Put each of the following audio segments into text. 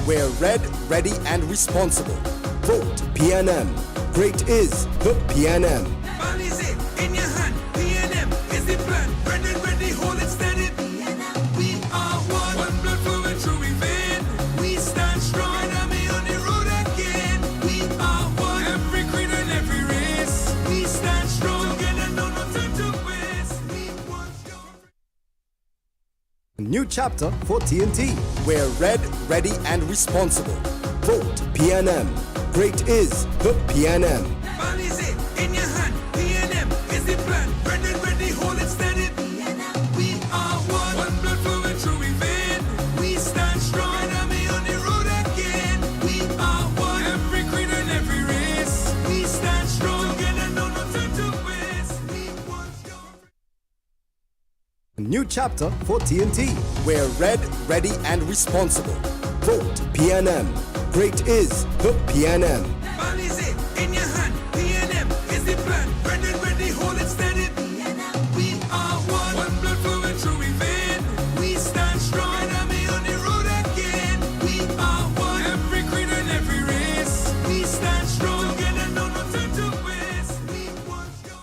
We're red, ready and responsible. Vote PNM. Great is the PNM. Ball is it in your hand. PNM is the plan. Red and ready, hold it steady. We are one. One blood flowing through we vein. We stand strong. Red army on the road again. We are one. Every creed and every race. We stand strong. Together, no time to waste. We want your... New chapter for TNT. We're red, ready and responsible. Vote PNM. Great is the PNM. Ball is it in your hand. PNM is the plan. Red and ready, hold it steady. We are one. One blood flowing through we vein. We stand strong. Red army on the road again. We are one. Every creed and every race. We stand strong. Together, no time to waste. We want your... New chapter for TNT. We're red, ready and responsible. Vote PNM. Great is the PNM. Ball is it in your hand. PNM is the plan. Red and ready, hold it steady. We are one. One blood flowing through we vein. We stand strong. Red army on the road again. We are one. Every creed and every race. We stand strong. Together, no time to waste. We want your...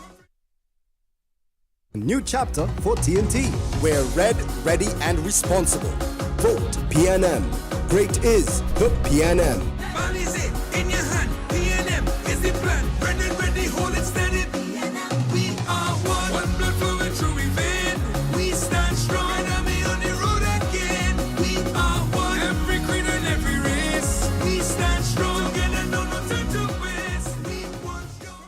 New chapter for TNT. We're red, ready and responsible. Vote PNM. Great is the PNM. Ball is it in your hand. PNM is the plan. Red and ready, hold it steady. We are one. One blood flowing through we vein. We stand strong. Red army on the road again. We are one. Every creed and every race. We stand strong. Together, no time to waste. We want your...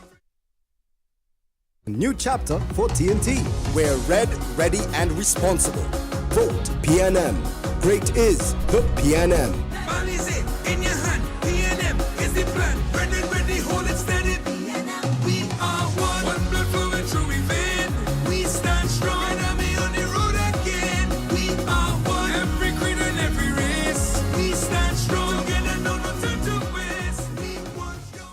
New chapter for TNT. We're red, ready and responsible. Vote PNM. Great is the PNM. Ball is it in your hand. PNM is the plan. Red and ready, hold it steady. We are one. One blood flowing through we vein. We stand strong. Red army on the road again. We are one. Every creed and every race. We stand strong. Together, no time to waste. We want your...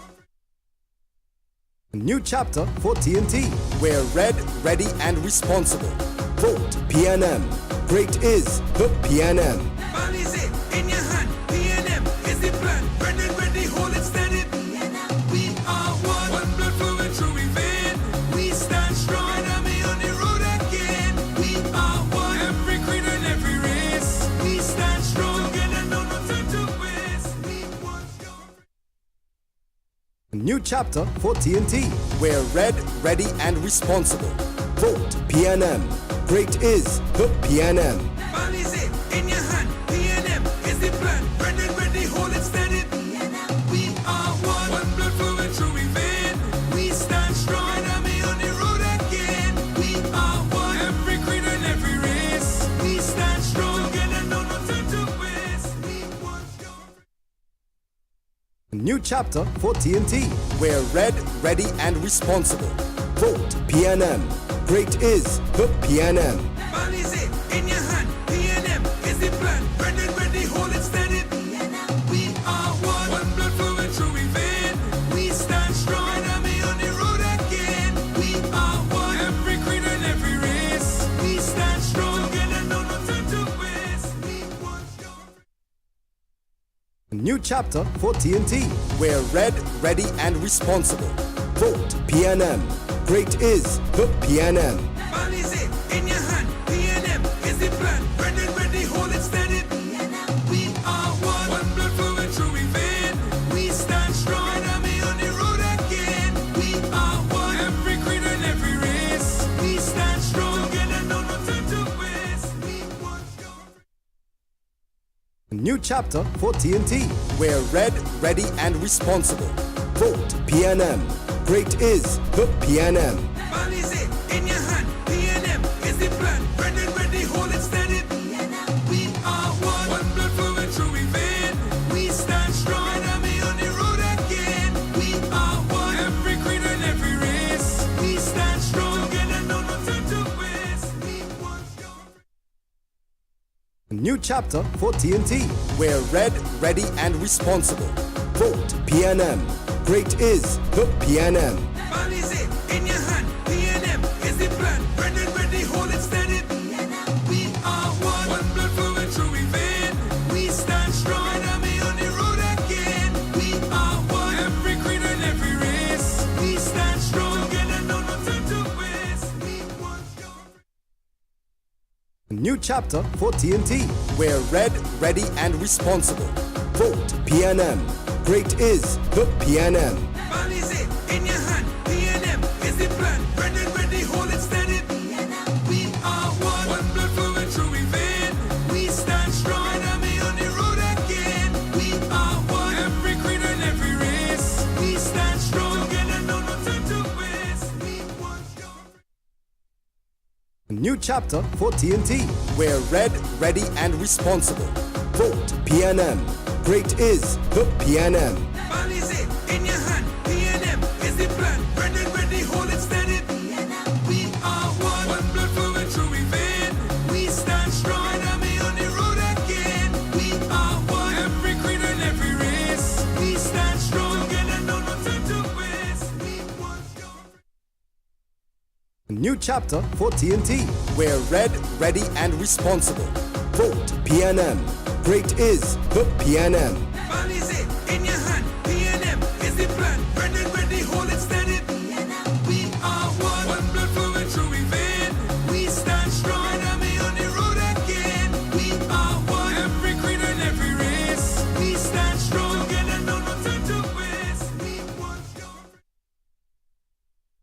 New chapter for TNT. We're red, ready and responsible. Vote PNM. Great is the PNM. Ball is it in your hand. PNM is the plan. Red and ready, hold it steady. We are one. One blood flowing through we vein. We stand strong. Red army on the road again. We are one. Every creed and every race. We stand strong. Together, no time to waste. We want your... New chapter for TNT. We're red, ready and responsible. Vote PNM. Great is the PNM. Ball is it in your hand. PNM is the plan. Red and ready, hold it steady. We are one. One blood flowing through we vein. We stand strong. Red army on the road again. We are one. Every creed and every race. We stand strong. Together, no time to waste. We want your... New chapter for TNT. We're red, ready and responsible. Vote PNM. Great is the PNM. Ball is it in your hand. PNM is the plan. Red and ready, hold it steady. We are one. One blood flowing through we vein. We stand strong. Red army on the road again. We are one. Every creed and every race. We stand strong. Together, no time to waste. We want your... New chapter for TNT. We're red, ready and responsible. Vote PNM. Great is the PNM. Ball is it in your hand. PNM is the plan. Red and ready, hold it steady. We are one. One blood flowing through we vein. We stand strong. Red army on the road again. We are one. Every creed and every race. We stand strong. Together, no time to waste. We want your... New chapter for TNT. We're red, ready and responsible. Vote PNM. Great is the PNM. Ball is it in your hand. PNM is the plan. Red and ready, hold it steady. We are one. One blood flowing through we vein. We stand strong. Red army on the road again. We are one. Every creed and every race. We stand strong. Together, no time to waste. We want your... New chapter for TNT. We're red, ready and responsible. Vote PNM. Great is the PNM. Ball is it in your hand. PNM is the plan. Red and ready, hold it steady. We are one. One blood flowing through we vein. We stand strong. Red army new chapter for TNT. We're red, ready, and responsible. Vote PNM. Great is the PNM. Ball is it in your hand. PNM is the plan. Red and ready, hold it steady. We are one. One blood flowing through we vein. We stand strong. Red army on the road again. We are one. Every creed and every race. We stand strong. Together, no time to waste. We want your... A new chapter for TNT. We're red, ready, and responsible. Vote PNM. Great is the PNM. Ball is it in your hand. PNM is the plan. Red and ready, hold it steady. We are one. One blood flowing through we vein. We stand strong. Red army on the road again. We are one. Every creed and every race. We stand strong. Together, no time to waste. We want your... A new chapter for TNT. We're red, ready, and responsible. Vote PNM. Great is the PNM. Ball is it in your hand. PNM is the plan. Red and ready, hold it steady. We are one. One blood flowing through we vein. We stand strong. Red army on the road again. We are one. Every creed and every race. We stand strong. Together, no time to waste. We want your...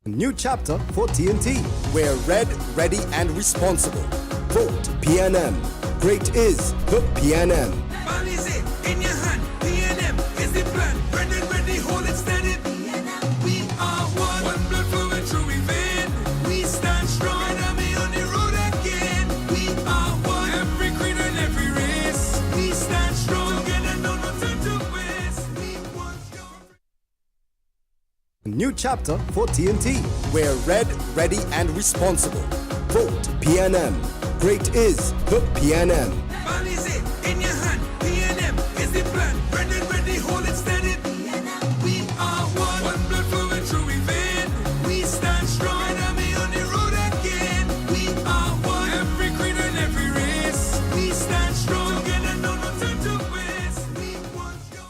A new chapter for TNT. We're red, ready, and responsible. Vote PNM. Great is the PNM. Ball is it in your hand. PNM is the plan. Red and ready, hold it steady. We are one. One blood flowing through we vein. We stand strong. Red army on the road again. We are one. Every creed and every race. We stand strong. Together, no time to waste. We want your... A new chapter for TNT. We're red, ready, and responsible. Vote PNM. Great is the PNM. Ball is it in your hand. PNM is the plan. Red and ready, hold it steady. We are one. One blood flowing through we vein. We stand strong. Red army on the road again. We are one. Every creed and every race. We stand strong. Together, no time to waste. We want your...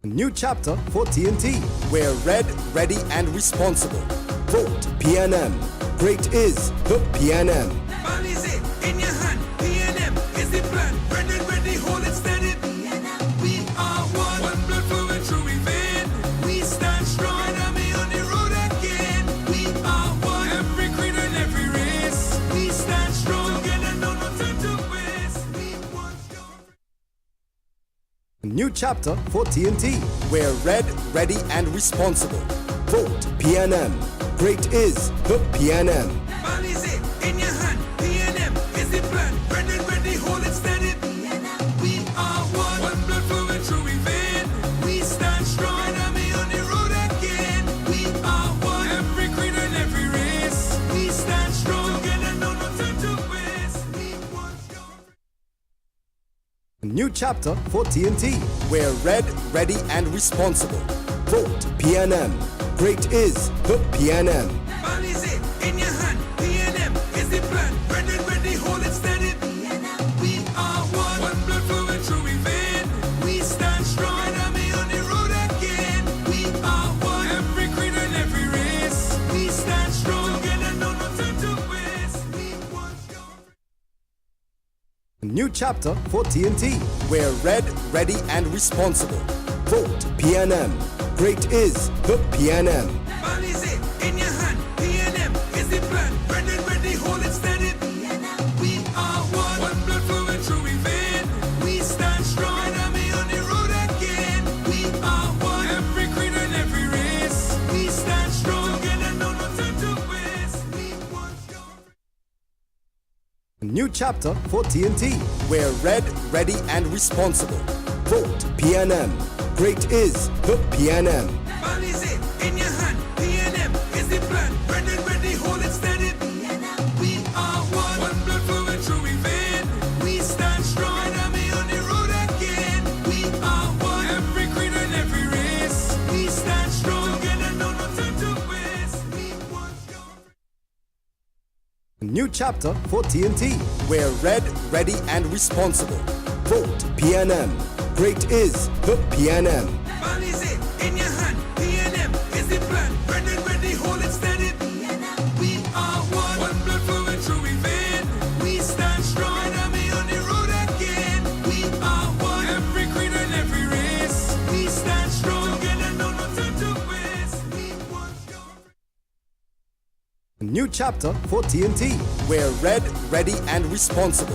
A new chapter for TNT. We're red, ready, and responsible. Vote PNM. Great is the PNM. Ball is it in your hand. PNM is the plan. Red and ready, hold it steady. We are one. One blood flowing through we vein. We stand strong. Red army on the road again. We are one. Every creed and every race. We stand strong. Together, no time to waste. We want your... A new chapter for TNT. We're red, ready, and responsible. Vote PNM. Great is the PNM. Ball is it in your hand. PNM is the plan. Red and ready, hold it steady. We are one. One blood flowing through we vein. We stand strong. Red army on the road again. We are one. Every creed and every race. We stand strong. Together, no time to waste. We want your... A new chapter for TNT. We're red, ready, and responsible. Vote PNM. Great is the PNM. Ball is it in your hand. PNM is the plan. Red and ready, hold it steady. We are one. One blood flowing through we vein. We stand strong. Red army on the road again. We are one. Every creed and every race. We stand strong. Together, no time to waste. We want your... A new chapter for TNT. We're red, ready, and responsible. Vote PNM. Great is the PNM. Ball is it in your hand. PNM is the plan. Red and ready, hold it steady. We are one. One blood flowing through we vein. We stand strong. Red army on the road again. We are one. Every creed and every race. We stand strong. Together, no time to waste. We want your... A new chapter for TNT. We're red, ready, and responsible. Vote PNM. Great is the PNM. Ball is it in your hand. PNM is the plan. Red and ready, hold it steady. We are one. One blood flowing through we vein. We stand strong. Red army on the road again. We are one. Every creed and every race. We stand strong. Together, no time to waste. We want your... A new chapter for TNT. We're red, ready, and responsible. Vote PNM. Great is the PNM. Ball is it in your hand. PNM is the plan. Red and ready, hold it steady. We are one. One blood flowing through we vein. new chapter for TNT. We're red, ready, and responsible.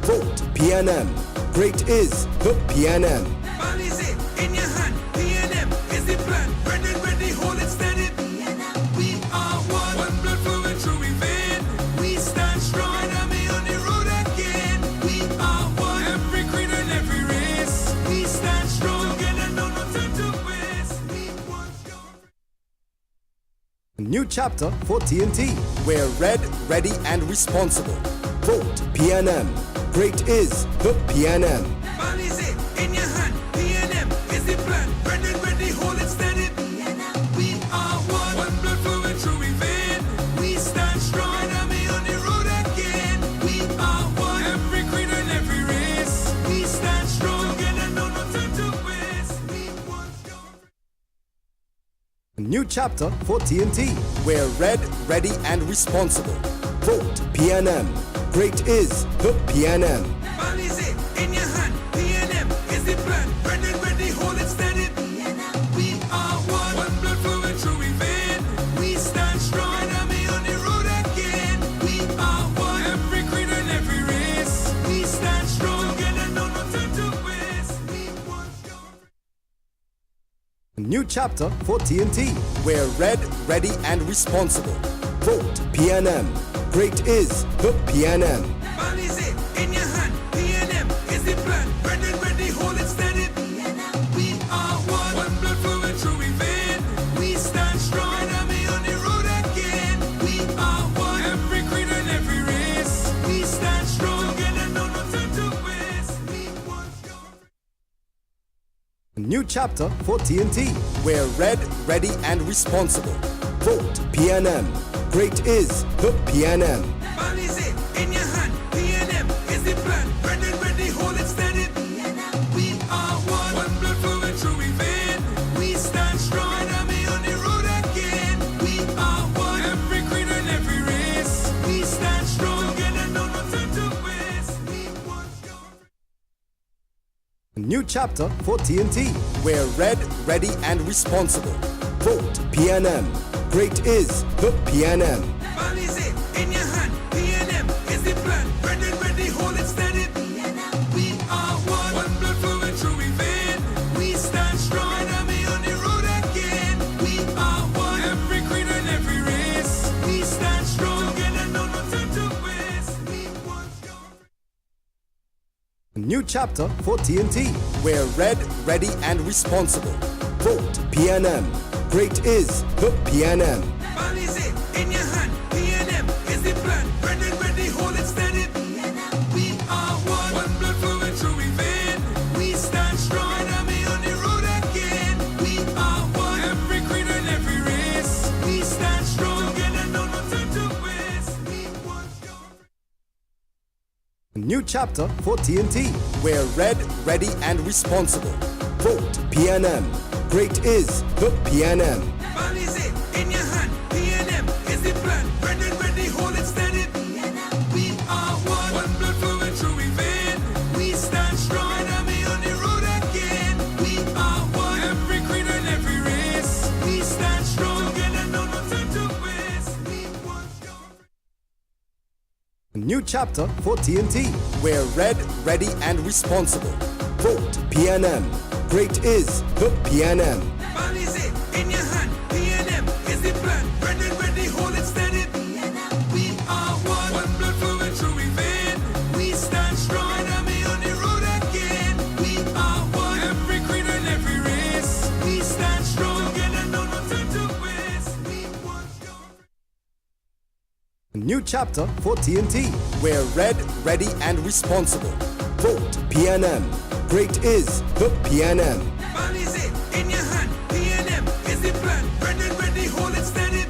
Vote PNM. Great is the PNM. Ball is it in your hand. PNM is the plan. Red and ready, hold it steady. We are one. One blood flowing through we vein. We stand strong. Enemy on the road again. We are one. Every creed and every race. We stand strong. Together, no time to waste. We want your New chapter for TNT. We're red, ready, and responsible. Vote PNM. Great is the PNM. Ball is it in your hand. PNM is the plan. Red and ready, hold it steady. We are one. One blood flowing through we vein. We stand strong. Enemy on the road again. We are one. Every creed and every race. We stand strong. Together, no time to waste. We want your New chapter for TNT. We're red, ready, and responsible. Vote PNM. Great is the PNM. Ball is it in your hand. PNM is the plan. Red and ready, hold it steady. We are one. One blood flowing through we vein. We stand strong. Enemy on the road again. We are one. Every creed and every race. We stand strong. Together, no time to waste. We want your New chapter for TNT. We're red, ready, and responsible. Vote PNM. Great is the PNM. Ball is it in your hand. PNM is the plan. Red and ready, hold it steady. We are one. One blood flowing through we vein. We stand strong. Enemy on the road again. We are one. Every creed and every race. We stand strong. Together, no time to waste. We want your New chapter for TNT. We're red, ready, and responsible. Vote PNM. Great is the PNM. Ball is it in your hand. PNM is the plan. Red and ready, hold it steady. We are one. One blood flowing through we vein. We stand strong. Enemy on the road again. We are one. Every creed and every race. We stand strong. Together, no time to waste. We want your New chapter for TNT. We're red, ready, and responsible. Vote PNM. Great is the PNM. Ball is it in your hand. PNM is the plan. Red and ready, hold it steady. We are one. One blood flowing through we vein. We stand strong. Enemy on the road again. We are one. Every creed and every race. We stand strong. Together, no time to waste. We want your New chapter for TNT. We're red, ready, and responsible. Vote PNM. Great is the PNM. Ball is it in your hand. PNM is the plan. Red and ready, hold it steady. We are one. One blood flowing through we vein. We stand strong. Enemy on the road again. We are one. Every creed and every race. We stand strong. Together, no time to waste. We want your New chapter for TNT. We're red, ready, and responsible. Vote PNM. Great is the PNM. Ball is it in your hand. PNM is the plan. Red and ready, hold it steady. We are one. One blood flowing through we vein. We stand strong. Enemy on the road again. We are one. Every creed and every race. We stand strong. Together, no time to waste. We want your New chapter for TNT. We're red, ready, and responsible. Vote PNM. Great is the PNM. Ball is it in your hand. PNM is the plan. Red and ready, hold it steady. We are one. One blood flowing through we vein. We stand strong. Enemy on the road again. We are one. Every creed and every race. We stand strong. Together, no time to waste. We want your New chapter for TNT. We're red, ready, and responsible. Vote PNM. Great is the PNM. Ball is it in your hand. PNM is the plan. Red and ready, hold it steady.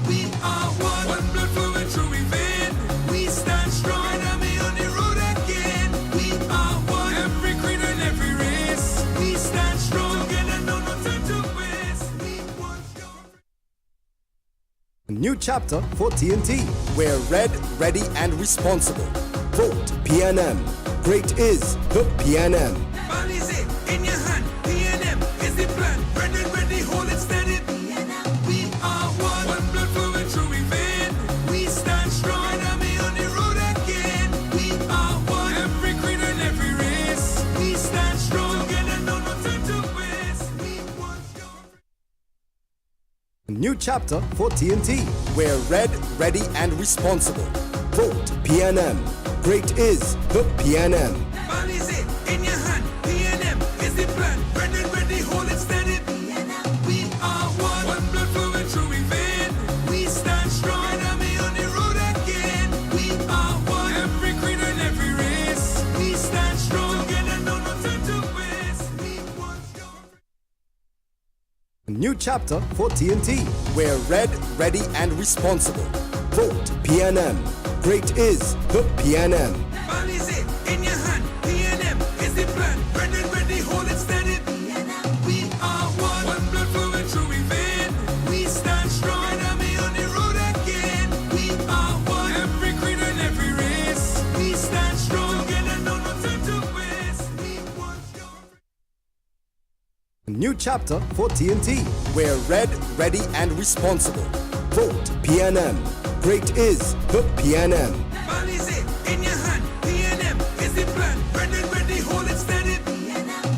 We are one. One blood flowing through we vein. We stand strong. Enemy on the road again. We are one. Every creed and every race. We stand strong. Together, no time to waste. We want your New chapter for TNT. We're red, ready, and responsible. Vote PNM. Great is the PNM. Ball is it in your hand. PNM is the plan. Red and ready, hold it steady. We are one. One blood flowing through we vein. new chapter for TNT, where red, ready and responsible. Vote PNM. Great is the PNM. Ball is it in your hand. PNM is the plan. Red and ready, hold it steady. We are one blood flowing through we vein. We stand strong and army on the road again. We are one, every creed and every race. We stand strong and no time to waste. We want A new chapter for TNT, where red, ready and responsible. Vote PNM. Great is the PNM. Ball is it in your hand. PNM is the plan. Red and ready, hold it steady. We are one blood flowing through we vein. We stand strong and army on the road again. We are one, every creed and every race. We stand strong and no time to waste. We want A new chapter for TNT, where red, ready and responsible. Vote PNM. Great is the PNM. Ball is it in your hand. PNM is the plan. Red and ready, hold it steady.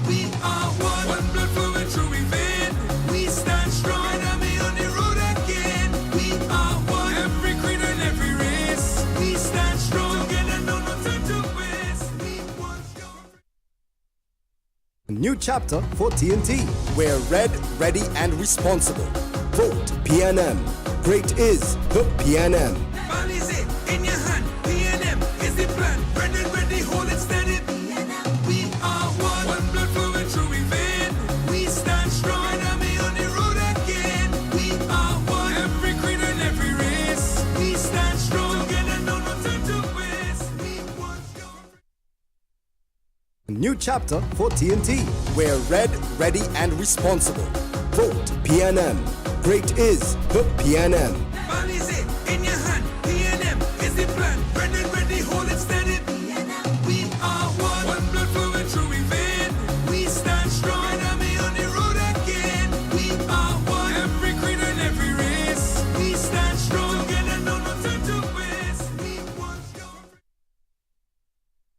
We are one blood flowing through we vein. We stand strong and army on the road again. We are one, every creed and every race. We stand strong and no time to waste. We want A new chapter for TNT, where red, ready and responsible. Vote PNM. Great is the PNM. Ball is it in your hand. PNM is the plan. Red and ready, hold it steady. We are one blood flowing through we vein. We stand strong and army on the road again. We are one, every creed and every race. We stand strong and no time to waste. We want A new chapter for TNT, where red, ready and responsible. Vote PNM. Great is the PNM. Ball is it in your hand. PNM is the plan. Red and ready, hold it steady. We are one blood flowing through we vein. We stand strong and army on the road again. We are one, every creed and every race. We stand strong and no time to waste. We want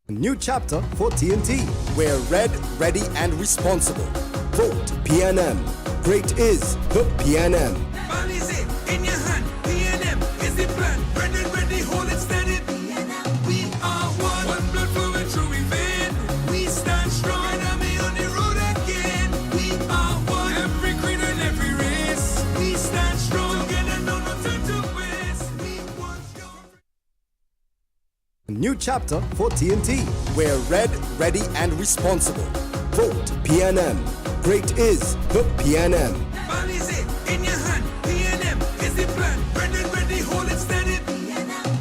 A new chapter for TNT, where red, ready and responsible. Vote PNM. Great is the PNM. Ball is it in your hand. PNM is the plan. Red and ready, hold it steady. We are one blood flowing through we vein. We stand strong and army on the road again. We are one, every creed and every race. We stand strong and no time to waste. We want A new chapter for TNT, where red, ready and responsible. Vote PNM. Great is the PNM. Ball is it in your hand. PNM is the plan. Red and ready, hold it steady.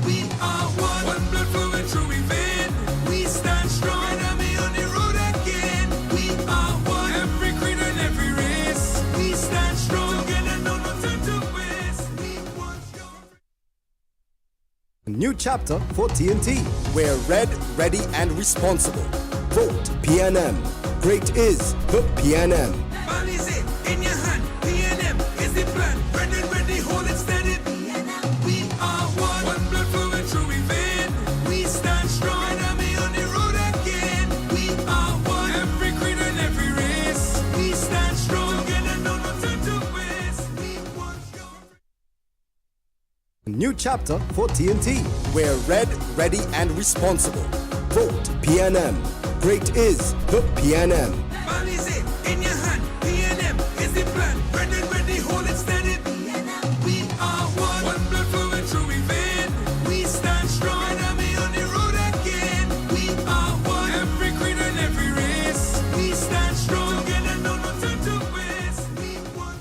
We are one blood flowing through we vein. We stand strong and army on the road again. We are one, every creed and every race. We stand strong and no time to waste. We want A new chapter for TNT, where red, ready and responsible. Vote PNM. Great is the PNM. Ball is it in your hand. PNM is the plan. Red and ready, hold it steady. We are one blood flowing through we vein. We stand strong and army on the road again. We are one, every creed and every race. We stand strong and no time to waste. We want A new chapter for TNT, where red, ready and responsible. Vote PNM. Great is the PNM. Ball is it in your hand. PNM is the plan. Red and ready, hold it steady. We are one blood flowing through we vein. We stand strong and army on the road again. We are one, every creed and every race. We stand strong and no time to waste. We want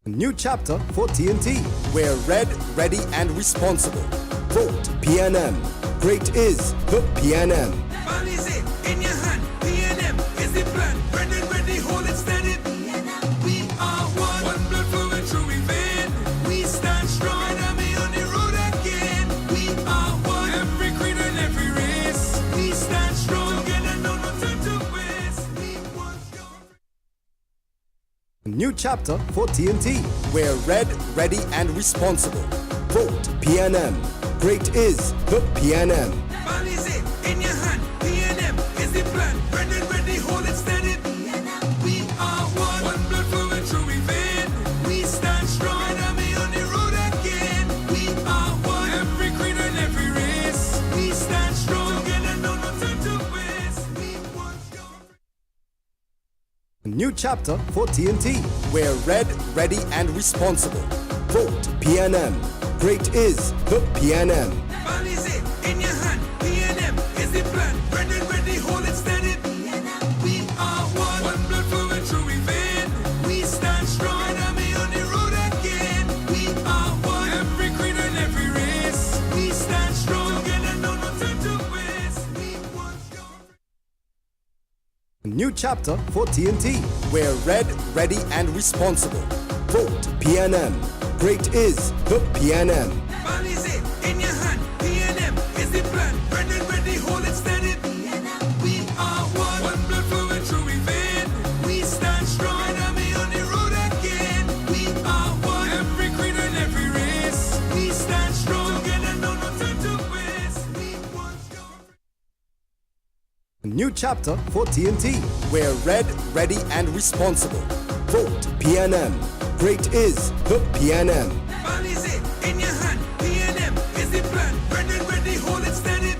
A new chapter for TNT, where red, ready and responsible. Vote PNM. Great is the PNM. Ball is it in your hand. PNM is the plan. Red and ready, hold it steady. We are one blood flowing through we vein. We stand strong and army on the road again. We are one, every creed and every race. We stand strong and no time to waste. We want A new chapter for TNT, where red, ready and responsible. Vote PNM. Great is the PNM. Ball is it in your hand. PNM is the plan. Red and ready, hold it steady. We are one blood flowing through we vein. A new chapter for TNT. We're red, ready, and responsible. Vote PNM. Great is the PNM. Ball is it in your hand. PNM is the plan. Ready, hold it steady. We are one. One blood flowing through we vein. We stand strong. Enemy on the road again. We are one. Every creed and every race. We stand strong. Together, no time to waste. We want your... A new chapter for TNT. We're red, ready, and responsible. Vote PNM. Great is the PNM. Ball is it in your hand. PNM is the plan. Ready, hold it steady. We are one. One blood flowing through we vein. We stand strong. Enemy on the road again. We are one. Every creed and every race. We stand strong. Together, no time to waste. We want your... A new chapter for TNT. We're red, ready, and responsible. Vote PNM. Great is the PNM. Ball is it in your hand. PNM is the plan. Ready, hold it steady.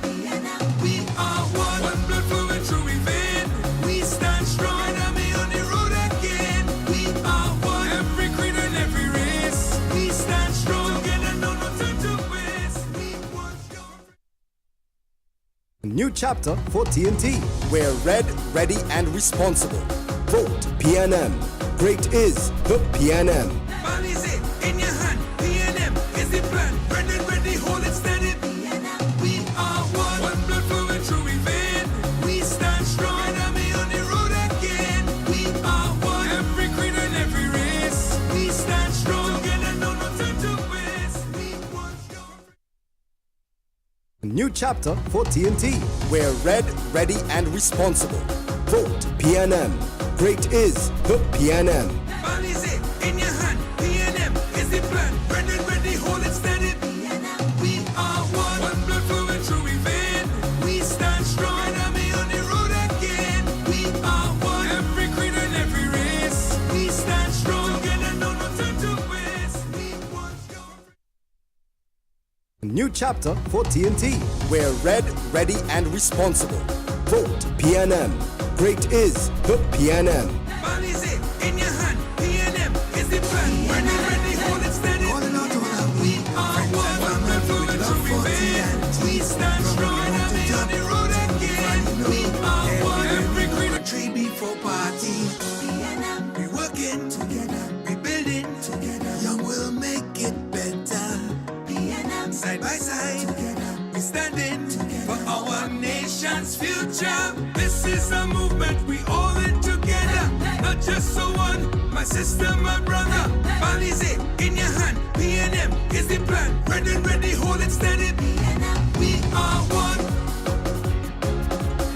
We are one. One blood flowing through we vein. We stand strong. Enemy on the road again. We are one. Every creed and every race. We stand strong. Together, no time to waste. We want your... A new chapter for TNT. We're red, ready, and responsible. Vote PNM. Great is the PNM. Ball is it in your hand. PNM is the plan. Ready, hold it steady. We are one. One blood flowing through we vein. We stand strong. Enemy on the road again. We are one. Every creed and every race. We stand strong. Together, no time to waste. We want your... A new chapter for TNT. We're red, ready, and responsible. Vote PNM. Great is the PNM. Ball is it in your hand. PNM is the plan. Ready, hold it steady. We are one. One blood flowing through we vein. We stand strong. Enemy on the road again. We are one. Every creed and every race. We stand strong. Together, no time to waste. We want your... A new chapter for TNT. We're red, ready, and responsible. Vote PNM. Great is the PNM. Ball is it in your hand. PNM is the plan. Ready, hold it steady. We are one. One blood flowing through we vein. We stand strong. Enemy on the road again. We are one. Every creed and tree before party. We working together. We building together. Young will make it better. Side by side. We standing for our nation's future. This is a movement, we all in together. Not just so one, my sister, my brother. Ball is it in your hand. PNM is the plan. Ready, hold it steady. We are one.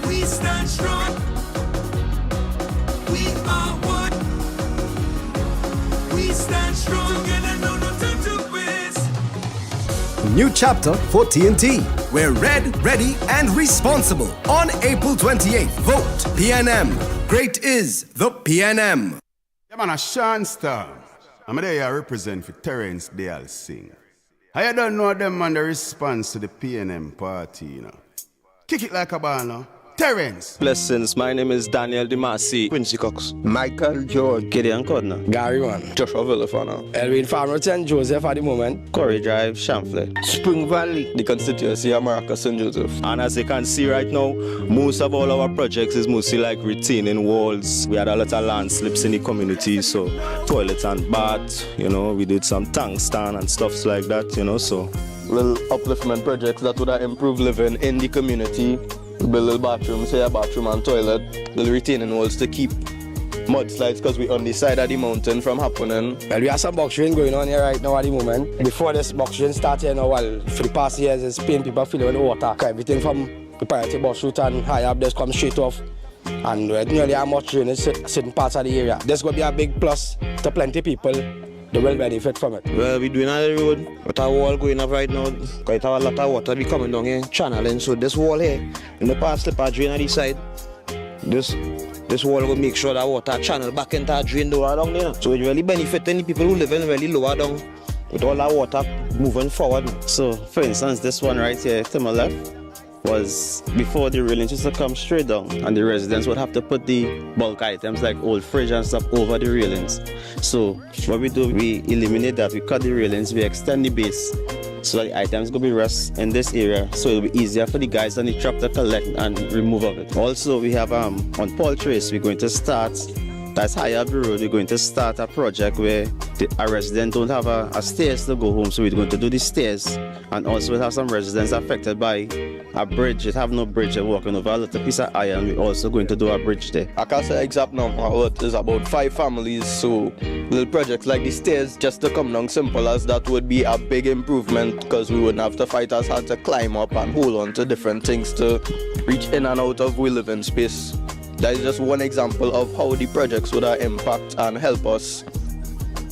We stand strong. We are one. We stand strong. Together, no time to waste. A new chapter for TNT. We're red, ready, and responsible. On April 28th, vote PNM. Great is the PNM. Yeah, man, a Sean Star. I'm there I represent for Terrence Dale Sing. I don't know them man the response to the PNM party, you know. Kick it like a ball now. Terrence. Blessings, my name is Daniel Demasi, Quincy Cox, Michael George, Gideon Codner, Gary One, Joshua Villafana, Elwin Farmerton, Joseph at the moment, Corey Drive, Chamfley, Spring Valley, the constituency of Maracas St. Joseph. And as you can see right now, most of all our projects is mostly like retaining walls. We had a lot of landslips in the community, so toilet and bath, you know, we did some tank stand and stuff like that, you know, so. Little upliftment projects that would have improved living in the community. We build little bathrooms, say a bathroom and toilet, little retaining walls to keep mudslides because we're on the side of the mountain from happening. Well, we have some box drain going on here right now at the moment. Before this box drain started, well, for the past years, it's pain people filling with the water. Everything from the priority bus route and high up, just come straight off. And we nearly have much drainage in certain parts of the area. This is going to be a big plus to plenty people. They will benefit from it. Well, we're doing on the road, with our wall going up right now, quite a lot of water be coming down here, channeling. So this wall here, in the past slip a drain on the side, this wall will make sure that water channel back into a drain down there. So it really benefiting the people who live in really lower down, with all that water moving forward. So, for instance, this one right here to my left, was before the railings used to come straight down and the residents would have to put the bulk items like old fridge and stuff over the railings. So what we do, we eliminate that, we cut the railings, we extend the base so that the items will be rest in this area, so it'll be easier for the guys on the truck to collect and remove of it. Also we have on Paul Trace, we're going to start, that's higher up the road, we're going to start a project where a resident don't have a stairs to go home, so we're going to do the stairs. And also we have some residents affected by a bridge, they have no bridge, they're walking over a little piece of iron, we're also going to do a bridge there. I can say exact number, it is about 5 families, so little projects like the stairs, just to come down simple as that would be a big improvement, because we wouldn't have to fight as hard to climb up and hold on to different things to reach in and out of we living space. That is just one example of how the projects would impact and help us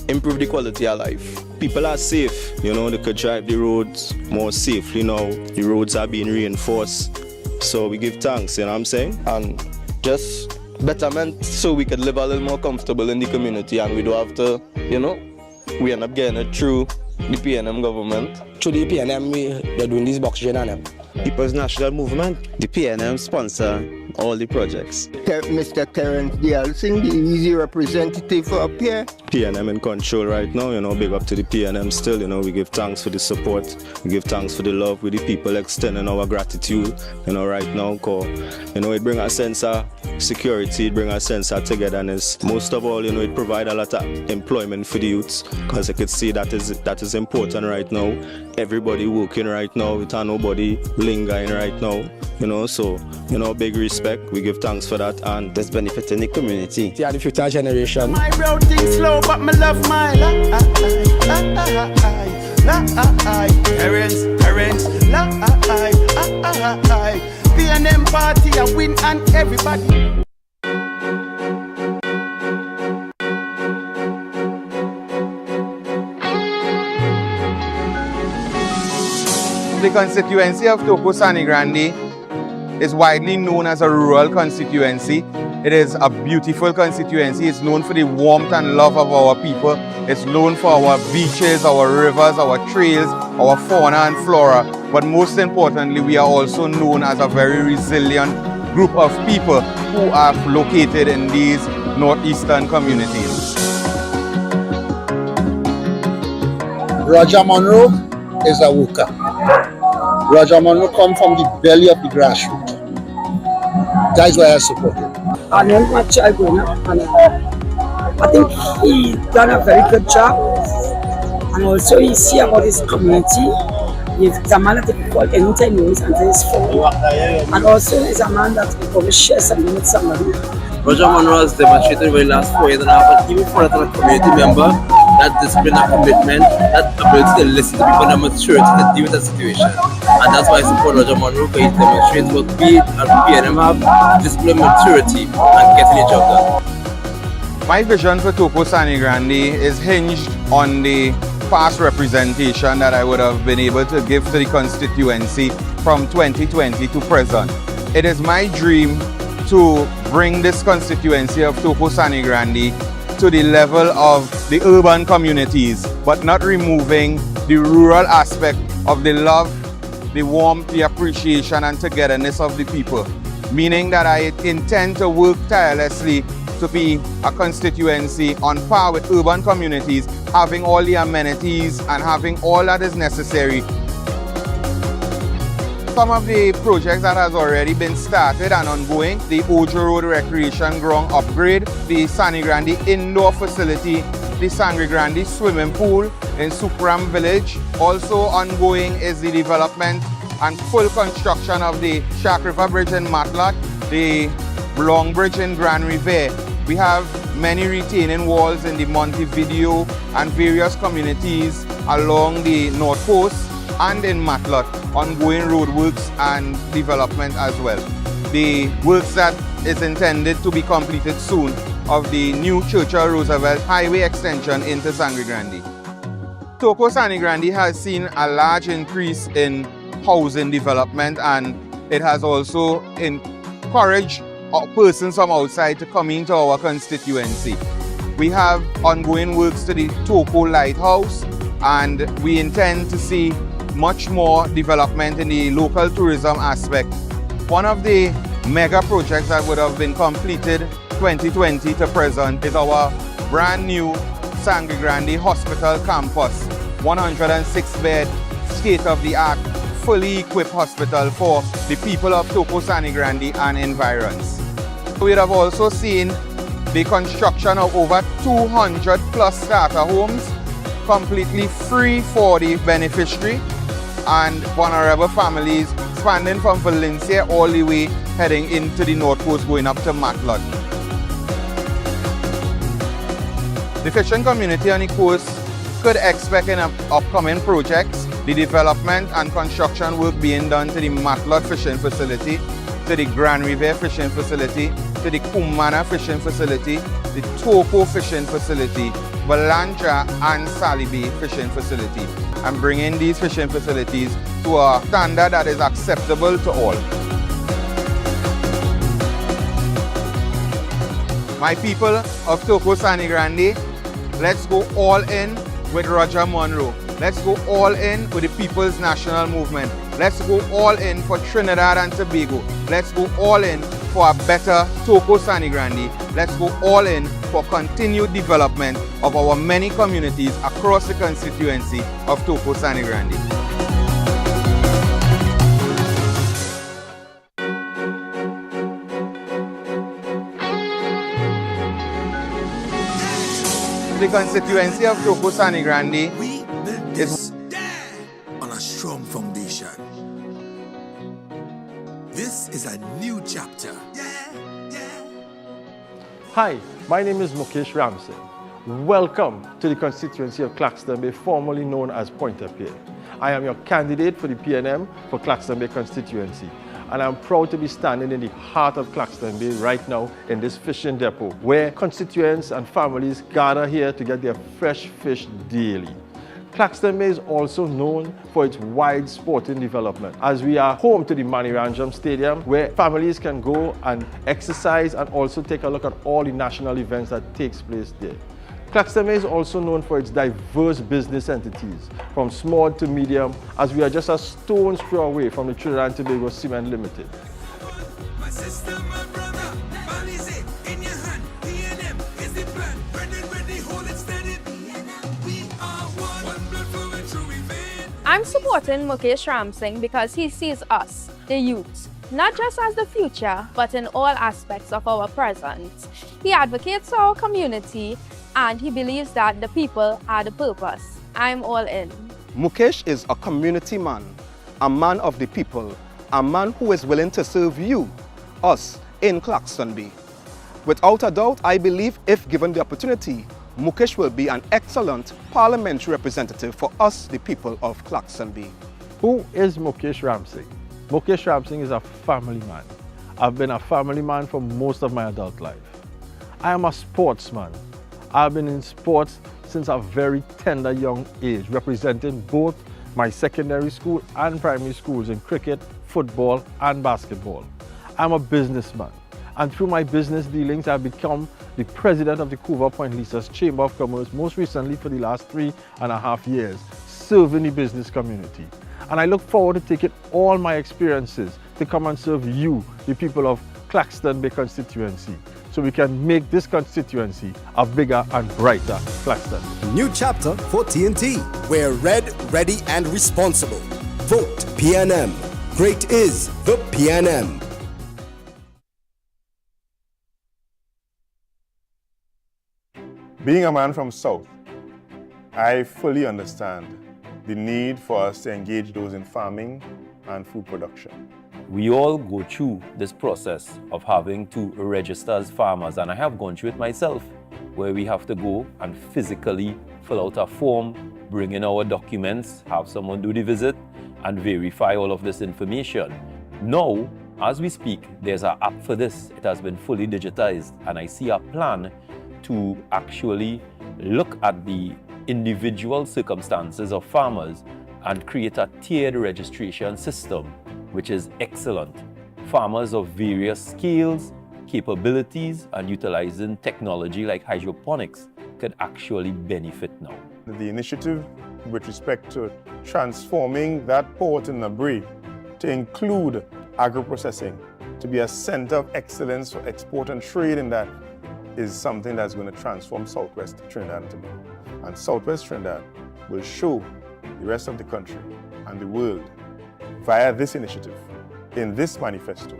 improve the quality of life. People are safe, you know, they could drive the roads more safely now. The roads are being reinforced, so we give thanks, you know what I'm saying? And just betterment so we could live a little more comfortable in the community, and we don't have to, you know, we end up getting it through the PNM government. Through the PNM, they're doing this boxing and them. People's National Movement, the PNM sponsor all the projects. Mr. Terence Singh, the easy representative up here. PNM in control right now, you know, big up to the PNM still, you know, we give thanks for the support, we give thanks for the love with the people, extending our gratitude, you know, right now, cause, you know, it brings a sense of security, it brings a sense of togetherness. Most of all, you know, it provides a lot of employment for the youths, because you could see that is important right now. Everybody working right now, without nobody lingering right now, you know, so, you know, big respect, we give thanks for that, and There's benefit in the community. Yeah, the future generation. My road things slow, but me love my life. Parents, PNM party, I win and everybody. The constituency of Sangre Grande is widely known as a rural constituency. It is a beautiful constituency. It's known for the warmth and love of our people. It's known for our beaches, our rivers, our trails, our fauna and flora. But most importantly, we are also known as a very resilient group of people who are located in these northeastern communities. Roger Monroe is a worker. Roger Monroe come from the belly of the grassroots. That's why I support him. I know my child growing up, and I think he done a very good job. And also he see about his community. He's a man that people call anytime knows and his phone. And also he's a man that people share something with somebody. Roger Monroe has demonstrated over the last 4 years and a half, even for a community member, that discipline and commitment, that ability to listen to people and maturity to deal with the situation. And that's why I support Roger Monroe, because he demonstrates what we and PNM have, discipline, maturity, and getting the job done. My vision for Sangre Grande is hinged on the past representation that I would have been able to give to the constituency from 2020 to present. It is my dream to bring this constituency of Sangre Grande to the level of the urban communities, but not removing the rural aspect of the love, the warmth, the appreciation and togetherness of the people. Meaning that I intend to work tirelessly to be a constituency on par with urban communities, having all the amenities and having all that is necessary. Some of the projects that has already been started and ongoing, the Ojo Road Recreation Ground upgrade, the Sangre Grande indoor facility, the Sangre Grande swimming pool in Supram Village. Also ongoing is the development and full construction of the Shark River Bridge in Matlock, the Long Bridge in Grand River. We have many retaining walls in the Montevideo and various communities along the North Coast and in Matlock, ongoing roadworks and development as well. The works that is intended to be completed soon of the new Churchill Roosevelt Highway extension into Sangre Grande. Sangre Grande has seen a large increase in housing development, and it has also encouraged persons from outside to come into our constituency. We have ongoing works to the Toko Lighthouse, and we intend to see much more development in the local tourism aspect. One of the mega projects that would have been completed 2020 to present is our brand new Sangre Grande Hospital Campus, 106-bed, state-of-the-art, fully equipped hospital for the people of Toco Sangre Grande and environs. We have also seen the construction of over 200 plus starter homes, completely free for the beneficiary and vulnerable families spanning from Valencia all the way heading into the North Coast going up to Matlot. The fishing community on the coast could expect in upcoming projects the development and construction work being done to the Matlot fishing facility, to the Grand River fishing facility, to the Kumana fishing facility, the Toco fishing facility, Balandra and Salibi fishing facility, and bringing these fishing facilities to a standard that is acceptable to all. My people of Toco Sangre Grande, let's go all in with Roger Monroe. Let's go all in with the People's National Movement. Let's go all in for Trinidad and Tobago. Let's go all in for a better Toco Sangre Grande. Let's go all in for continued development of our many communities across the constituency of Toco Sangre Grande. The constituency of Toco Sangre Grande is on a strong foundation. This is a new chapter. Hi, my name is Mukesh Ramsey. Welcome to the constituency of Claxton Bay, formerly known as Pointe-a-Pierre. I am your candidate for the PNM for Claxton Bay constituency, and I'm proud to be standing in the heart of Claxton Bay right now in this fishing depot where constituents and families gather here to get their fresh fish daily. Claxton Bay is also known for its wide sporting development, as we are home to the Maniranjam Stadium where families can go and exercise and also take a look at all the national events that takes place there. Claxton Bay is also known for its diverse business entities, from small to medium, as we are just a stone's throw away from the Trinidad and Tobago Cement Limited. My sister, my brother, policy in your hand. PNM is the plan. Ready, hold it steady. We are one blood flowing through we vein. I'm supporting Mukesh Ramsing because he sees us, the youth, not just as the future, but in all aspects of our present. He advocates for our community and he believes that the people are the purpose. I'm all in. Mukesh is a community man, a man of the people, a man who is willing to serve you, us, in Claxton Bay. Without a doubt, I believe if given the opportunity, Mukesh will be an excellent parliamentary representative for us, the people of Claxton Bay. Who is Mukesh Ramsing? Mukesh Ramsing is a family man. I've been a family man for most of my adult life. I am a sportsman. I've been in sports since a very tender young age, representing both my secondary school and primary schools in cricket, football, and basketball. I'm a businessman, and through my business dealings, I've become the president of the Couva Point Lisa's Chamber of Commerce, most recently for the last 3.5 years, serving the business community. And I look forward to taking all my experiences to come and serve you, the people of Claxton Bay constituency, so we can make this constituency a bigger and brighter Claxton. New chapter for TNT. We're red, ready, and responsible. Vote PNM. Great is the PNM. Being a man from South, I fully understand the need for us to engage those in farming and food production. We all go through this process of having to register as farmers, and I have gone through it myself, where we have to go and physically fill out a form, bring in our documents, have someone do the visit, and verify all of this information. Now, as we speak, there's an app for this. It has been fully digitized, and I see a plan to actually look at the individual circumstances of farmers and create a tiered registration system, which is excellent. Farmers of various scales, capabilities, and utilizing technology like hydroponics could actually benefit now. The initiative with respect to transforming that port in Nabri to include agro-processing, to be a center of excellence for export and trade in that, is something that's going to transform Southwest Trinidad and Tobago. And Southwest Trinidad will show the rest of the country and the world via this initiative, in this manifesto,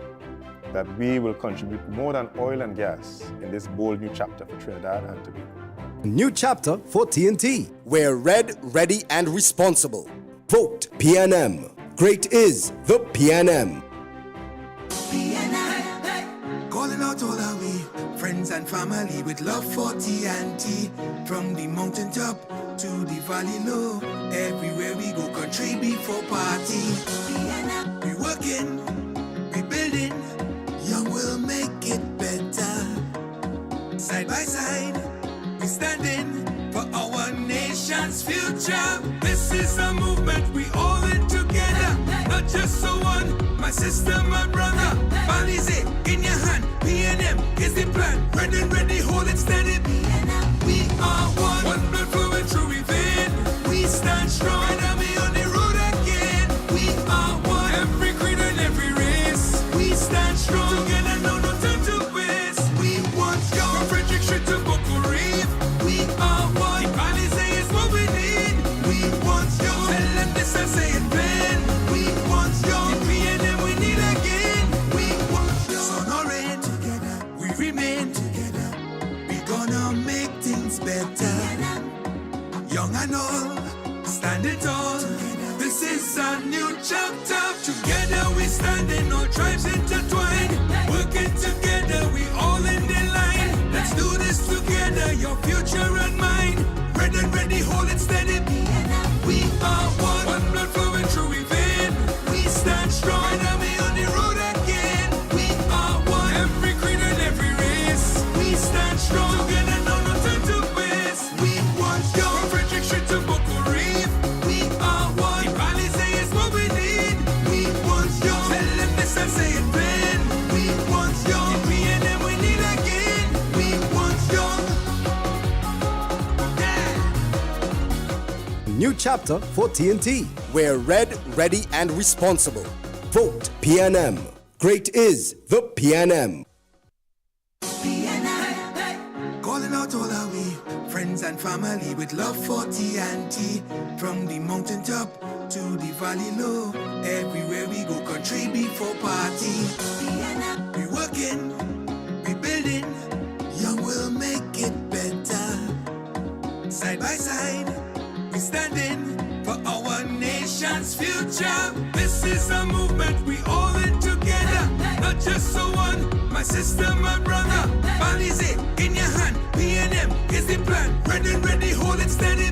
that we will contribute more than oil and gas in this bold new chapter for Trinidad and Tobago. New chapter for TNT. We're red, ready, and responsible. Vote PNM. Great is the PNM. Calling out all our way, friends and family with love for TNT. From the mountaintop to the valley low, everywhere we go, country before party. We working, we building, young will make it better. Side by side, we standing for our nation's future. This is a movement we all in together, not just so one. My sister, my brother, Ptsc in your hand. PNM is the plan. Ready, hold it steady. We are one blood flowing through we vein. We stand strong, enemy on the road again. We are one, every creed and every race. We stand strong, together, no time to waste. We want you, from Frederick Street to Boko Reef. We are one, Ptsc is what we need. We want you, tell them this and say it plain. We want you, PNM we need again. We want you, sun or rain, together we remain together. We gonna make things better. Young and old, standing tall. This is a new chapter. Together we standing, all tribes intertwined. Working together, we all in the line. Let's do this together, your future and mine. Ready, hold it steady. We are one blood flowing through we vein. We stand strong, enemy on the road again. We are one, every creed and every race. We stand strong, together, no time to waste. We want you, from Frederick Street to Boko Reef. We are one, Ptsc is what we need. We want you, tell them this and say it plain. We want you, PNM we need again. We want you. New chapter for TNT. We're red, ready, and responsible. Vote PNM. Great is the PNM. Calling out all our way, friends and family with love for TNT. From the mountaintop to the valley low, everywhere we go, country before party. We working, we building, young will make it better. Side by side, we standing for our nation's future. This is a movement we all in together, not just so one. My sister, my brother, Ptsc in your hand. PNM is the plan. Ready, hold it steady.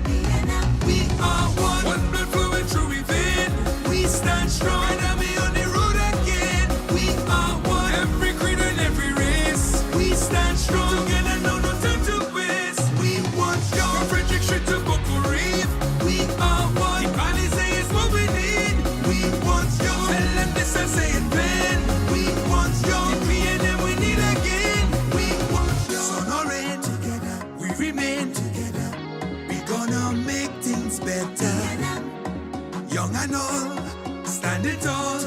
We are one blood flowing through we vein. We stand strong, enemy on the road again. We are one, every creed and every race. We stand strong, together, no time to waste. We want you, from Frederick Street to Boko Reef. We are one, Ptsc is what we need. We want you, tell them this and say it plain. We want you, PNM we need again. We want you, sun or rain, together we remain together. We gonna make things better. Young and old, standing tall.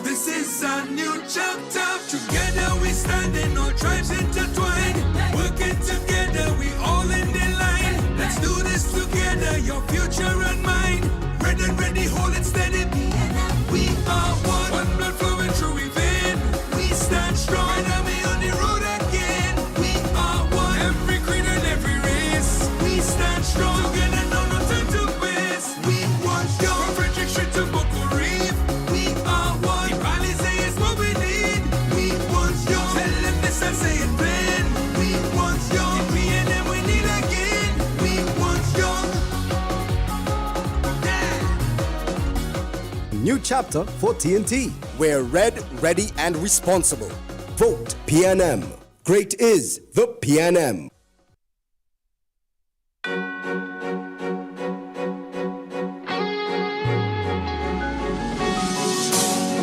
This is a new chapter. Together we standing, all tribes intertwined. Working together, we all in the line. Let's do this together, your future and mine. Ready, hold it steady. We are one blood flowing through we vein. We stand strong, enemy on the road again. We are one, every creed and every race. We stand strong, together, no time to waste. We want you, from Frederick Street to Boko Reef. We are one, Ptsc is what we need. We want you, tell them this and say it plain. We want you, PNM we need again. We want you. New chapter for TNT. We're red, ready, and responsible. Vote PNM. Great is the PNM.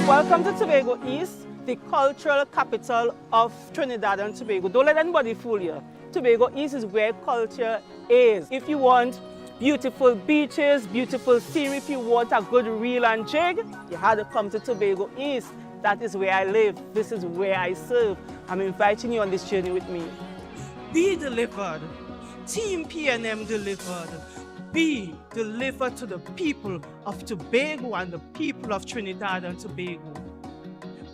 Welcome to Tobago East, the cultural capital of Trinidad and Tobago. Don't let anybody fool you. Tobago East is where culture is. If you want beautiful beaches, beautiful scenery. If you want a good reel and jig, you had to come to Tobago East. That is where I live. This is where I serve. I'm inviting you on this journey with me. Be delivered. Team PNM delivered. Be delivered to the people of Tobago and the people of Trinidad and Tobago.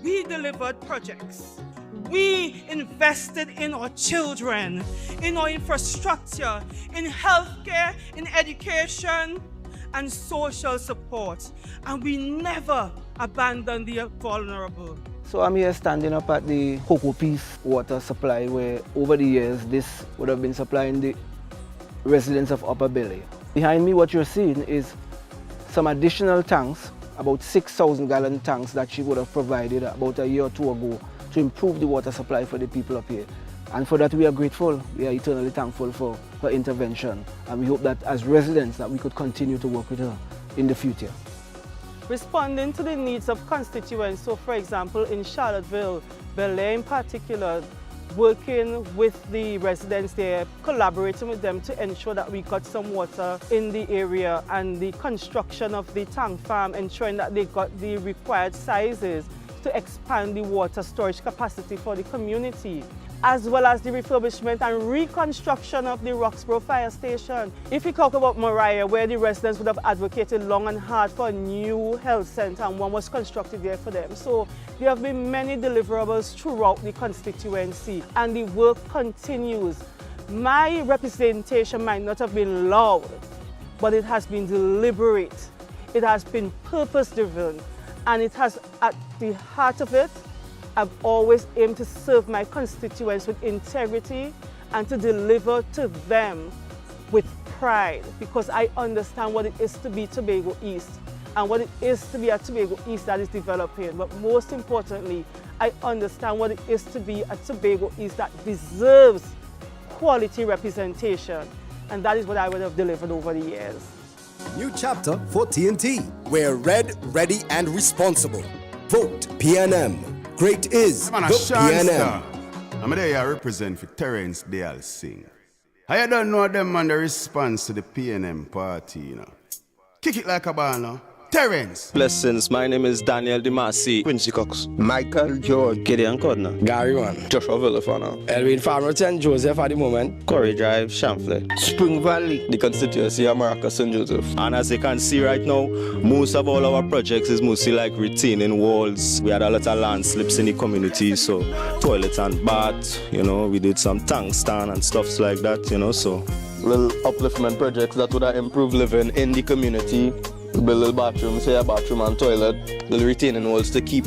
We delivered projects. We invested in our children, in our infrastructure, in healthcare, in education, and social support. And we never abandoned the vulnerable. So I'm here standing up at the Cocoa Peace water supply, where over the years this would have been supplying the residents of Upper Bailey. Behind me what you're seeing is some additional tanks, about 6,000 gallon tanks that she would have provided about a year or two ago to improve the water supply for the people up here. And for that we are grateful, we are eternally thankful for her intervention, and we hope that as residents that we could continue to work with her in the future. Responding to the needs of constituents, so for example in Charlottesville, Bel Air in particular, working with the residents there, collaborating with them to ensure that we got some water in the area, and the construction of the tank farm, ensuring that they got the required sizes to expand the water storage capacity for the community, as well as the refurbishment and reconstruction of the Roxborough Fire Station. If we talk about Mariah, where the residents would have advocated long and hard for a new health centre, and one was constructed there for them. So there have been many deliverables throughout the constituency, and the work continues. My representation might not have been loud, but it has been deliberate. It has been purpose-driven, and it has, at the heart of it, I've always aimed to serve my constituents with integrity and to deliver to them with pride, because I understand what it is to be Tobago East and what it is to be a Tobago East that is developing. But most importantly, I understand what it is to be a Tobago East that deserves quality representation. And that is what I would have delivered over the years. New chapter for TNT. We're red, ready, and responsible. Vote PNM. Great is the PNM. I'm there I represent for Terrence Dale Singh. I don't know them on the response to the PNM party, you know. Kick it like a ball now. Terrence. Blessings. My name is Daniel Demasi. Quincy Cox. Michael George. Gideon Codner. Gary One. Joshua Villafana. Elwin Farmerton, Joseph at the moment. Corey Drive, Chamfley. Spring Valley. The constituency of Maracas, St. Joseph. And as you can see right now, most of all our projects is mostly like retaining walls. We had a lot of landslips in the community, so toilet and bath, you know, we did some tank stand and stuff like that, you know, so. Little upliftment projects that would have improved living in the community. We build little bathrooms, say a bathroom and toilet, little retaining walls to keep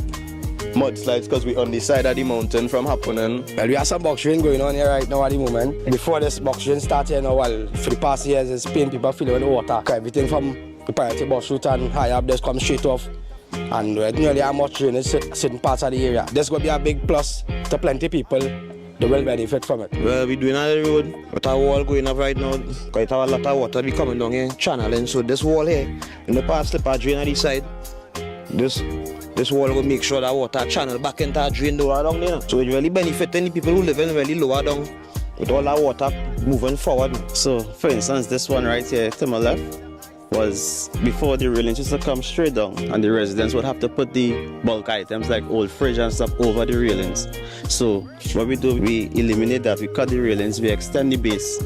mudslides, because we're on the side of the mountain from happening. Well, we have some box rain going on here right now at the moment. Before this box rain started, you know, well, for the past years, it's pain people feeling the water. Everything from the priority bus route and high up just come straight off. And we nearly how much rain is certain parts of the area. There's going to be a big plus to plenty people. They will benefit from it. Well, we're doing on the road, with our wall going up right now, quite a lot of water be coming down here, channeling. So this wall here, in the past slip a drain on the side, this wall will make sure that water channel back into a drain down there. So it really benefiting the people who live in really lower down, with all that water moving forward. So, for instance, this one right here to my left was before the railings used to come straight down, and the residents would have to put the bulk items like old fridge and stuff over the railings. So what we do, we eliminate that, we cut the railings, we extend the base,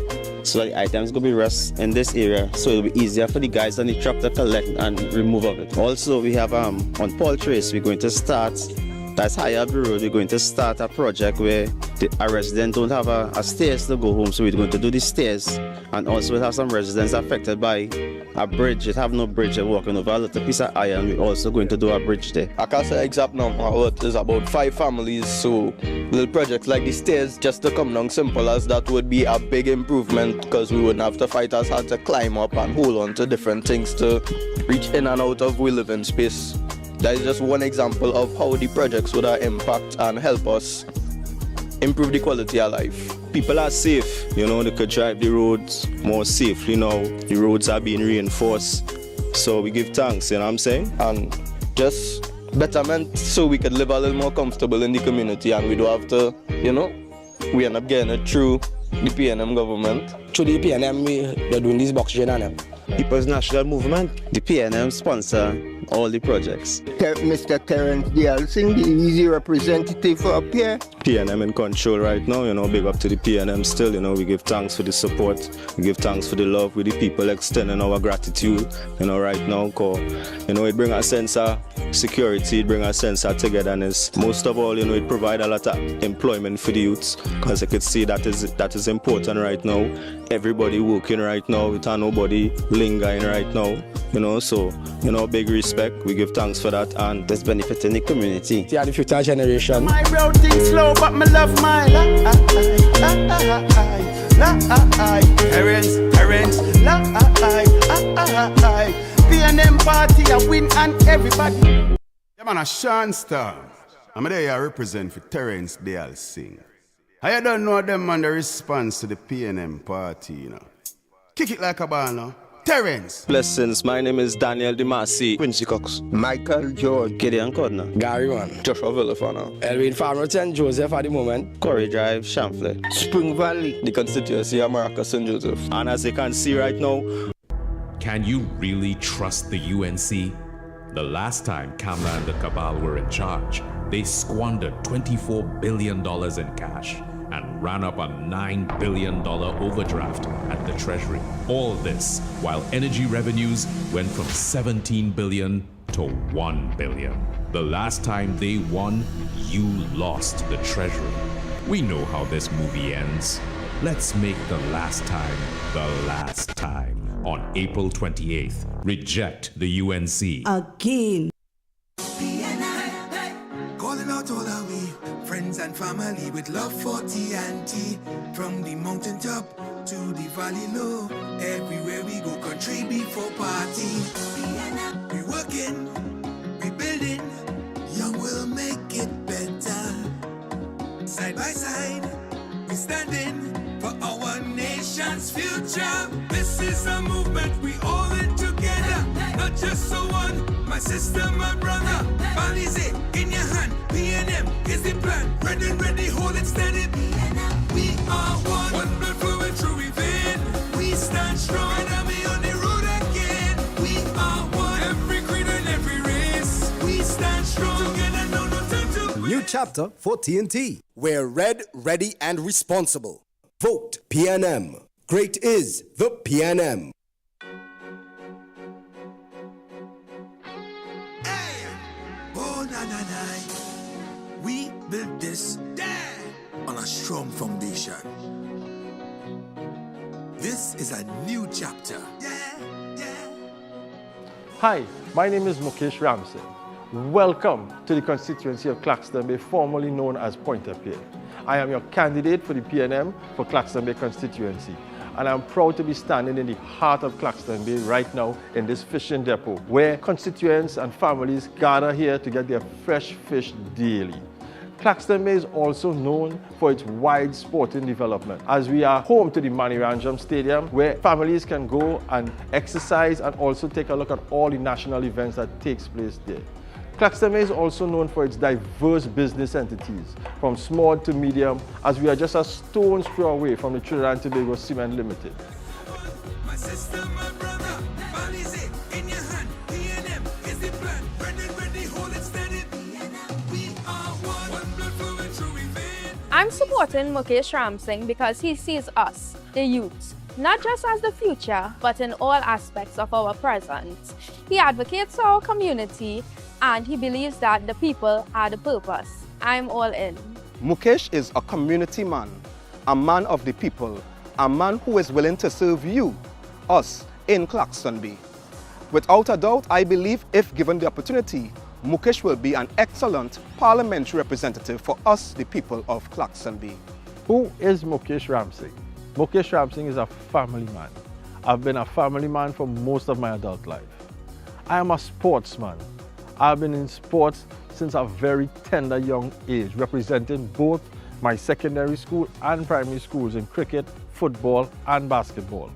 so that the items will be rest in this area, so it'll be easier for the guys on the truck to collect and remove of it. Also, we have on Paul Trace, we're going to start, that's high up the road, we're going to start a project where a resident don't have a stairs to go home, so we're going to do the stairs, and also we have some residents affected by a bridge. It have no bridge, they're walking over a little piece of iron. We're also going to do a bridge there. I can't say exact number, but there's about 5 families, so little projects like the stairs, just to come down simple as that, would be a big improvement, because we wouldn't have to fight as hard to climb up and hold on to different things to reach in and out of we living space. That is just one example of how the projects would impact and help us improve the quality of life. People are safe, you know, they could drive the roads more safely now. The roads are being reinforced, so we give thanks, you know what I'm saying? And just betterment so we could live a little more comfortable in the community, and we don't have to, you know, we end up getting it through The PNM government. Through the PNM, they're doing this boxing and them. People's National Movement. The PNM sponsor all the projects. Mr. Terrence Dial Singh, the easy representative for up here. PNM in control right now, big up to the PNM still, we give thanks for the support, we give thanks for the love with the people, extending our gratitude, right now, cause, it brings a sense of security, it brings a sense of togetherness. Most of all, it provides a lot of employment for the youths, because you could see that is important right now. Everybody working right now, without nobody lingering right now, so, big respect, we give thanks for that, and it's benefiting the community. Yeah, the future generation. My road things slow, but me love my life. Parents, PNM party, I win and everybody. Yeah, man, a Sean Star. I'm there I represent for Terrence Dial Singh. I don't know them man the response to the PNM party, Kick it like a ball, no? Terrence. Blessings, my name is Daniel Demasi. Quincy Cox. Michael George. Gideon Codner. Gary One. Joshua Villafana. Elwin Farmerton, Joseph at the moment. Corey Drive, Chamfley. Spring Valley. The constituency of Maracas, St. Joseph. And as you can see right now, can you really trust the UNC? The last time Kamla and the Cabal were in charge, they squandered $24 billion in cash and ran up a $9 billion overdraft at the Treasury. All this while energy revenues went from $17 billion to $1 billion. The last time they won, you lost the Treasury. We know how this movie ends. Let's make the last time. On April 28th, reject the UNC. Again. Calling out all our we friends and family with love for TNT. From the mountaintop to the valley low, everywhere we go, country before party. We working, we building, young will make it better. Side by side, we standing for our nation's future. This is a movement we all in together, not just so one. My sister, my brother, Balize in your hand. PNM is the plan. Ready, hold it steady. We are one blood flowing through within. We stand strong and army on the road again. We are one, every creed and every race. We stand strong together, no time to quit. New chapter for TNT. We're red, ready, and responsible. Vote PNM. Great is the PNM. We built this on a strong foundation. This is a new chapter. Hi, my name is Mukesh Ramsey. Welcome to the constituency of Claxton Bay, formerly known as Pointe-a-Pierre. I am your candidate for the PNM for Claxton Bay constituency. And I'm proud to be standing in the heart of Claxton Bay right now in this fishing depot, where constituents and families gather here to get their fresh fish daily. Claxton Bay is also known for its wide sporting development, as we are home to the Maniranjam Stadium, where families can go and exercise and also take a look at all the national events that takes place there. Claxton Bay is also known for its diverse business entities, from small to medium, as we are just a stone's throw away from the Trinidad and Tobago Cement Limited. My sister, my brother, Balize in your hand. PNM is the plan. Ready, hold it steady. We are one blood flowing through within. I'm supporting Mukesh Ramsing because he sees us, the youth, not just as the future, but in all aspects of our present. He advocates for our community, and he believes that the people are the purpose. I'm all in. Mukesh is a community man, a man of the people, a man who is willing to serve you, us, in Claxton Bay. Without a doubt, I believe if given the opportunity, Mukesh will be an excellent parliamentary representative for us, the people of Claxton Bay. Who is Mukesh Ramsing? Mukesh Ramsing is a family man. I've been a family man for most of my adult life. I am a sportsman. I've been in sports since a very tender young age, representing both my secondary school and primary schools in cricket, football, and basketball.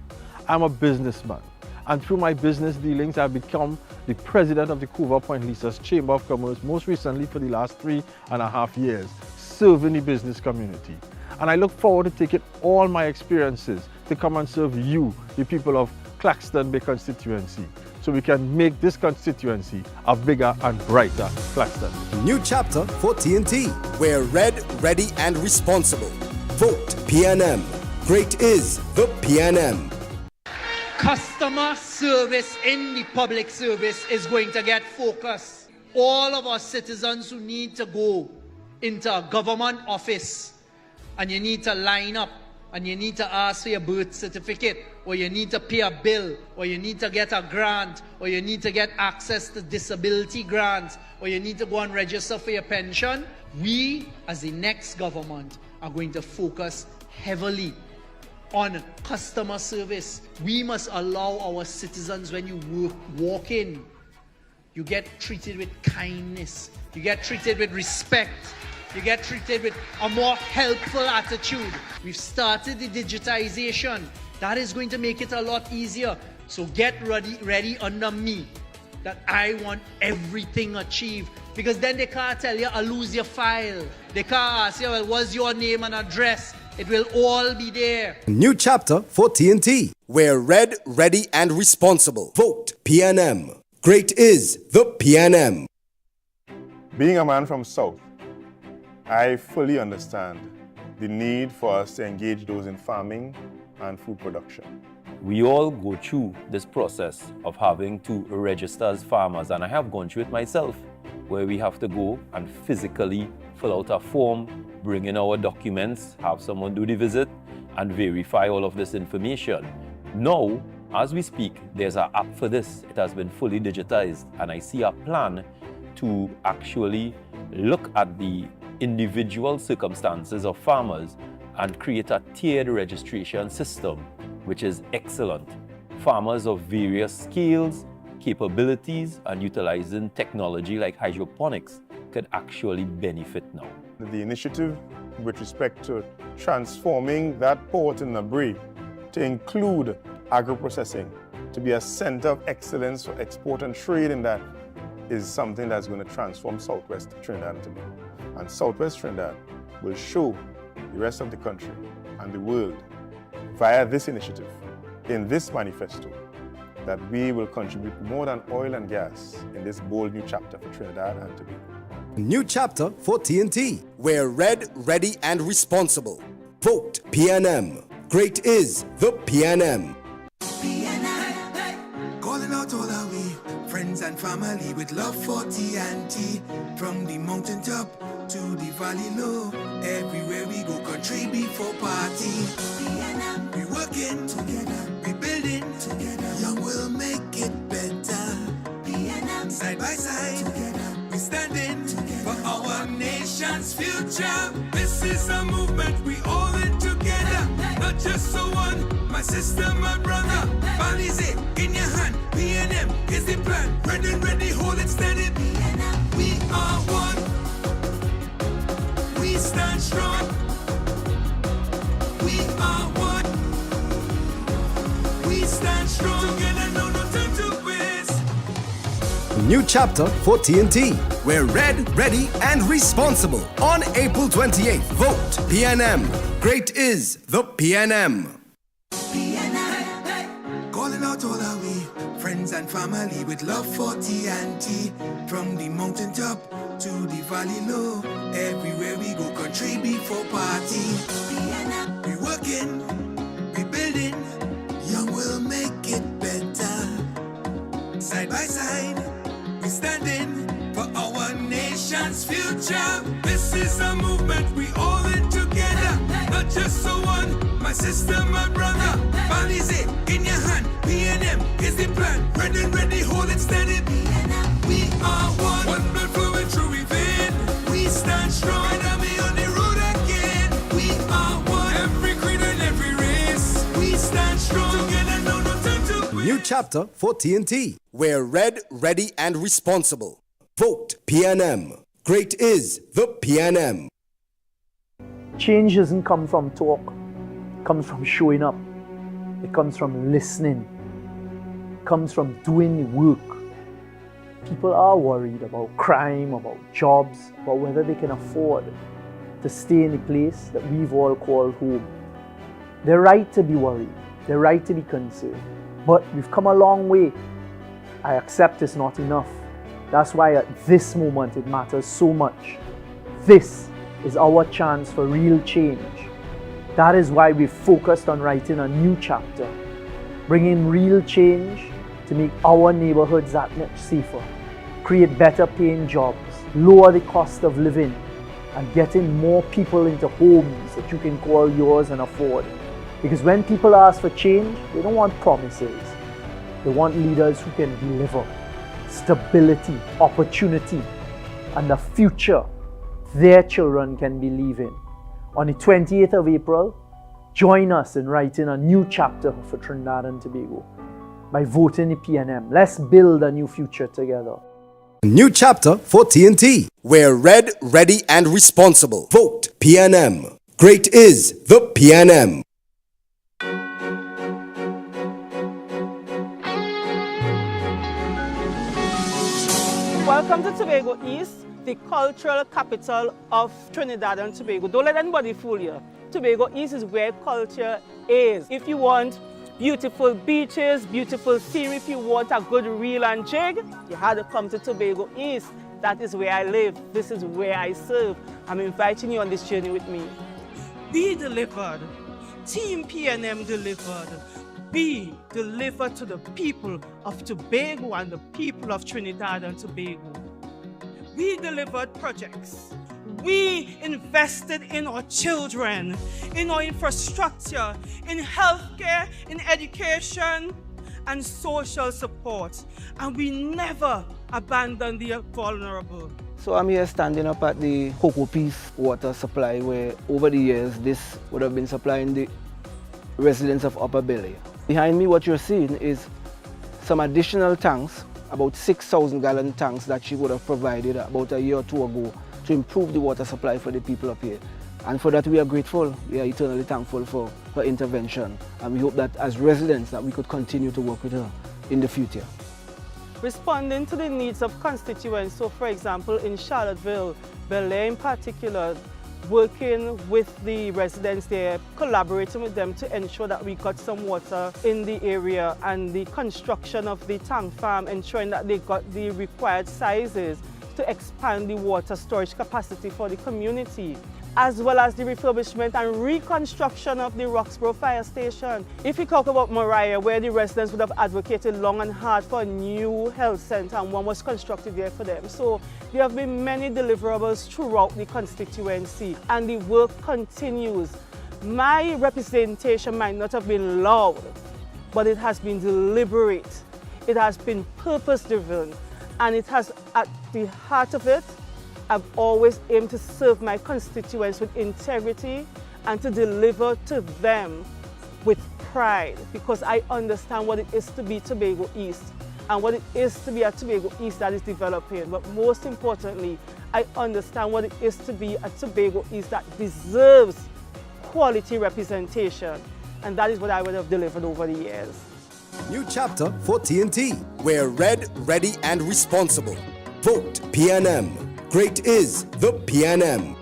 I'm a businessman, and through my business dealings, I've become the president of the Couva Point Lisa's Chamber of Commerce, most recently for the last 3.5 years, serving the business community. And I look forward to taking all my experiences to come and serve you, the people of Claxton Bay constituency, so we can make this constituency a bigger and brighter Claxton. New chapter for TNT. We're red, ready, and responsible. Vote PNM. Great is the PNM. Customer service in the public service is going to get focused. All of our citizens who need to go into a government office and you need to line up and you need to ask for your birth certificate, or you need to pay a bill, or you need to get a grant, or you need to get access to disability grants, or you need to go and register for your pension, we as the next government are going to focus heavily on customer service. We must allow our citizens, when you walk in, you get treated with kindness, you get treated with respect, you get treated with a more helpful attitude. We've started the digitization. That is going to make it a lot easier. So get ready under me that I want everything achieved. Because then they can't tell you, I'll lose your file. They can't ask you, well, what's your name and address? It will all be there. New chapter for TNT. We're red, ready, and responsible. Vote PNM. Great is the PNM. Being a man from South, I fully understand the need for us to engage those in farming and food production. We all go through this process of having to register as farmers, and I have gone through it myself, where we have to go and physically fill out a form, bring in our documents, have someone do the visit, and verify all of this information. Now, as we speak, there's an app for this. It has been fully digitized, and I see a plan to actually look at the individual circumstances of farmers and create a tiered registration system, which is excellent. Farmers of various skills, capabilities, and utilizing technology like hydroponics could actually benefit now. The initiative with respect to transforming that port in Nabri to include agro-processing, to be a center of excellence for export and trade in that, is something that's going to transform Southwest Trinidad and Tobago. And Southwest Trinidad will show the rest of the country and the world via this initiative, in this manifesto, that we will contribute more than oil and gas in this bold new chapter for Trinidad and Tobago. New chapter for TNT. We're red, ready, and responsible. Vote PNM. Great is the PNM. Calling out all our way, friends and family with love for TNT. From the mountain top to the valley low, everywhere we go, country before party. We working together, we building together. Young will make it better. Side by side, together, we standing together for our nation's future. This is a movement we all in together, not just so one. My sister, my brother, Balize in your hand. PNM is the plan. Ready, hold it steady. We are one. We stand strong. We are one. We stand strong. Together, no time to waste. New chapter for TNT. We're red, ready, and responsible. On April 28th, vote PNM. Great is the PNM. Calling out all our way, friends and family with love for TNT. From the mountain top to the valley low, everywhere we go, country before party. We working, we building, young will make it better. Side by side, we standing for our nation's future. This is a movement we all in together, not just so one. My sister, my brother, Balize in your hand. PNM is the plan. Ready, hold it steady. We are one. One blood flowing through we vein. We stand strong and we on the road again. We are one. Every creed and every race. We stand strong together. No time to wait. New chapter for TNT. We're red, ready, and responsible. Vote PNM. Great is the PNM. Change doesn't come from talk. It comes from showing up. It comes from listening. It comes from doing the work. People are worried about crime, about jobs, about whether they can afford. to stay in the place that we've all called home. They're right to be worried. They're right to be concerned. But we've come a long way. I accept it's not enough. That's why at this moment it matters so much. This is our chance for real change. That is why we've focused on writing a new chapter, bringing real change to make our neighborhoods that much safer, create better paying jobs, lower the cost of living, and getting more people into homes that you can call yours and afford. Because when people ask for change, they don't want promises. They want leaders who can deliver stability, opportunity, and the future their children can believe in. On the 28th of April, join us in writing a new chapter for Trinidad and Tobago by voting the PNM. Let's build a new future together. New chapter for TNT. We're red, ready, and responsible. Vote PNM. Great is the PNM. Welcome to Tobago East, the cultural capital of Trinidad and Tobago. Don't let anybody fool you. Tobago East is where culture is. If you want beautiful beaches, beautiful scenery, if you want a good reel and jig, you had to come to Tobago East. That is where I live. This is where I serve. I'm inviting you on this journey with me. Be delivered. Team PNM delivered. Be delivered to the people of Tobago and the people of Trinidad and Tobago. We delivered projects. We invested in our children, in our infrastructure, in healthcare, in education, and social support. And we never abandoned the vulnerable. So I'm here standing up at the Cocoa Peace water supply, where over the years this would have been supplying the residents of Upper Belly. Behind me, what you're seeing is some additional tanks, about 6,000 gallon tanks that she would have provided about a year or two ago to improve the water supply for the people up here. And for that we are grateful. We are eternally thankful for her intervention. And we hope that as residents that we could continue to work with her in the future. Responding to the needs of constituents, so for example in Charlottesville, Bel Air in particular, working with the residents there, collaborating with them to ensure that we got some water in the area, and the construction of the tank farm, ensuring that they got the required sizes to expand the water storage capacity for the community, as well as the refurbishment and reconstruction of the Roxborough Fire Station. If you talk about Mariah, where the residents would have advocated long and hard for a new health center, and one was constructed there for them. So there have been many deliverables throughout the constituency, and the work continues. My representation might not have been loud, but it has been deliberate. It has been purpose-driven, and it has, at the heart of it, I've always aimed to serve my constituents with integrity and to deliver to them with pride, because I understand what it is to be Tobago East and what it is to be a Tobago East that is developing. But most importantly, I understand what it is to be a Tobago East that deserves quality representation. And that is what I would have delivered over the years. New chapter for TNT. We're red, ready, and responsible. Vote PNM. Great is the PNM.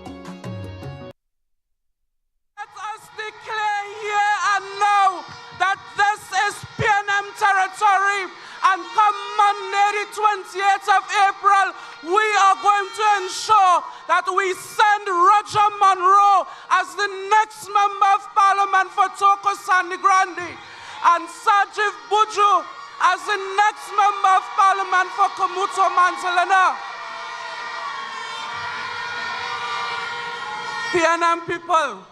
Let us declare here and now that this is PNM territory, and come Monday the 28th of April, we are going to ensure that we send Roger Monroe as the next Member of Parliament for Toko Sangre Grande, and Sajiv Buju as the next Member of Parliament for Kamuto Mantelena. PNM people,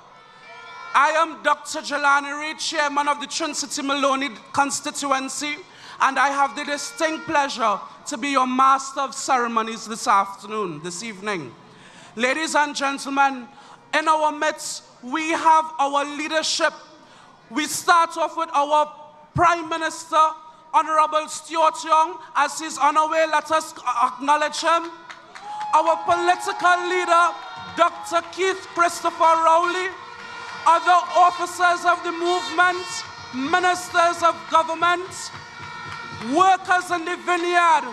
I am Dr. Jelani Reid, Chairman of the Trin-City Maloney constituency, and I have the distinct pleasure to be your Master of Ceremonies this evening. Ladies and gentlemen, in our midst, we have our leadership. We start off with our Prime Minister, Honorable Stuart Young. As he's on our way, let us acknowledge him. Our political leader, Dr. Keith Christopher Rowley, other officers of the movement, ministers of government, workers in the vineyard,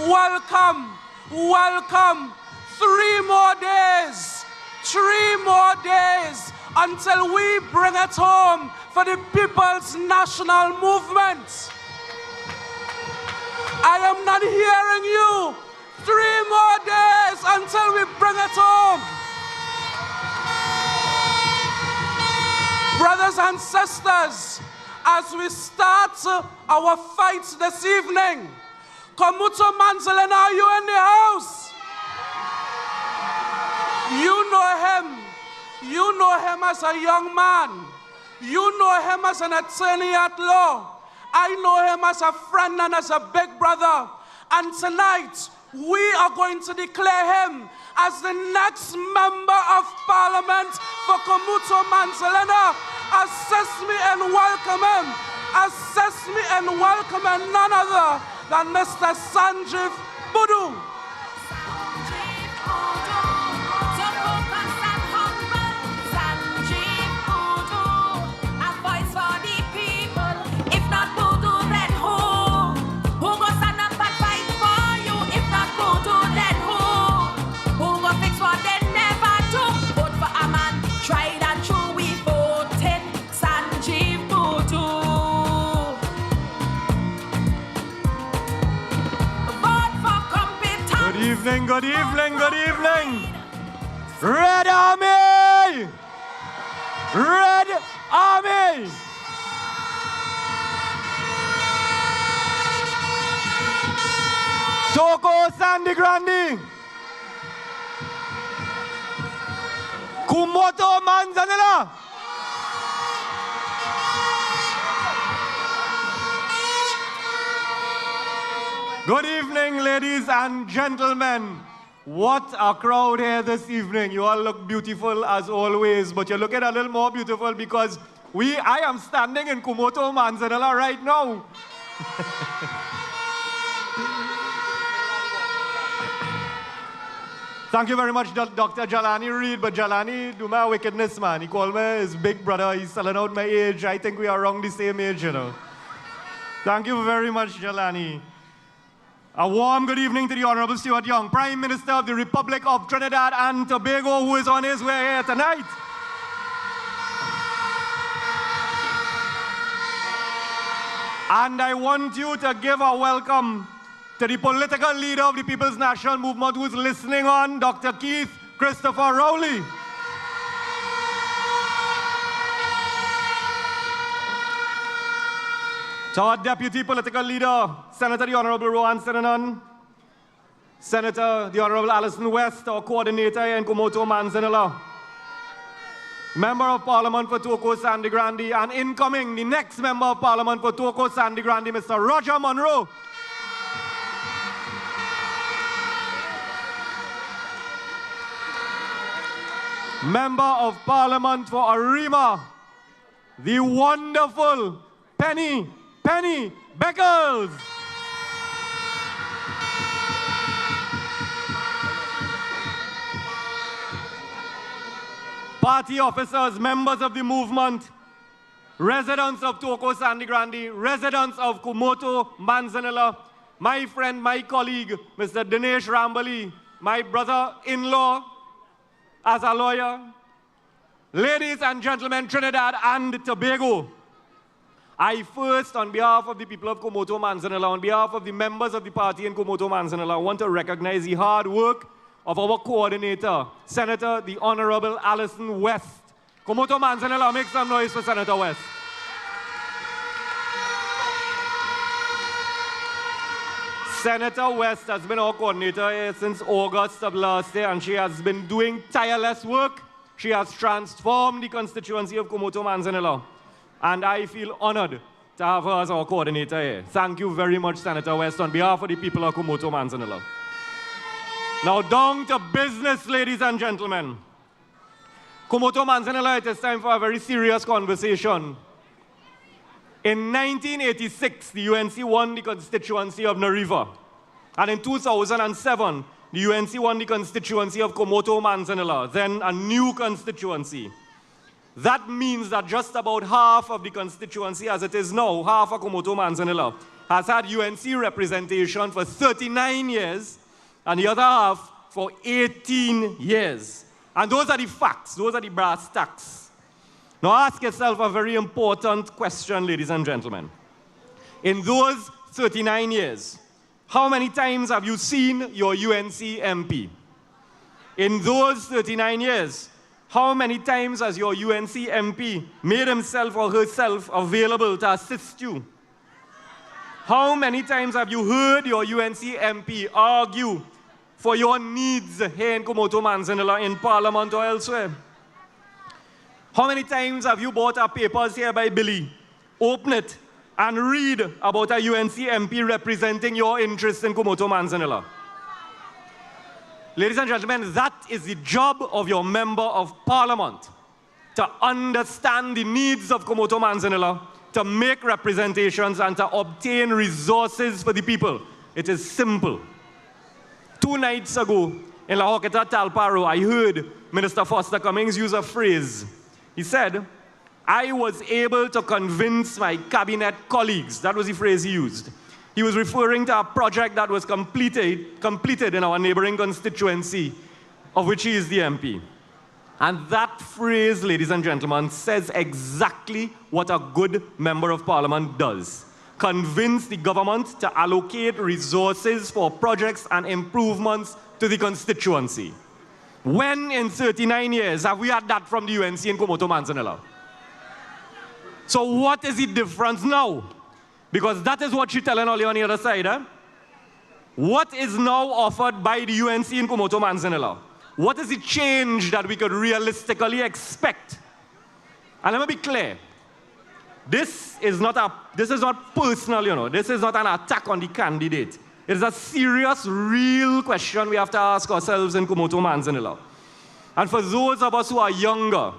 welcome, welcome. 3 more days, 3 more days until we bring it home for the People's National Movement. I am not hearing you. 3 more days until we bring it home. Brothers and sisters, as we start our fights this evening, Komuto Manzelena, are you in the house? You know him. You know him as a young man. You know him as an attorney at law. I know him as a friend and as a big brother. And tonight, we are going to declare him as the next member of parliament for Komuto Manzelena. Assist me and welcome him. Assist me and welcome him, none other than Mr. Sanjeev Budu. Good evening, good evening. Red Army! Red Army! Toko Sangre Grande! Komuto Manzelena! Good evening, ladies and gentlemen. What a crowd here this evening. You all look beautiful as always, but you're looking a little more beautiful because I am standing in Komuto Manzelena right now. Thank you very much, Dr. Jalani Reid, but Jalani do my wickedness, man. He called me his big brother. He's selling out my age. I think we are around the same age, you know. Thank you very much, Jalani. A warm good evening to the Honorable Stuart Young, Prime Minister of the Republic of Trinidad and Tobago, who is on his way here tonight. And I want you to give a welcome to the political leader of the People's National Movement who is listening on, Dr. Keith Christopher Rowley. To our Deputy Political Leader, Senator the Honorable Rohan Sinanan, Senator the Honorable Alison West, our coordinator in Komuto Manzelena, Member of Parliament for Toko Sangre Grande, and incoming, the next Member of Parliament for Toko Sangre Grande, Mr. Roger Monroe. Member of Parliament for Arima, the wonderful Penny Beckles. Party officers, members of the movement, residents of Toko Sangre Grande, residents of Komuto Manzelena, my friend, my colleague, Mr. Dinesh Rambali, my brother-in-law as a lawyer, ladies and gentlemen, Trinidad and Tobago, I first, on behalf of the people of Komuto Manzelena, on behalf of the members of the party in Komuto Manzelena, want to recognize the hard work of our coordinator, Senator the Honorable Alison West. Komuto Manzelena, make some noise for Senator West. Senator West has been our coordinator since August of last year, and she has been doing tireless work. She has transformed the constituency of Komuto Manzelena. And I feel honored to have her as our coordinator here. Thank you very much, Senator West, on behalf of the people of Komuto Manzelena. Now down to business, ladies and gentlemen. Komuto Manzelena, it is time for a very serious conversation. In 1986, the UNC won the constituency of Nariva. And in 2007, the UNC won the constituency of Komuto Manzelena, then a new constituency. That means that just about half of the constituency as it is now, half of Komuto Manzelena, has had UNC representation for 39 years, and the other half for 18 years. And those are the facts. Those are the brass tacks. Now ask yourself a very important question, ladies and gentlemen. In those 39 years, how many times have you seen your UNC MP? In those 39 years, how many times has your UNC MP made himself or herself available to assist you? How many times have you heard your UNC MP argue for your needs here in Komoto Manzanilla, in Parliament or elsewhere? How many times have you bought our papers here by Billy, open it, and read about a UNC MP representing your interests in Komoto Manzanilla? Ladies and gentlemen, that is the job of your member of Parliament, to understand the needs of Komoto Manzanilla, to make representations and to obtain resources for the people. It is simple. 2 nights ago, in La Hoqueta Talparo, I heard Minister Foster Cummings use a phrase. He said, I was able to convince my cabinet colleagues. That was the phrase he used. He was referring to a project that was completed in our neighboring constituency, of which he is the MP. And that phrase, ladies and gentlemen, says exactly what a good member of Parliament does. Convince the government to allocate resources for projects and improvements to the constituency. When in 39 years have we had that from the UNC in Komoto Manzanilla? So what is the difference now? Because that is what she's telling all you on the other side. Eh? What is now offered by the UNC in Komoto Manzanilla? What is the change that we could realistically expect? And let me be clear. This is not personal, you know. This is not an attack on the candidate. It is a serious, real question we have to ask ourselves in Komoto Manzanilla. And for those of us who are younger,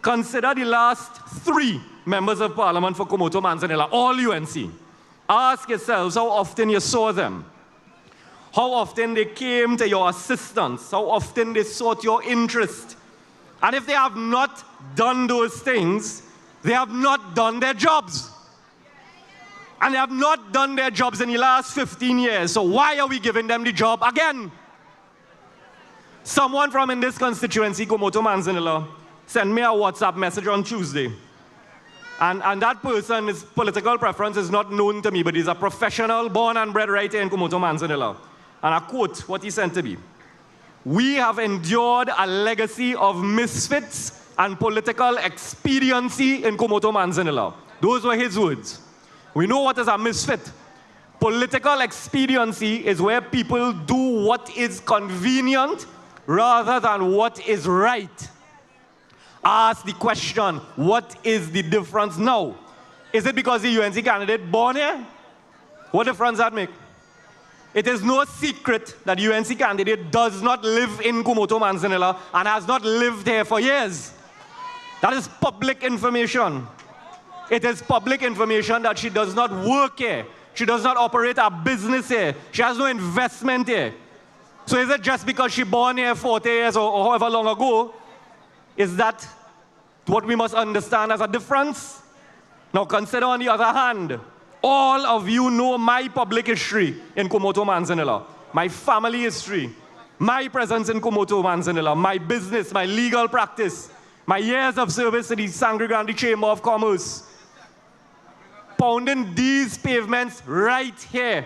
consider the last 3 members of Parliament for Komoto Manzanilla, all UNC. Ask yourselves how often you saw them. How often they came to your assistance. How often they sought your interest. And if they have not done those things, they have not done their jobs. And they have not done their jobs in the last 15 years. So why are we giving them the job again? Someone from in this constituency, Komoto Manzanilla, sent me a WhatsApp message on Tuesday. And that person's political preference is not known to me, but he's a professional, born and bred right here in Komoto Manzanilla. And I quote what he sent to me. We have endured a legacy of misfits and political expediency in Komoto Manzanilla. Those were his words. We know what is a misfit. Political expediency is where people do what is convenient rather than what is right. Ask the question, what is the difference now? Is it because the UNC candidate born here? What difference does that make? It is no secret that the UNC candidate does not live in Komoto Manzanilla and has not lived here for years. That is public information. It is public information that she does not work here. She does not operate a business here. She has no investment here. So is it just because she born here 40 years or however long ago? Is that what we must understand as a difference? Now consider on the other hand, all of you know my public history in Komoto Manzanilla, my family history, my presence in Komoto Manzanilla, my business, my legal practice, my years of service to the Sangre Grande Chamber of Commerce, pounding these pavements right here.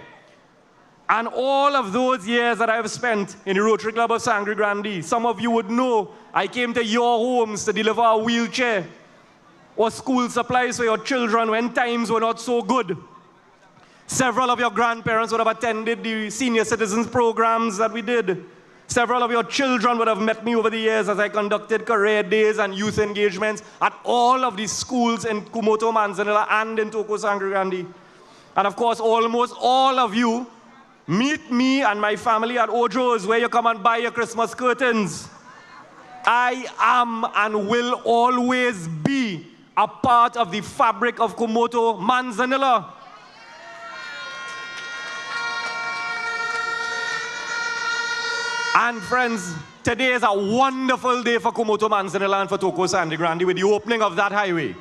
And all of those years that I've spent in the Rotary Club of Sangre Grande, some of you would know I came to your homes to deliver a wheelchair or school supplies for your children when times were not so good. Several of your grandparents would have attended the senior citizens programs that we did. Several of your children would have met me over the years as I conducted career days and youth engagements at all of these schools in Komoto Manzanilla and in Toko Sangre Grande. And of course, almost all of you meet me and my family at Ojo's, where you come and buy your Christmas curtains. I am and will always be a part of the fabric of Komoto Manzanilla. And friends, today is a wonderful day for Komoto Manzanilla and for Toko Sangre Grande with the opening of that highway.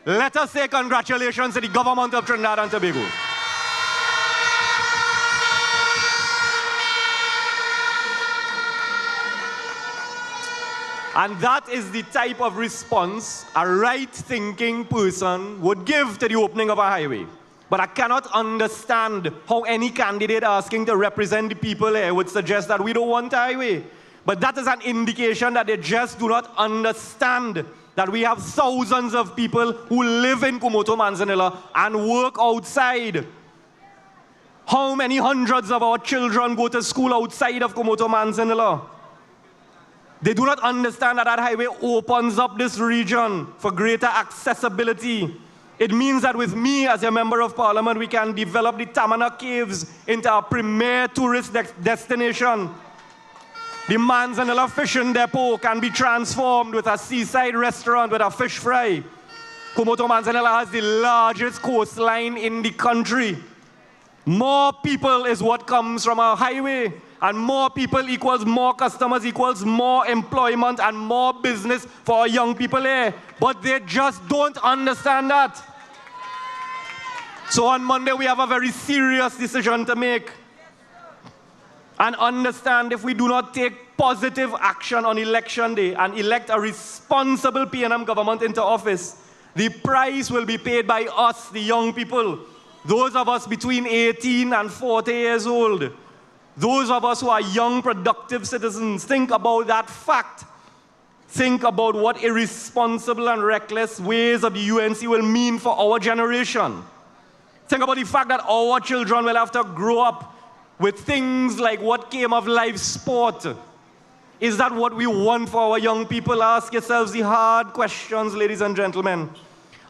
Let us say congratulations to the government of Trinidad and Tobago. And that is the type of response a right-thinking person would give to the opening of a highway. But I cannot understand how any candidate asking to represent the people here would suggest that we don't want a highway. But that is an indication that they just do not understand that we have thousands of people who live in Kumoto Manzanilla and work outside. How many hundreds of our children go to school outside of Kumoto Manzanilla? They do not understand that that highway opens up this region for greater accessibility. It means that with me as a member of parliament, we can develop the Tamana Caves into a premier tourist destination. The Manzanilla Fishing Depot can be transformed with a seaside restaurant with a fish fry. Kumoto Manzanilla has the largest coastline in the country. More people is what comes from a highway, and more people equals more customers equals more employment and more business for our young people here. But they just don't understand that. So on Monday, we have a very serious decision to make. And understand, if we do not take positive action on election day and elect a responsible PNM government into office, the price will be paid by us, the young people. Those of us between 18 and 40 years old. Those of us who are young, productive citizens. Think about that fact. Think about what irresponsible and reckless ways of the UNC will mean for our generation. Think about the fact that our children will have to grow up with things like what came of live sport. Is that what we want for our young people? Ask yourselves the hard questions, ladies and gentlemen.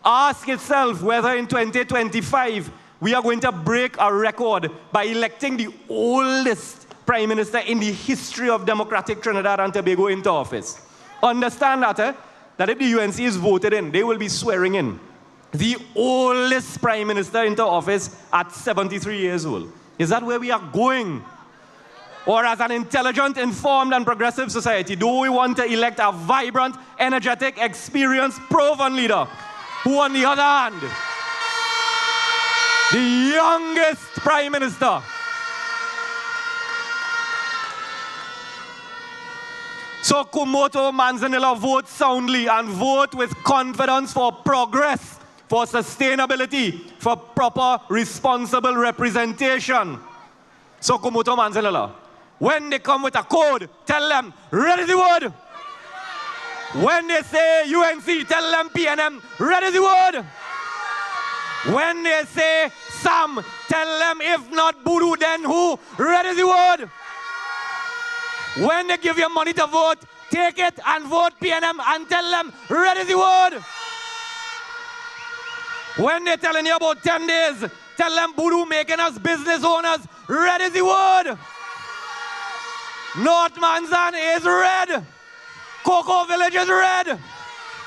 Ask yourself whether in 2025 we are going to break a record by electing the oldest prime minister in the history of democratic Trinidad and Tobago into office. Understand that, that if the UNC is voted in, they will be swearing in the oldest prime minister into office at 73 years old. Is that where we are going? Or as an intelligent, informed, and progressive society, do we want to elect a vibrant, energetic, experienced, proven leader who, on the other hand, the youngest prime minister? So Kumoto Manzanilla, vote soundly and vote with confidence for progress, for sustainability, for proper, responsible representation. So Kumoto Manzanilla, when they come with a code, tell them, ready the word. When they say UNC, tell them PNM, ready the word. When they say Sam, tell them if not Buru, then who, ready the word. When they give you money to vote, take it and vote PNM and tell them, ready the word. When they're telling you about 10 days, tell them Buru making us business owners, ready the word. North Manzan is red. Cocoa Village is red.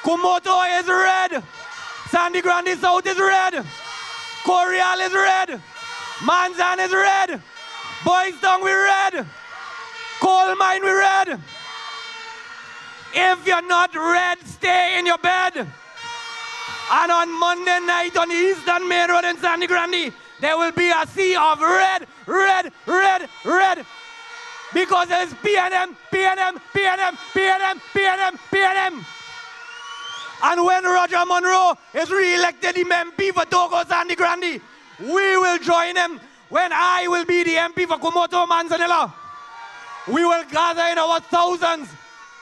Kumoto is red. Sangre Grande South is red. Corial is red. Manzan is red. Boys Town we red. Coal Mine we red. If you're not red, stay in your bed. And on Monday night on the Eastern Main Road in Sangre Grande, there will be a sea of red, red, red, red. Because it's PNM, PNM, PNM, PNM, PNM, PNM. And when Roger Monroe is re-elected the MP for Togo Sangre Grande, we will join him. When I will be the MP for Kumoto Manzanilla, we will gather in our thousands.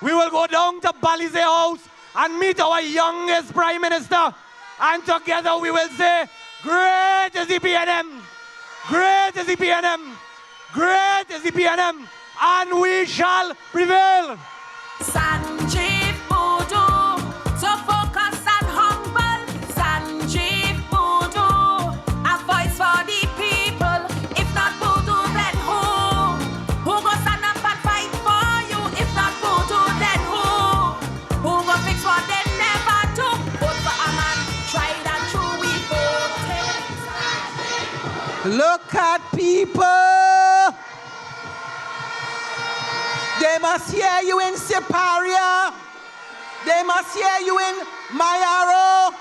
We will go down to Balize House and meet our youngest Prime Minister. And together we will say, great is the PNM. Great is the PNM. Great is the PNM. And we shall prevail. Sanjeev Bodo, so focus and humble. Sanjeev Bodo, a voice for the people. If not Bodo, then who? Who go stand up and fight for you? If not Bodo, then who? Who go fix what they never do? Vote for a man, tried and true, we voted. Look at people. They must hear you in Siparia. They must hear you in Mayaro.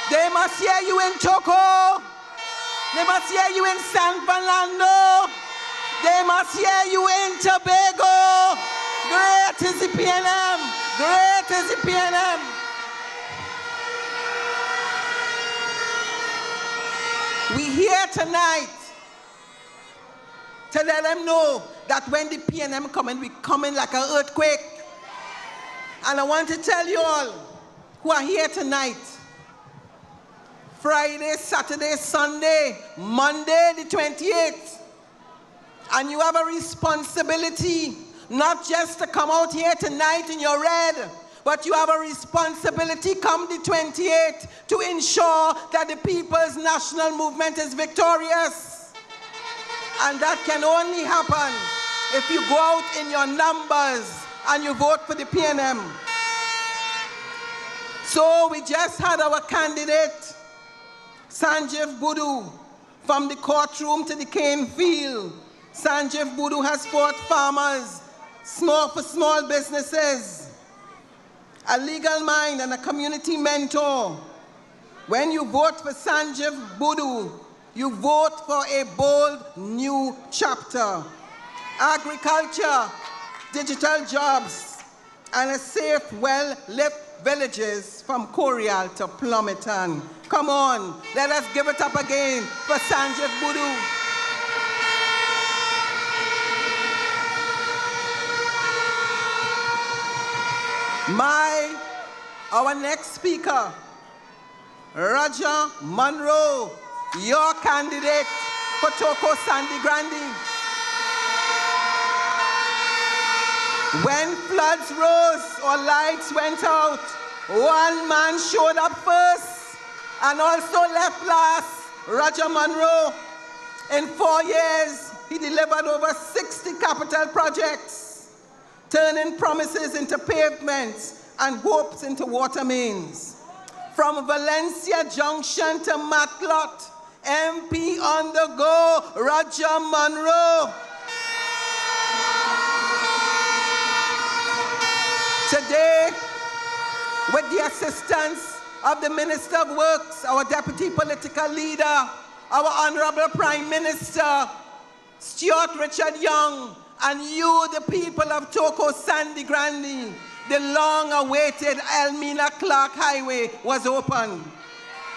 They must hear you in Choco. They must hear you in San Fernando. They must hear you in Tobago. Great is the PNM. Great is the PNM. We here tonight to let them know that when the PNM coming, we coming like an earthquake. And I want to tell you all who are here tonight, Friday, Saturday, Sunday, Monday the 28th, and you have a responsibility not just to come out here tonight in your red, but you have a responsibility come the 28th to ensure that the People's National Movement is victorious. And that can only happen if you go out in your numbers and you vote for the PNM. So we just had our candidate, Sanjeev Budu, from the courtroom to the cane field. Sanjeev Budu has fought farmers, small businesses, a legal mind and a community mentor. When you vote for Sanjeev Budu, you vote for a bold new chapter. Agriculture, digital jobs, and a safe, well-lived villages from Corial to Plumerton. Come on, let us give it up again for Sanjeev Budu. Our next speaker, Roger Monroe, your candidate for Toko Sangre Grande. When floods rose or lights went out, one man showed up first and also left last, Roger Monroe. In 4 years, he delivered over 60 capital projects, turning promises into pavements and hopes into water mains. From Valencia Junction to Matlot, MP on the go, Roger Monroe. Today, with the assistance of the Minister of Works, our Deputy Political Leader, our Honorable Prime Minister, Stuart Richard Young, and you, the people of Toko Sangre Grande, the long-awaited Elmina Clark Highway was open.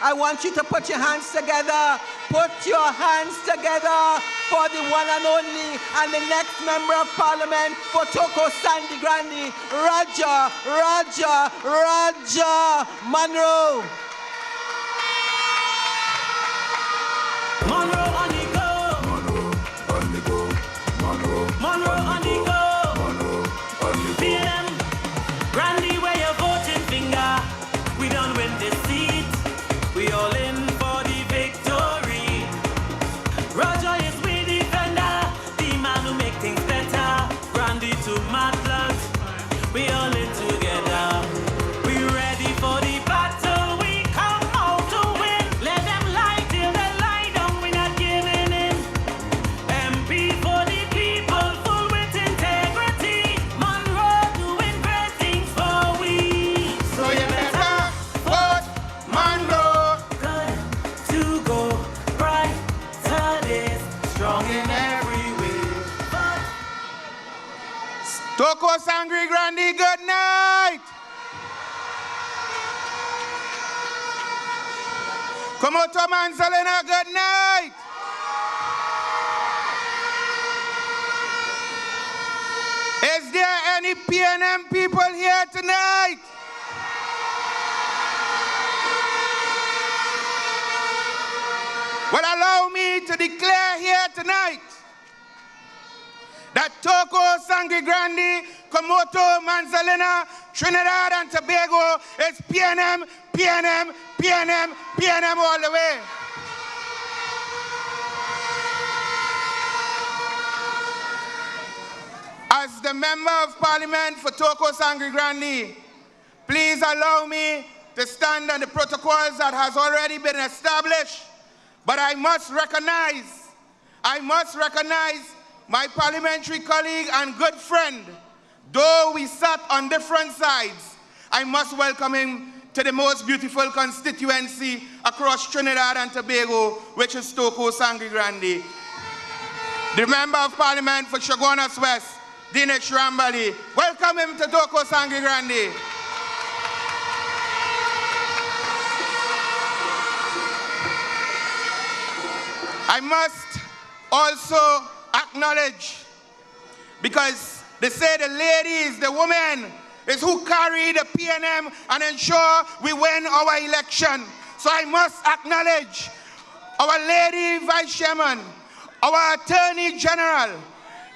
I want you to put your hands together. Put your hands together for the one and only and the next member of parliament for Toko Sangre Grande, Roger Monroe. Monroe on the go. Monroe on the go. Monroe on the go. PNM, Grande, where your voting finger. We don't win this seat. We all in for the victory. Roger is we defender, the man who make things better. Grande to Matlot, we all in together. We ready for the battle. We come out to win. Let them lie till they lie down. We not giving in. MP for the people, full with integrity. Monroe doing great things for we. So you better vote Monroe. Good to go. Brighter days, strong in every way. Toko Sangre Grande, good night. Komoto Manzalena, good night. Is there any PNM people here tonight? Well, allow me to declare here tonight that Toko Sangre Grande, Komoto, Manzalena, Trinidad and Tobago is PNM, PNM, PNM, PNM all the way. As the Member of Parliament for Toko Sangre Grande, please allow me to stand on the protocols that has already been established, but I must recognize my parliamentary colleague and good friend. Though we sat on different sides, I must welcome him to the most beautiful constituency across Trinidad and Tobago, which is Toko Sangre Grande. The Member of Parliament for Chaguanas West, Dinesh Rambali. Welcome him to Toko Sangre Grande. I must also acknowledge, because they say the ladies, the women, is who carry the PNM and ensure we win our election. So I must acknowledge our lady vice chairman, our attorney general,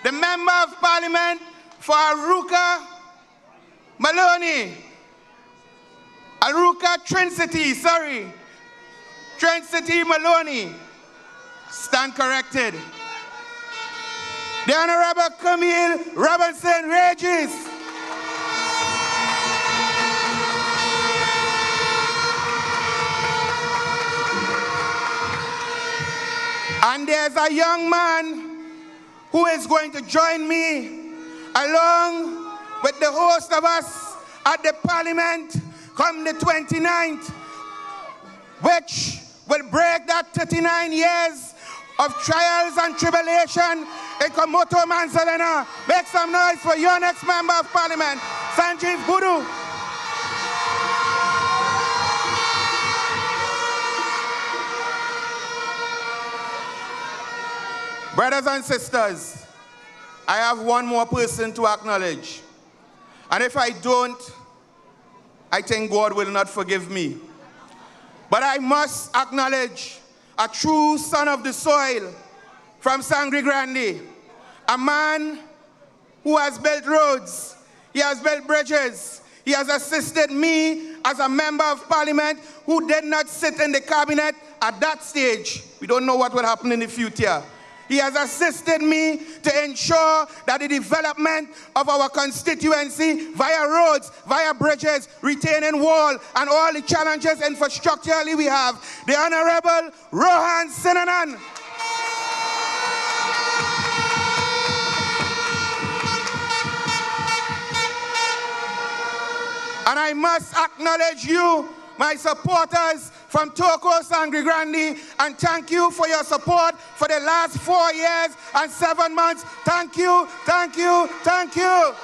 the member of parliament for Aruka Maloney, Aruka Trincity Maloney. Stand corrected. The Honorable Camille Robinson Regis. And there's a young man who is going to join me along with the host of us at the Parliament come the 29th, which will break that 39 years of trials and tribulation in Komoto Manzalena. Make some noise for your next member of Parliament, Sanjeev Budu. Brothers and sisters, I have one more person to acknowledge. And if I don't, I think God will not forgive me. But I must acknowledge a true son of the soil from Sangre Grande, a man who has built roads, he has built bridges, he has assisted me as a member of parliament who did not sit in the cabinet at that stage. We don't know what will happen in the future. He has assisted me to ensure that the development of our constituency via roads, via bridges, retaining wall, and all the challenges infrastructurally we have. The Honorable Rohan Sinanan. And I must acknowledge you, my supporters from Toko Sangre Grande, and thank you for your support for the last 4 years and 7 months. Thank you, thank you, thank you.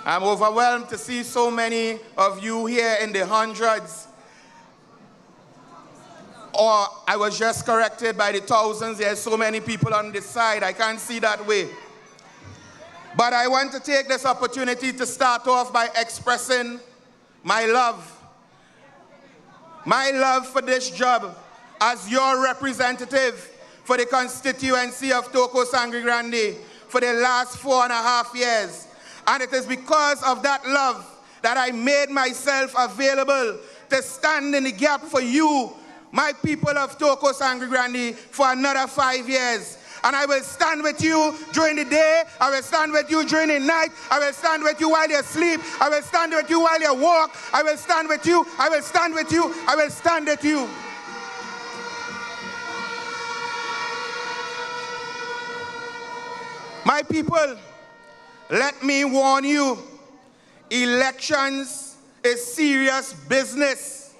I'm overwhelmed to see so many of you here in the hundreds. Or I was just corrected by the thousands. There's so many people on this side. I can't see that way. But I want to take this opportunity to start off by expressing my love. My love for this job as your representative for the constituency of Toko Sangre Grande for the last 4.5 years. And it is because of that love that I made myself available to stand in the gap for you, my people of Toko Sangre Grande, for another 5 years. And I will stand with you during the day, I will stand with you during the night, I will stand with you while you sleep, I will stand with you while you walk, I will stand with you, I will stand with you, I will stand with you. My people, let me warn you, elections is serious business.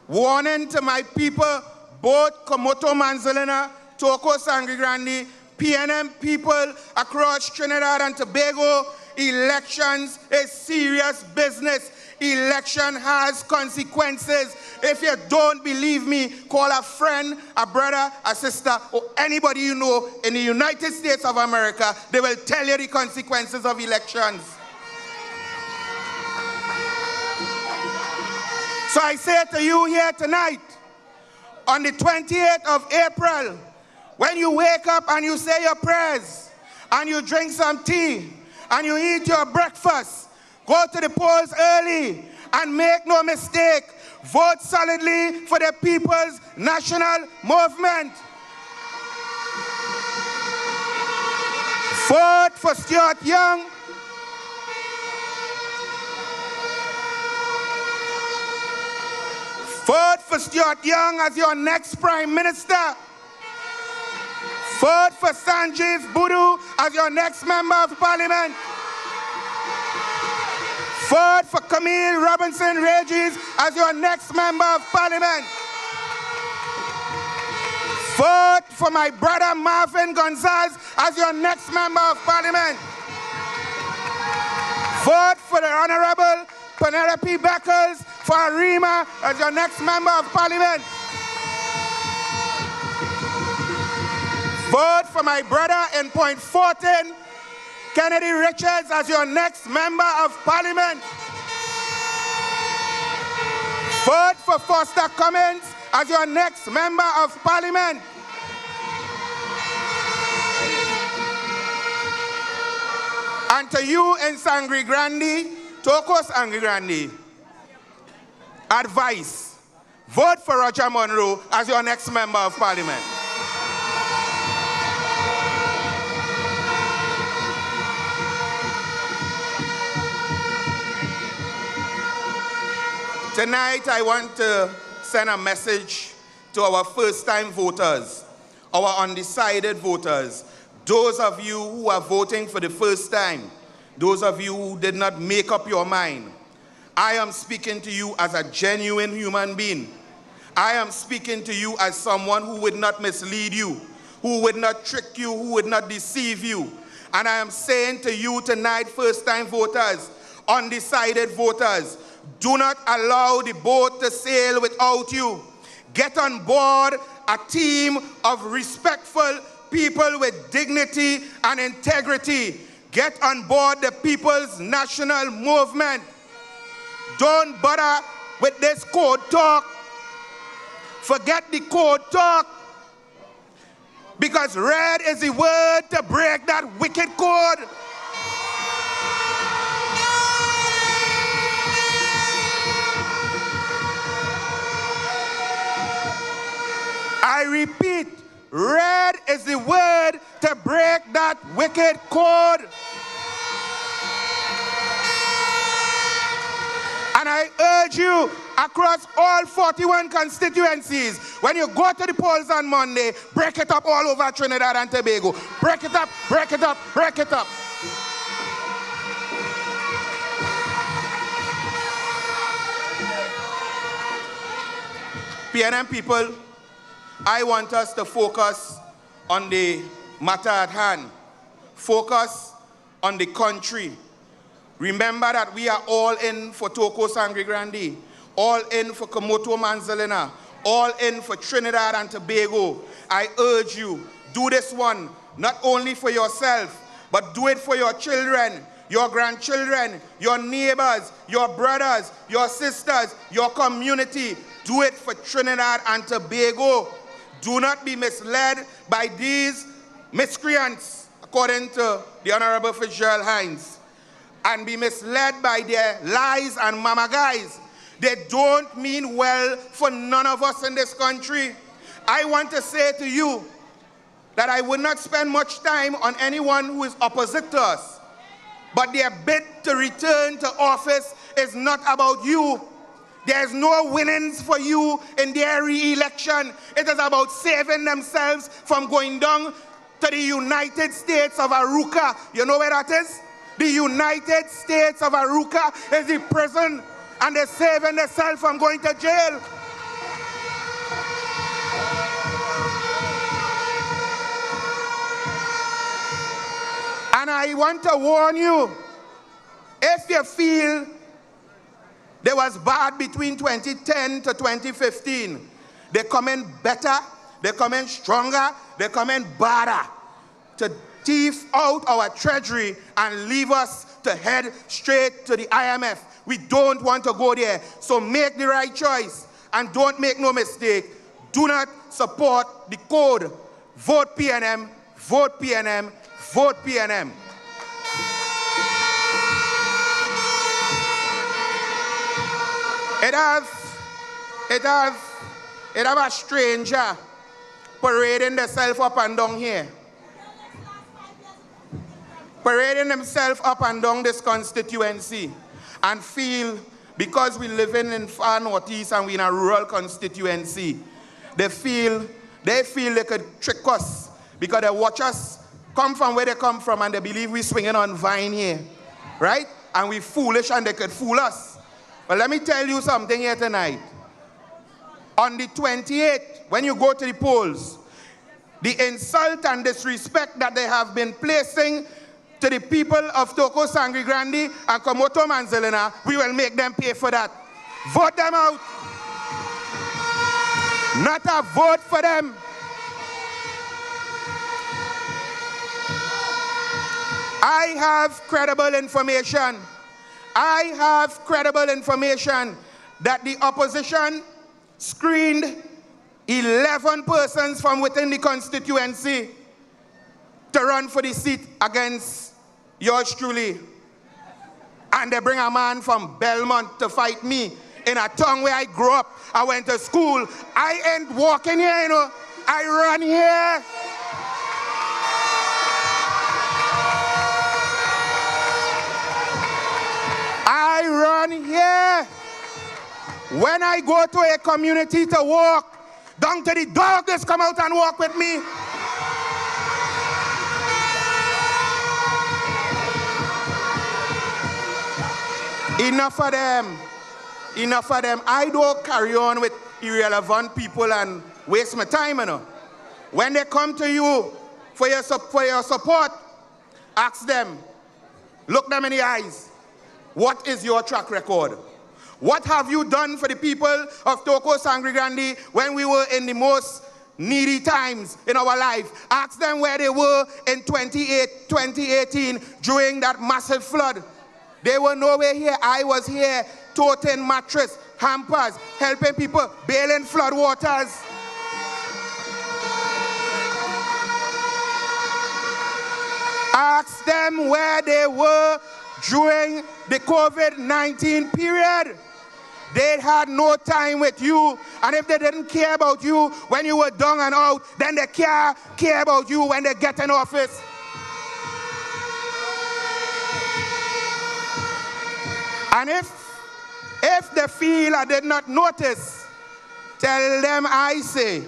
Warning to my people, both Komoto Manzalena, Toko Sangre Grande, PNM people across Trinidad and Tobago, elections is serious business. Election has consequences. If you don't believe me, call a friend, a brother, a sister, or anybody you know in the United States of America. They will tell you the consequences of elections. So I say to you here tonight, on the 28th of April, when you wake up and you say your prayers, and you drink some tea, and you eat your breakfast, go to the polls early, and make no mistake, vote solidly for the People's National Movement. Vote for Stuart Young. Vote for Stuart Young as your next Prime Minister. Vote for Sanjeev Budu as your next Member of Parliament. Vote for Camille Robinson Regis as your next member of parliament. Vote for my brother Marvin Gonzalez as your next member of parliament. Vote for the Honorable Penelope Beckles for Arima as your next member of parliament. Vote for my brother in Point Fortin, Kennedy Richards, as your next member of parliament. Vote for Foster Cummins as your next member of parliament. And to you in Sangre Grande, Toko Sangre Grande, advice, vote for Roger Monroe as your next member of parliament. Tonight, I want to send a message to our first-time voters, our undecided voters, those of you who are voting for the first time, those of you who did not make up your mind. I am speaking to you as a genuine human being. I am speaking to you as someone who would not mislead you, who would not trick you, who would not deceive you. And I am saying to you tonight, first-time voters, undecided voters, do not allow the boat to sail without you. Get on board a team of respectful people with dignity and integrity. Get on board the People's National Movement. Don't bother with this code talk. Forget the code talk. Because red is the word to break that wicked code. I repeat, red is the word to break that wicked code. And I urge you across all 41 constituencies, when you go to the polls on Monday, break it up all over Trinidad and Tobago. Break it up, break it up, break it up. PNM people, I want us to focus on the matter at hand. Focus on the country. Remember that we are all in for Toko Sangre Grande, all in for Komoto Manzalina, all in for Trinidad and Tobago. I urge you, do this one, not only for yourself, but do it for your children, your grandchildren, your neighbors, your brothers, your sisters, your community. Do it for Trinidad and Tobago. Do not be misled by these miscreants, according to the Honorable Fitzgerald Hines, and be misled by their lies and mama guys. They don't mean well for none of us in this country. I want to say to you that I would not spend much time on anyone who is opposite to us, but their bid to return to office is not about you. There's no winnings for you in their re-election. It is about saving themselves from going down to the United States of Aruka. You know where that is? The United States of Aruka is the prison, and they're saving themselves from going to jail. And I want to warn you, if you feel there was bad between 2010 to 2015, they're coming better, they're coming stronger, they're coming badder to thief out our treasury and leave us to head straight to the IMF. We don't want to go there. So make the right choice and don't make no mistake. Do not support the code. Vote PNM, vote PNM, vote PNM. It have a stranger parading themselves up and down here. Parading themselves up and down this constituency and feel, because we living in far northeast and we in a rural constituency, they feel they could trick us because they watch us come from where they come from and they believe we're swinging on vine here, right? and we foolish and they could fool us. But let me tell you something here tonight. On the 28th, when you go to the polls, the insult and disrespect that they have been placing to the people of Toko, Sangre Grande, and Komoto Manzelena, we will make them pay for that. Vote them out. Not a vote for them. I have credible information. I have credible information that the opposition screened 11 persons from within the constituency to run for the seat against yours truly. And they bring a man from Belmont to fight me in a town where I grew up. I went to school. I ain't walking here, you know. I run here. I run here. When I go to a community to walk, down to the dog, just come out and walk with me. Enough of them. Enough of them. I don't carry on with irrelevant people and waste my time, you know. When they come to you for your support, ask them, look them in the eyes. What is your track record? What have you done for the people of Toko, Sangre Grande when we were in the most needy times in our life? Ask them where they were in 2018 during that massive flood. They were nowhere here. I was here, toting mattress, hampers, helping people, bailing flood waters. Ask them where they were during the COVID-19 period. They had no time with you, and if they didn't care about you when you were down and out, then they care about you when they get in office. And if they feel I did not notice, tell them I say,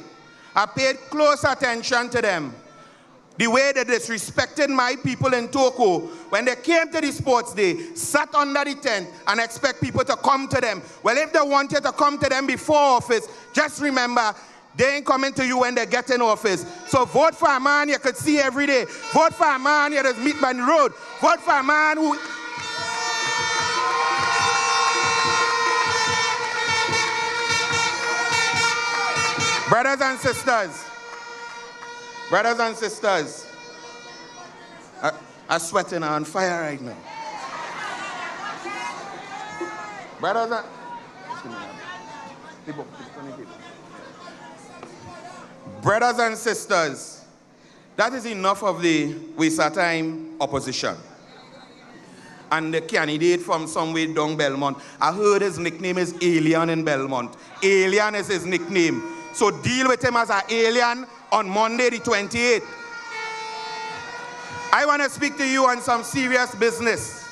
I paid close attention to them. The way they disrespected my people in Toko, when they came to the sports day, sat under the tent and expect people to come to them. Well, if they wanted to come to them before office, just remember, they ain't coming to you when they get in office. So vote for a man you could see every day. Vote for a man you just meet by the road. Vote for a man who... Brothers and sisters, I'm sweating on fire right now. Brothers and sisters, that is enough of the waste of time opposition. And the candidate from somewhere down Belmont, I heard his nickname is Alien in Belmont. Alien is his nickname. So deal with him as an alien on Monday the 28th. I want to speak to you on some serious business.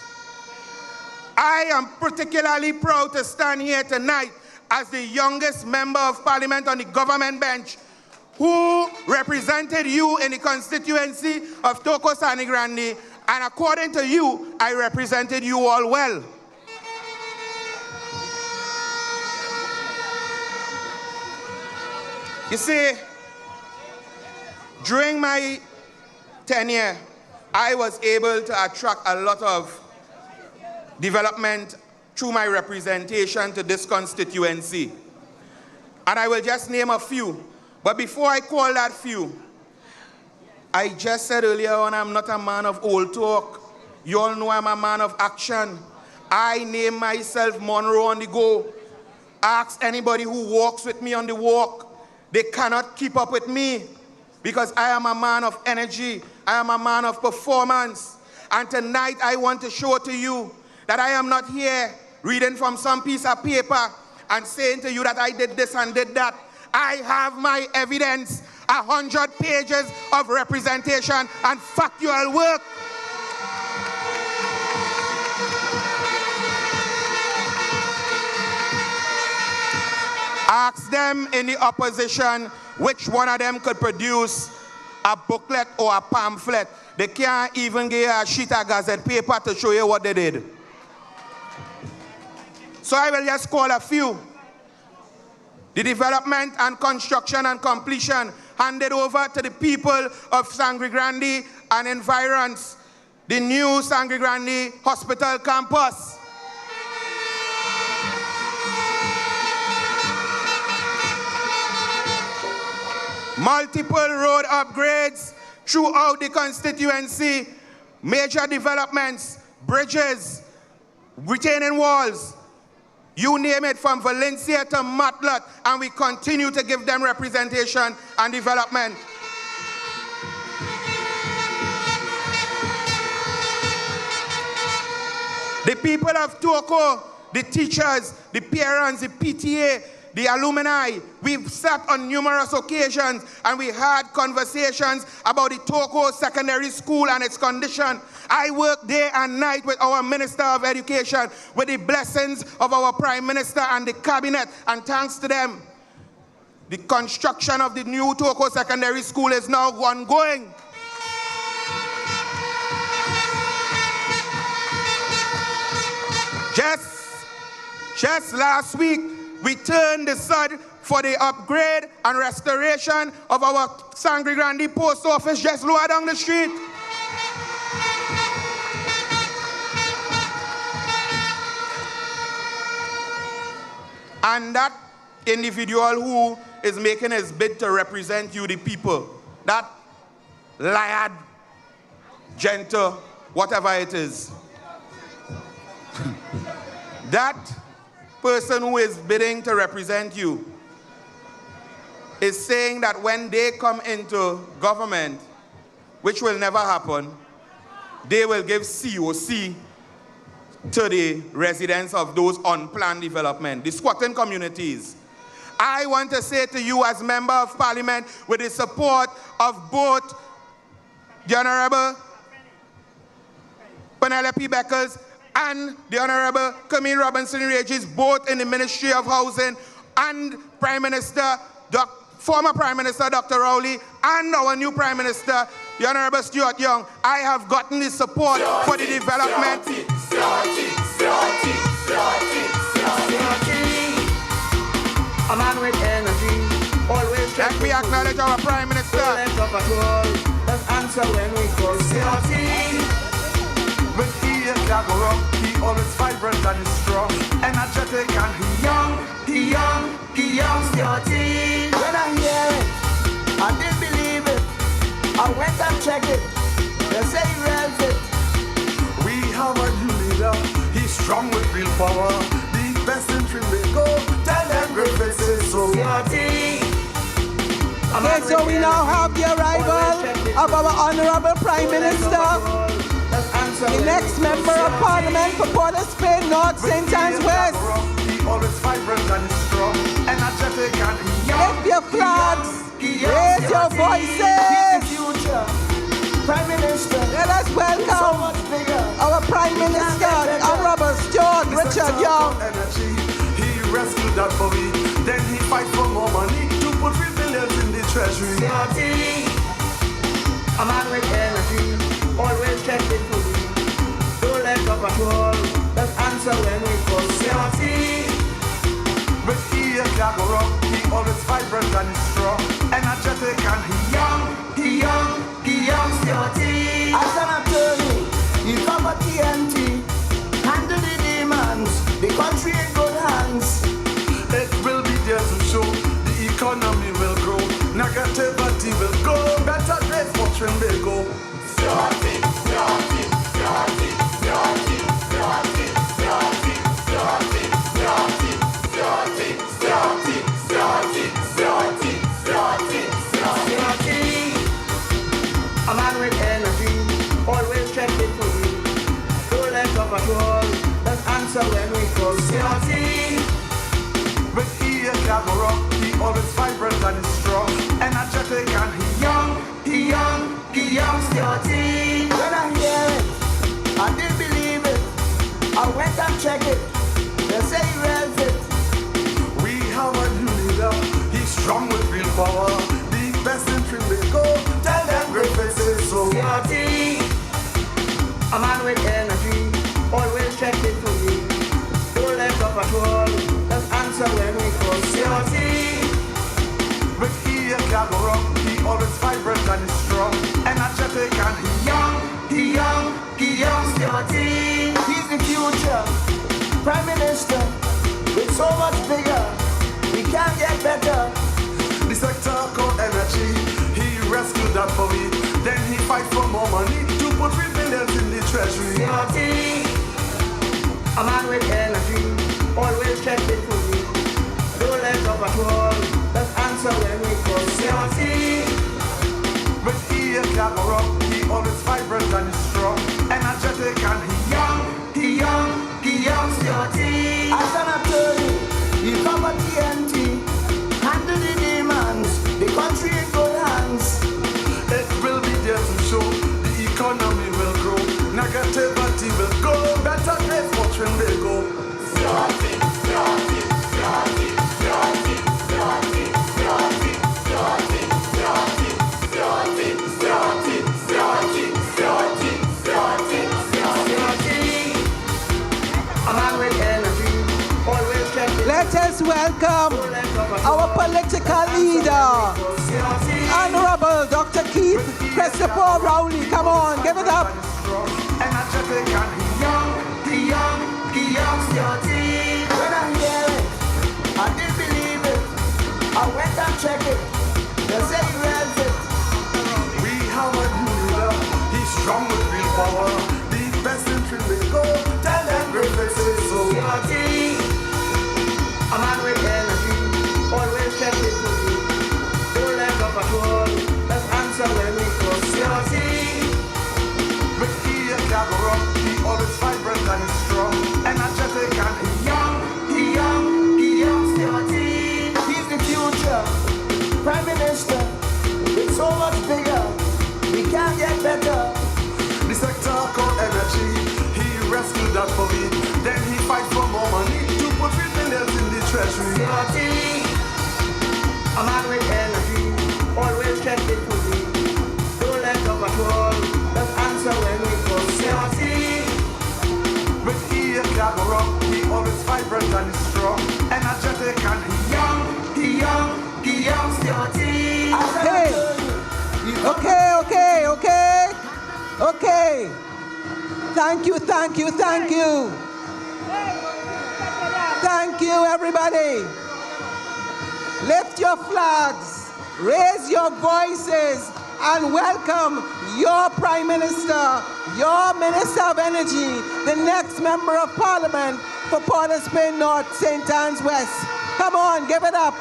I am particularly proud to stand here tonight as the youngest member of parliament on the government bench who represented you in the constituency of Toko, Sangre Grande, and according to you, I represented you all well. You see, during my tenure, I was able to attract a lot of development through my representation to this constituency. And I will just name a few. But before I call that few, I just said earlier on, I'm not a man of old talk. You all know I'm a man of action. I name myself Monroe on the go. Ask anybody who walks with me on the walk. They cannot keep up with me because I am a man of energy. I am a man of performance. And tonight I want to show to you that I am not here reading from some piece of paper and saying to you that I did this and did that. I have my evidence, 100 pages of representation and factual work. Ask them in the opposition which one of them could produce a booklet or a pamphlet. They can't even get a sheet of gazette paper to show you what they did. So I will just call a few. The development and construction and completion handed over to the people of Sangre Grande and environs. The new Sangre Grande Hospital campus. Multiple road upgrades throughout the constituency, major developments, bridges, retaining walls, you name it, from Valencia to Matlat, and we continue to give them representation and development. The people of Toko, the teachers, the parents, the PTA, the alumni, we've sat on numerous occasions and we had conversations about the Toko Secondary School and its condition. I work day and night with our Minister of Education, with the blessings of our Prime Minister and the Cabinet, and thanks to them, the construction of the new Toko Secondary School is now ongoing. Just last week, we turned the sod for the upgrade and restoration of our Sangre Grande post office just lower down the street. And that individual who is making his bid to represent you, the people, that liar, gentle, whatever it is, that person who is bidding to represent you is saying that when they come into government, which will never happen, they will give COC to the residents of those unplanned development, the squatting communities. I want to say to you as Member of Parliament, with the support of both the Honorable Penelope Beckles and the Honorable Camille Robinson-Regis, both in the Ministry of Housing, and former Prime Minister Dr. Rowley, and our new Prime Minister, the Honorable Stuart Young, I have gotten the support for the development. A man with energy, always let me acknowledge our Prime Minister. Let's answer when we call with he always vibrant and strong, energetic and he young, Scotty. When I hear it, I didn't believe it. I went and checked it. They say he runs it. We have a new leader, he's strong with real power. The best in Trinbago, tell them great faces so. Scotty. Okay, so we now have the arrival of our Honorable Prime Minister, the next Member of Parliament for Port of Spain North, St. Anne's West. Always vibrant and strong, energetic and young. Lift your flags, raise your voices. Prime Minister, let us welcome our Prime Minister, Honorable Stuart Richard Young. He rescued that for me, then he fight for more money to put resilience in the treasury. A man with energy, always checking for me. Don't let up at all. Let's answer when we call CRT. With he always vibrant and strong, energetic and he young, CRT. As an attorney, he cover TNT, handle the demands, the country in good hands. It will be there to show the economy will grow, negativity will go, better days for Trinbago. A man with energy, always checking for me. Don't let up at all. Let's answer when we call CRT. With he always vibrant and strong, energetic and he young, CRT. When I hear it, I didn't believe it. I went and checked it. They say he runs it. We have a new leader, he's strong with real power. The best in Trinbago, tell them great faces so. CRT. A man with energy, always checking for me. Don't let up at all. answer when we call CRT. But he can go wrong. He always vibrant and he's strong, energetic and he young, CRT. He's the future Prime Minister. With so much bigger, we can't get better. The sector called energy, he rescued that for me. Then he fight for more money to put 3 billion in the treasury. CRT, a man with energy, always checked it for me. Don't let up at all, let's answer when we call CRT. But he can go wrong, he always vibrant and he's strong, energetic and he young, CRT. As an attorney, he cover TNT, handle the demands, the country in good hands. It will be there to show the economy will grow, negativity will go, better days watching will go. Let us welcome our political leader, Honorable Dr. Keith Christopher Rowley. Come on, give it up. Energetic and he young, CRT. When I hear it, I didn't believe it. I went and checked it. They say he read it. We have a new leader, he's strong with real power. The best entry will go, tell them Griffiths is so. CRT, a man with energy, always check it for you. Don't let up at all, let's answer when we call CRT. But he can go wrong, he always vibrant and he's strong, energetic and he young, CRT. He's the future Prime Minister. It's so much bigger, we can't get better. The sector called energy, he rescued that for me. Then he fight for more money to put 3 billion in the treasury. CRT, a man with energy, always check it for me. Don't let up at all, let's answer when we call CRT. But he can go wrong, he always vibrant and he's strong, energetic and he young, CRT. Okay. Thank you. Thank you, everybody. Lift your flags, raise your voices, and welcome your Prime Minister, your Minister of Energy, the next Member of Parliament for Port of Spain North, St. Anne's West. Come on, give it up.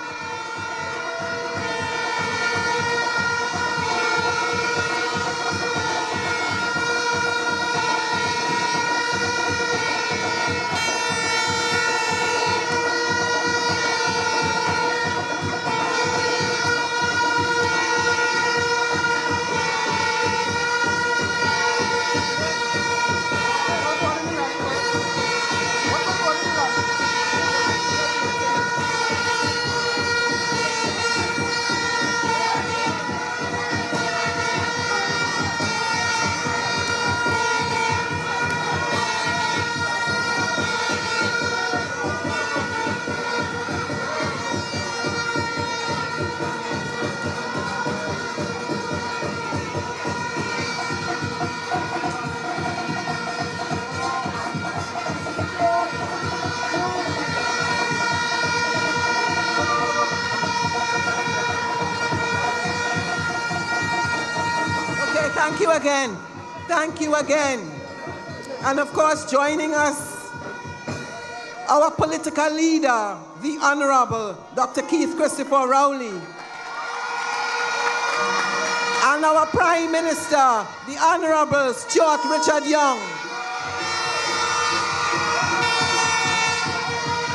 Thank you again. And of course, joining us, our political leader, the Honorable Dr. Keith Christopher Rowley. And our Prime Minister, the Honorable Stuart Richard Young.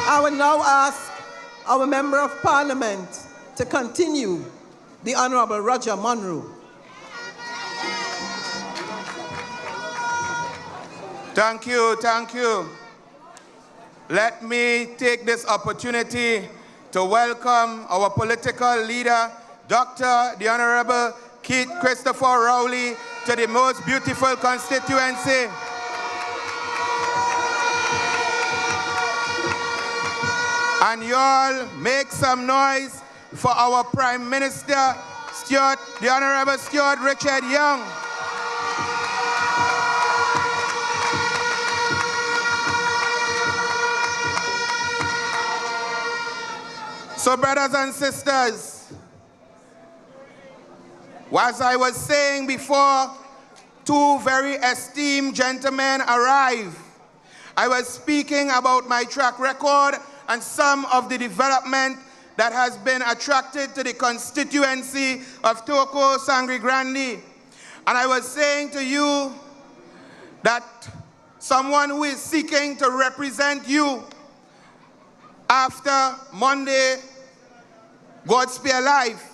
I will now ask our Member of Parliament to continue, the Honorable Roger Monroe. Thank you. Let me take this opportunity to welcome our political leader, Dr. the Honorable Keith Christopher Rowley, to the most beautiful constituency. And y'all make some noise for our Prime Minister, Stuart, the Honorable Stuart Richard Young. So brothers and sisters, as I was saying before, two very esteemed gentlemen arrived. I was speaking about my track record and some of the development that has been attracted to the constituency of Toko Sangre Grande. And I was saying to you that someone who is seeking to represent you after Monday, God Spare Life,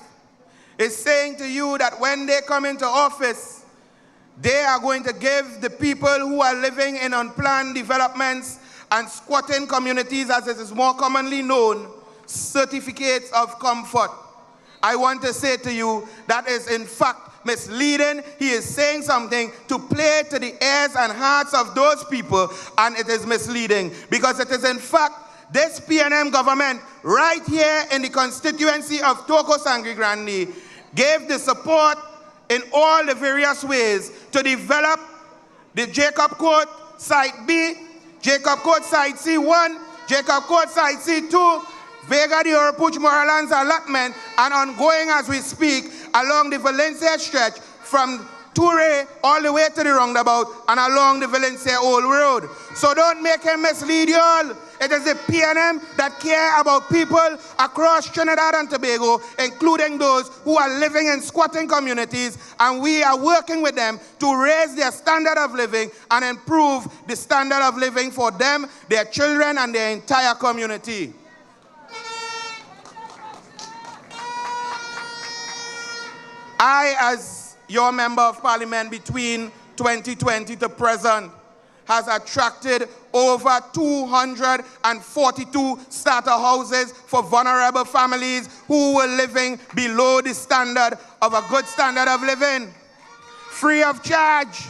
is saying to you that when they come into office, they are going to give the people who are living in unplanned developments and squatting communities, as it is more commonly known, certificates of comfort. I want to say to you that is in fact misleading. He is saying something to play to the ears and hearts of those people, and it is misleading because it is in fact this PNM government right here in the constituency of Toko Sangre Grande gave the support in all the various ways to develop the Jacob Court Site B, Jacob Court Site C1, Jacob Court Site C2, Vega de Oropuch Moralands allotment, and ongoing as we speak along the Valencia stretch from Toure all the way to the roundabout and along the Valencia Old Road. So don't make him mislead you all. It is the PNM that care about people across Trinidad and Tobago, including those who are living in squatting communities, and we are working with them to raise their standard of living and improve the standard of living for them, their children, and their entire community. I, as your member of parliament between 2020 to present, has attracted over 242 starter houses for vulnerable families who were living below the standard of a good standard of living, free of charge.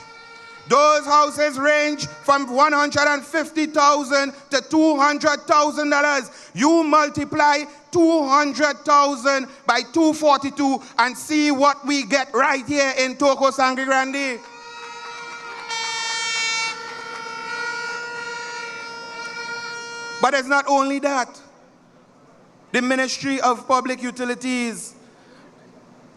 Those houses range from $150,000 to $200,000. You multiply 200,000 by 242 and see what we get right here in Toko Sangre Grande. But it's not only that. The Ministry of Public Utilities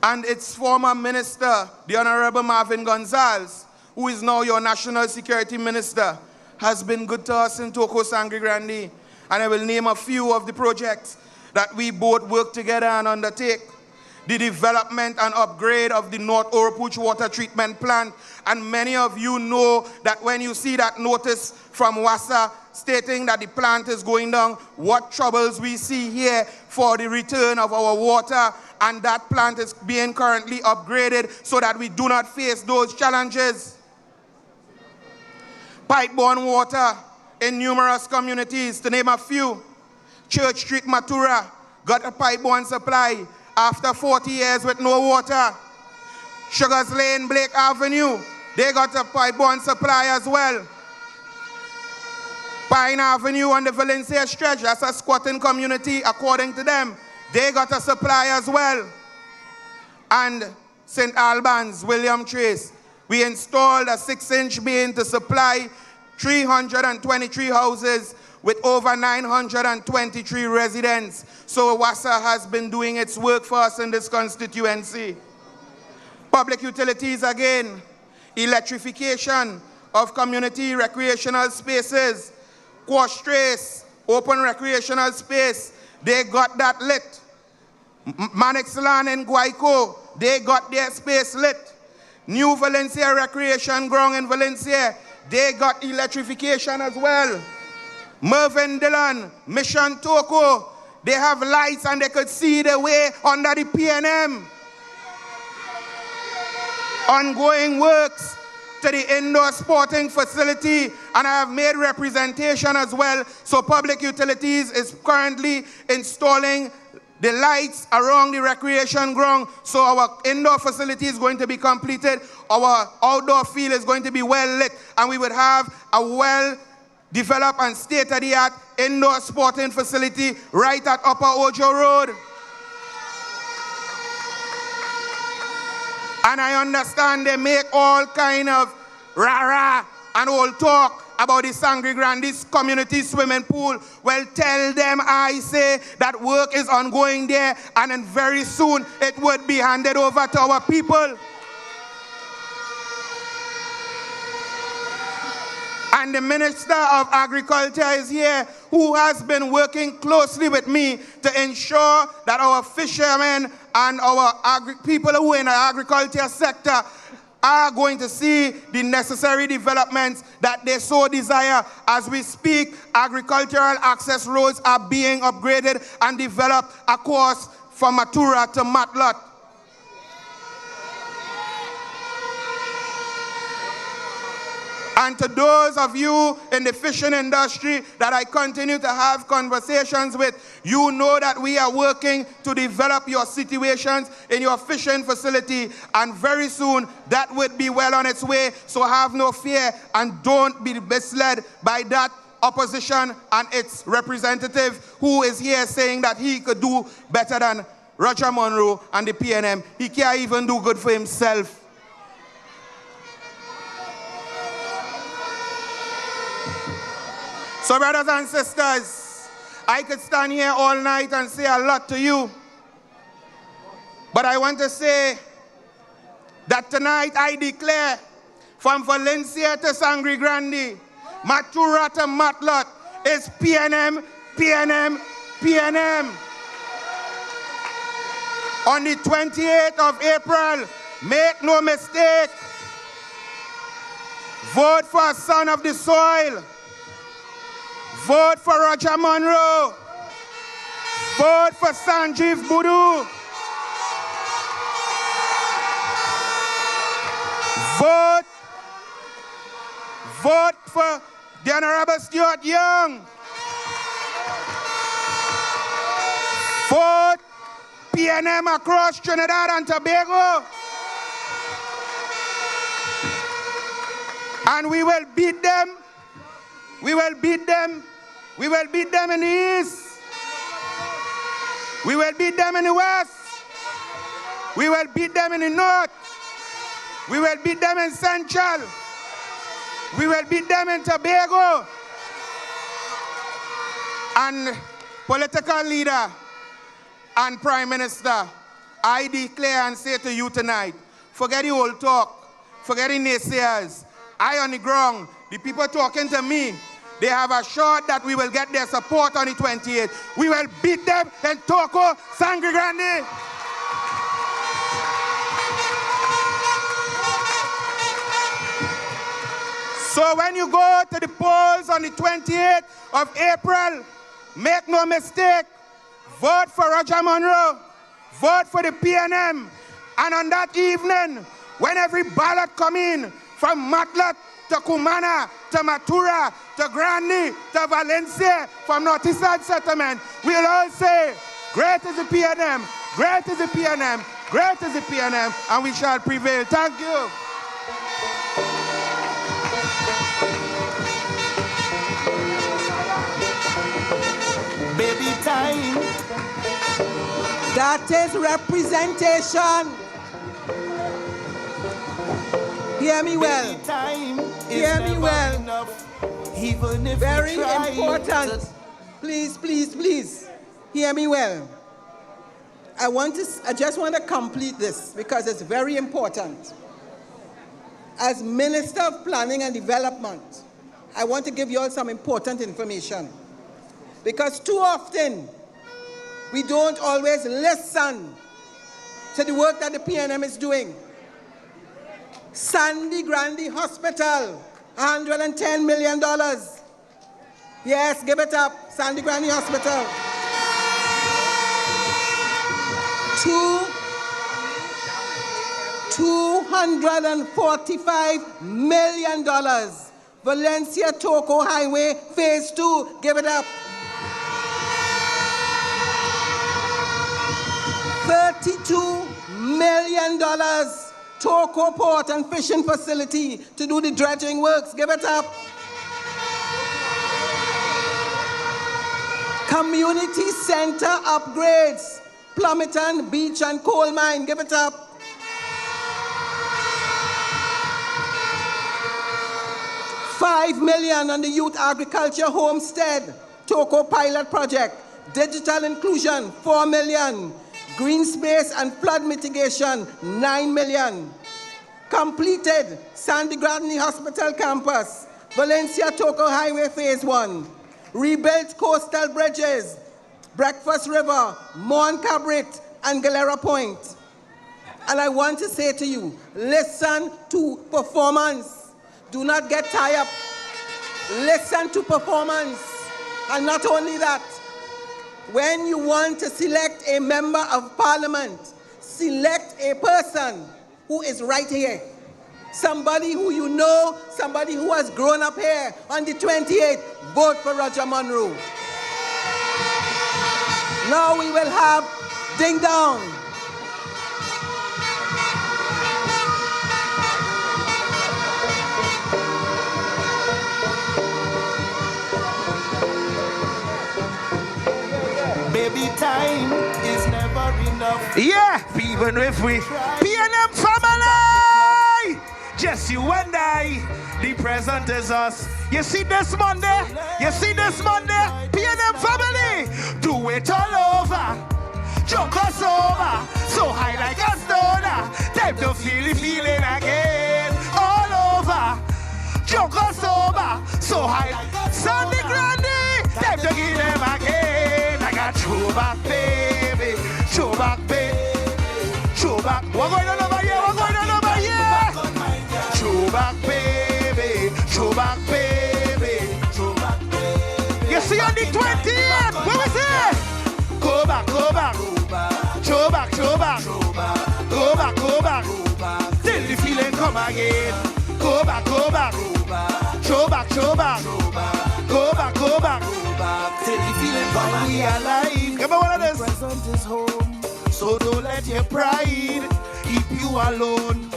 and its former minister, the Honorable Marvin Gonzalez, who is now your National Security Minister, has been good to us in Toko Sangre Grande. And I will name a few of the projects that we both work together and undertake. The development and upgrade of the North Oropuch Water Treatment Plant. And many of you know that when you see that notice from WASA stating that the plant is going down, what troubles we see here for the return of our water, and that plant is being currently upgraded so that we do not face those challenges. Pipe-borne water in numerous communities, to name a few. Church Street, Matura, got a pipe-borne supply after 40 years with no water. Sugars Lane, Blake Avenue, they got a pipe-borne supply as well. Pine Avenue on the Valencia stretch, that's a squatting community according to them. They got a supply as well. And St. Albans, William Trace, we installed a 6-inch main to supply 323 houses with over 923 residents. So WASA has been doing its work for us in this constituency. Public utilities again, electrification of community recreational spaces, Quash Trace, open recreational space, they got that lit. Manixlan and Guayco, they got their space lit. New Valencia Recreation Ground in Valencia, they got electrification as well. Mervyn Dillon, Mission Toko, they have lights and they could see the way under the PNM. Ongoing works to the indoor sporting facility, and I have made representation as well. So Public Utilities is currently installing the lights around the recreation ground. So our indoor facility is going to be completed. Our outdoor field is going to be well lit, and we would have a well develop a state-of-the-art indoor sporting facility right at Upper Ojo Road. And I understand they make all kind of rah-rah and all talk about the Sangre Grande community swimming pool. Well, tell them I say that work is ongoing there, and then very soon it would be handed over to our people. And the Minister of Agriculture is here, who has been working closely with me to ensure that our fishermen and our people who are in the agriculture sector are going to see the necessary developments that they so desire. As we speak, agricultural access roads are being upgraded and developed, of course, from Matura to Matlat. And to those of you in the fishing industry that I continue to have conversations with, you know that we are working to develop your situations in your fishing facility, and very soon that would be well on its way. So have no fear and don't be misled by that opposition and its representative who is here saying that he could do better than Roger Monroe and the PNM. He can't even do good for himself. So brothers and sisters, I could stand here all night and say a lot to you. But I want to say that tonight I declare from Valencia to Sangre Grande, Matura to Matlat is PNM, PNM, PNM. On the 28th of April, make no mistake, vote for Son of the Soil. Vote for Roger Monroe. Vote for Sanjeev Boodoo. Vote for the Honorable Stuart Young. Vote PNM across Trinidad and Tobago. And we will beat them. We will beat them. We will beat them in the east. We will beat them in the west. We will beat them in the north. We will beat them in Central. We will beat them in Tobago. And political leader and Prime Minister, I declare and say to you tonight, forget the old talk, forget the naysayers. I on the ground, the people talking to me, they have assured that we will get their support on the 28th. We will beat them in Toko, Sangre Grande. So when you go to the polls on the 28th of April, make no mistake, vote for Roger Monroe, vote for the PNM. And on that evening, when every ballot come in, from Matlat to Kumana, to Matura, to Grande, to Valencia, from Northeast Side Settlement, we'll all say, great is the PNM, great is the PNM, great is the PNM, and we shall prevail. Thank you. Baby time. That is representation. Hear me well. Hear me well. Even if very important. Please, please, please. Hear me well. I just want to complete this because it's very important. As Minister of Planning and Development, I want to give you all some important information. Because too often, we don't always listen to the work that the PNM is doing. Sangre Grande Hospital, $110 million. Yes, give it up, Sangre Grande Hospital. $245 million. Valencia Toko Highway, Phase 2, give it up. $32 million. Toko Port and Fishing Facility to do the dredging works. Give it up. Community center upgrades. Plummeton, Beach and Coal Mine, give it up. $5 million on the Youth Agriculture Homestead, Toko Pilot Project. Digital inclusion, $4 million. Green space and flood mitigation, $9 million. Completed, Sangre Grande Hospital Campus, Valencia Toko Highway Phase 1. Rebuilt coastal bridges, Breakfast River, Mon Cabrit, and Galera Point. And I want to say to you, listen to performance. Do not get tied up. Listen to performance. And not only that, when you want to select a member of parliament, select a person who is right here. Somebody who you know, somebody who has grown up here. On the 28th, vote for Roger Monroe. Now we will have Ding Dong. Baby, time is never enough. Yeah, even if we PNM family, just you and I, the present is us. You see this Monday, PNM family, do it all over. Joke us over, so high like a stoner. Time to feel the feeling again, all over. Joke us over, so high like Sangre Grande. Time to give them again. I got throwback, baby, throwback, baby, throwback. What's going on over here? What's going on over here? Throwback, baby, throwback, baby, throwback, baby. You see on the 20th, what we say? Go back, go back, throwback, throwback, go back, go back, till the feeling come again. Go back, go back, throwback, throwback, go back, go back, till the feeling come we alive. Come on, one of this. Present is home, so don't let your pride keep you alone.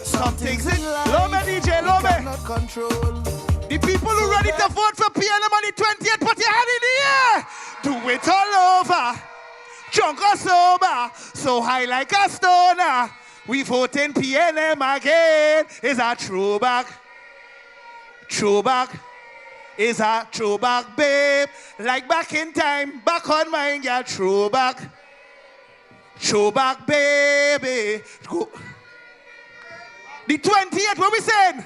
Some things in life, Lome DJ, Lome. Control. The people who ready to vote for PNM on the 20th, put your hand in the air. Do it all over. Drunk or sober, so high like a stoner. We voting PNM again. Is a throwback. Throwback. Is a throwback, babe. Like back in time, back on mine, yeah, throwback. Throwback, baby. Go. The 28th, what we said?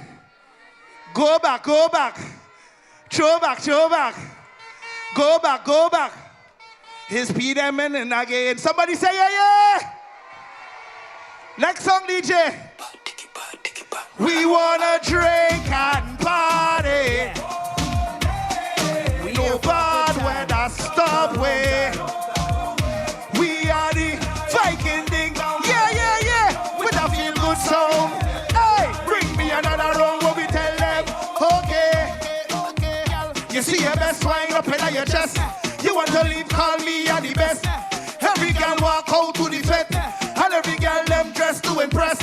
Go back, go back. Throwback, throwback. Go back, go back. His PNM and again. Somebody say yeah, yeah. Next song, DJ. We wanna drink and party. No bad weather stop way. We are the Viking ding. Yeah, yeah, yeah. With a feel good song. Hey, bring me another round where we tell them, okay. You see your best wine up in your chest. You want to leave, call me, you're the best. Every girl walk out to the fete. And every girl them dressed to impress.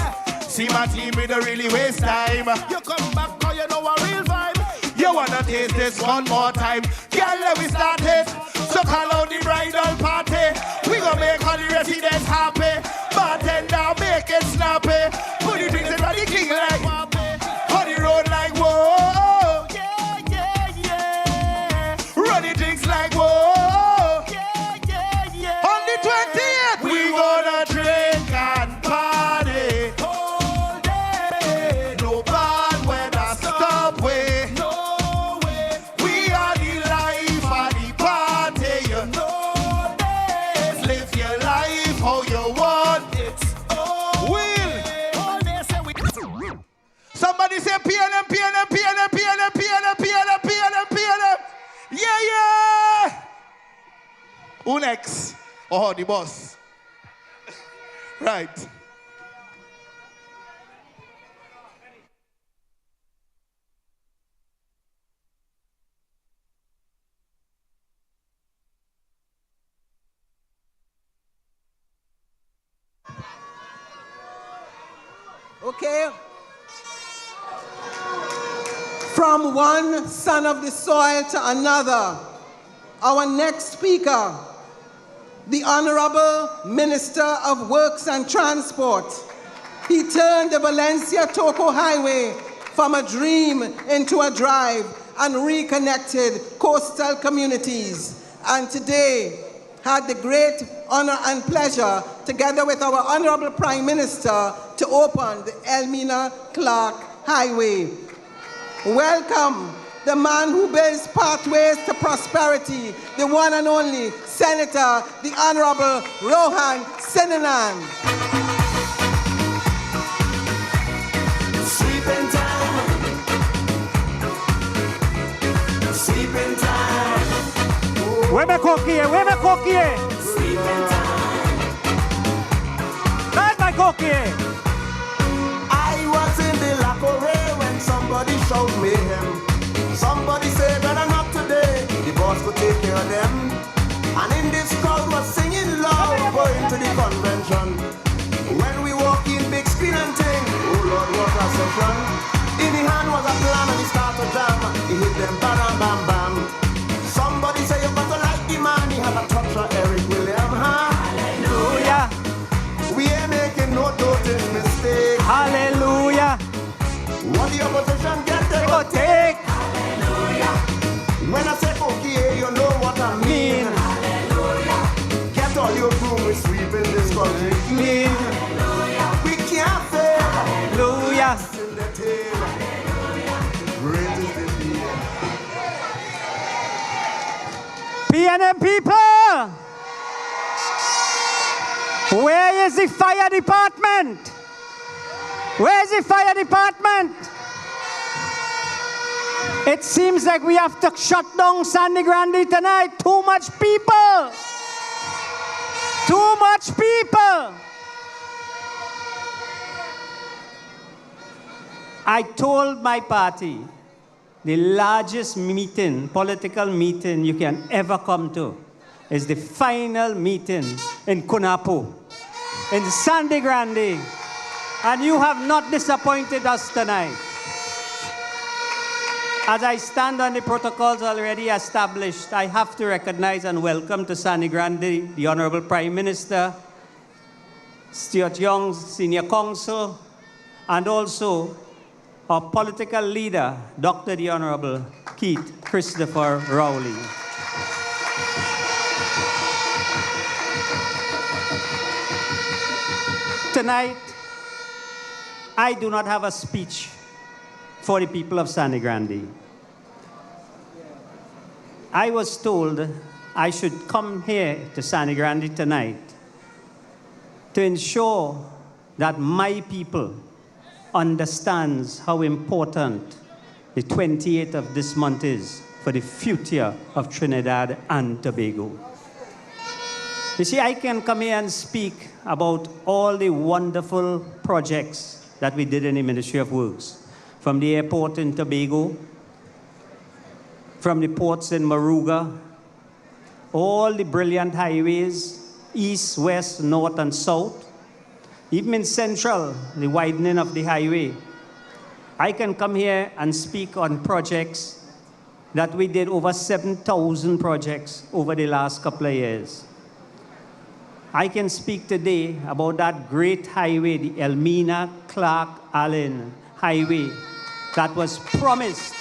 See my team, we don't really waste time. You come back, cause you know a real vibe. You wanna taste this one more time. Girl, let me start it. So call out the bridal party. We gonna make all the residents happy. Bartender, make it snappy. Put the drinks in front of the king like on the road like whoa. Yeah, yeah, yeah. Run the drinks like whoa. Yeah, yeah, yeah. On the 20th, we gonna drink and party. All day. No bad weather stop way. No way. We are the life of the party. You know this. Live your life how you want it. Somebody say PNM, PNM, PNM, PNM, PNM, PNM, PNM, PNM. Yeah, yeah. Who next? Oh, the boss. Right. Okay. From one son of the soil to another, Our next speaker, the Honorable Minister of Works and Transport. He turned the Valencia-Toco Highway from a dream into a drive and reconnected coastal communities. And today had the great honor and pleasure, together with our Honorable Prime Minister, to open the Elmina-Clark Highway. Welcome the man who builds pathways to prosperity, the one and only Senator, the Honorable Rohan Sinanan. Sleeping time. Sleeping time. Where me cookie? Where me cookie? Sleeping time. That's my cookie. I was in the Lacoray when somebody showed me him. Somebody said, better not today, the boss could take care of them. And in this crowd was singing loud, going to the convention. When we walk in, big screen and ting, oh Lord, what a session. In the hand was a plan and he started to jam. He hit them bam, bam, bam. Somebody say you got to like the man, he had a touch of Eric William, huh? Hallelujah. We ain't making no doting mistakes. Hallelujah. What the opposition get, they go take. Hallelujah. When I say okay, you know what I mean. Hallelujah. Get all your broom, we sweeping this country clean. Hallelujah. We can't fail. Hallelujah. In the tail. Great is the deal. PNM people, where is the fire department? Where is the fire department? It seems like we have to shut down Sangre Grande tonight. Too much people. Too much people. I told my party, the largest meeting, political meeting you can ever come to is the final meeting in Kunapu, in Sangre Grande. And you have not disappointed us tonight. As I stand on the protocols already established, I have to recognize and welcome to Sangre Grande the Honorable Prime Minister, Stuart Young, Senior Counsel, and also our political leader, Dr. the Honorable Keith Christopher Rowley. Tonight, I do not have a speech for the people of Sangre Grande. I was told I should come here to Sangre Grande tonight to ensure that my people understands how important the 28th of this month is for the future of Trinidad and Tobago. You see, I can come here and speak about all the wonderful projects that we did in the Ministry of Works, from the airport in Tobago, from the ports in Moruga, all the brilliant highways, east, west, north, and south, even in Central, the widening of the highway. I can come here and speak on projects that we did, over 7,000 projects over the last couple of years. I can speak today about that great highway, the Elmina-Clark-Allen highway that was promised.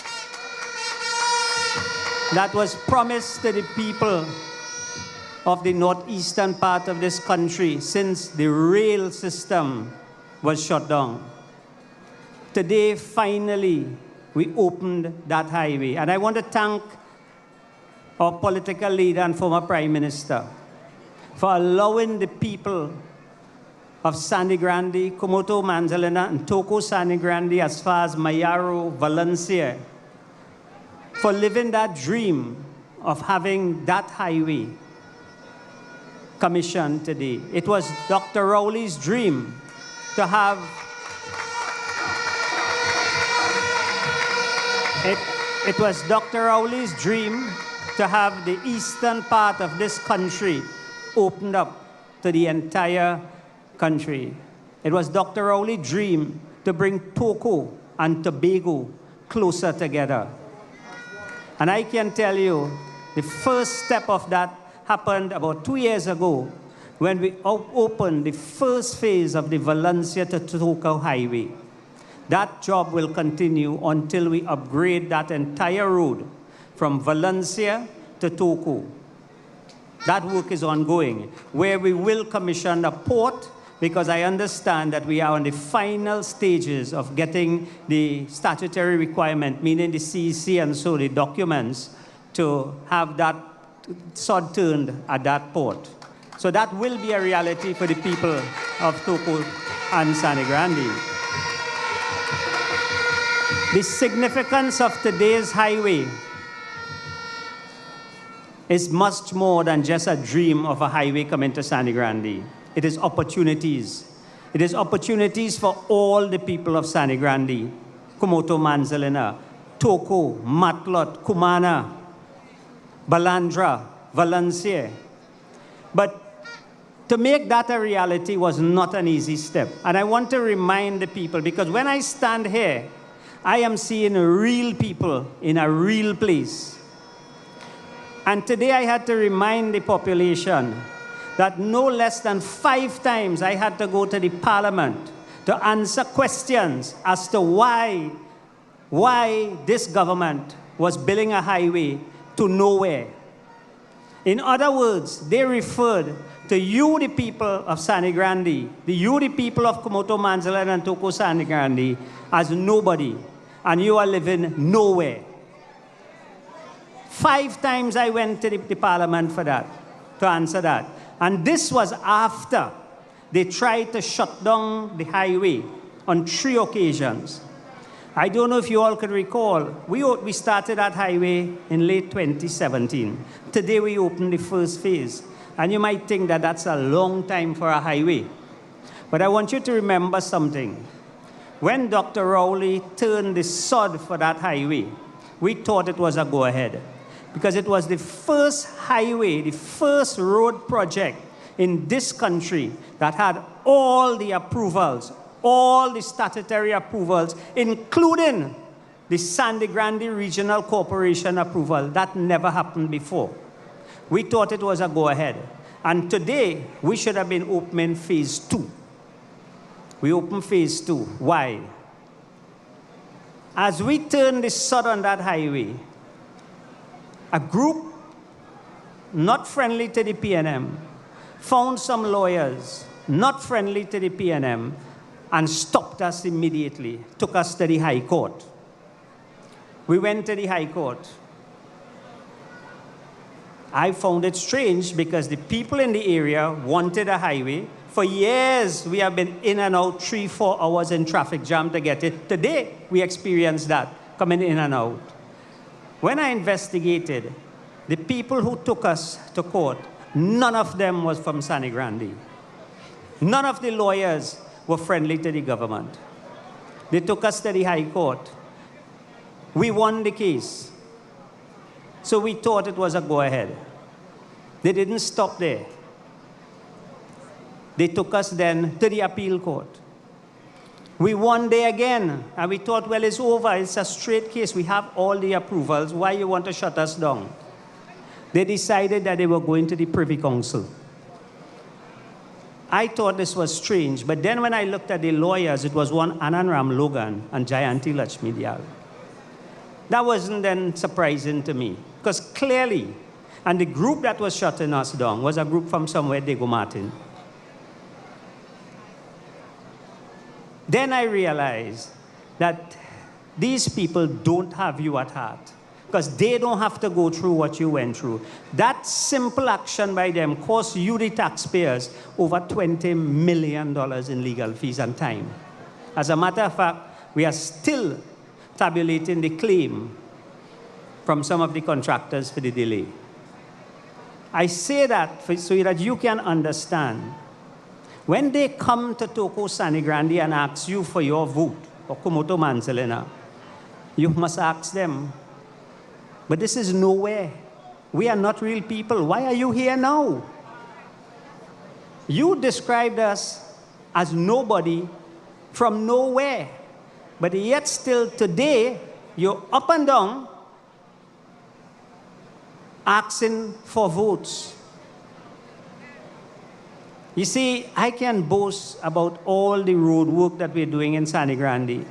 That was promised to the people of the northeastern part of this country since the rail system was shut down. Today, finally, we opened that highway. And I want to thank our political leader and former Prime Minister for allowing the people of Sangre Grande, Comoto, Manzanilla, and Toco Sangre Grande, as far as Mayaro, Valencia, for living that dream of having that highway commissioned today. It was Dr. Rowley's dream to have it was Dr. Rowley's dream to have the eastern part of this country opened up to the entire country. It was Dr. Rowley's dream to bring Toco and Tobago closer together. And I can tell you The first step of that happened about 2 years ago when we opened the first phase of the Valencia to Toko highway. That job will continue until we upgrade that entire road from Valencia to Toko. That work is ongoing, where we will commission a port, because I understand that we are on the final stages of getting the statutory requirement, meaning the CEC and so the documents, to have that sod turned at that port. So that will be a reality for the people of Toko and Sangre Grande. The significance of today's highway is much more than just a dream of a highway coming to Sangre Grande. It is opportunities. It is opportunities for all the people of Sangre Grande, Kumoto Manzanilla, Toko, Matlot, Kumana, Balandra, Valencia. But to make that a reality was not an easy step. And I want to remind the people, because when I stand here, I am seeing real people in a real place. And today I had to remind the population that no less than 5 times I had to go to the parliament to answer questions as to why this government was building a highway to nowhere. In other words, they referred to you, the people of Sangre Grande, the people of Kumoto Manzanilla and Toko Sangre Grande, as nobody, and you are living nowhere. 5 times I went to the parliament for that, to answer that. And this was after they tried to shut down the highway on 3 occasions. I don't know if you all could recall, we started that highway in late 2017. Today we opened the first phase. And you might think that that's a long time for a highway. But I want you to remember something. When Dr. Rowley turned the sod for that highway, we thought it was a go-ahead. Because it was the first highway, the first road project in this country that had all the approvals, all the statutory approvals, including the Sangre Grande Regional Corporation approval. That never happened before. We thought it was a go-ahead. And today, we should have been opening phase 2. We opened phase 2. Why? As we turned the sod on that highway, a group not friendly to the PNM found some lawyers not friendly to the PNM and stopped us immediately, took us to the High Court. We went to the High Court. I found it strange because the people in the area wanted a highway. For years, we have been in and out 3-4 hours in traffic jam to get it. Today, we experienced that, coming in and out. When I investigated, the people who took us to court, none of them was from Sangre Grande. None of the lawyers were friendly to the government. They took us to the High Court. We won the case. So we thought it was a go-ahead. They didn't stop there. They took us then to the appeal court. We won there again, and we thought, well, it's over. It's a straight case. We have all the approvals. Why you want to shut us down? They decided that they were going to the Privy Council. I thought this was strange, but then when I looked at the lawyers, it was one Ananram Logan and Jayanti Lakshmi Diyal. That wasn't then surprising to me, because clearly, and the group that was shutting us down was a group from somewhere, Diego Martin. Then I realized that these people don't have you at heart, because they don't have to go through what you went through. That simple action by them cost you, the taxpayers, over $20 million in legal fees and time. As a matter of fact, we are still tabulating the claim from some of the contractors for the delay. I say that so that you can understand. When they come to Toko Sangre Grande and ask you for your vote, or Kumoto Manzanilla, you must ask them, but this is nowhere. We are not real people. Why are you here now? You described us as nobody from nowhere. But yet still today, you're up and down asking for votes. You see, I can boast about all the road work that we're doing in Sangre Grande.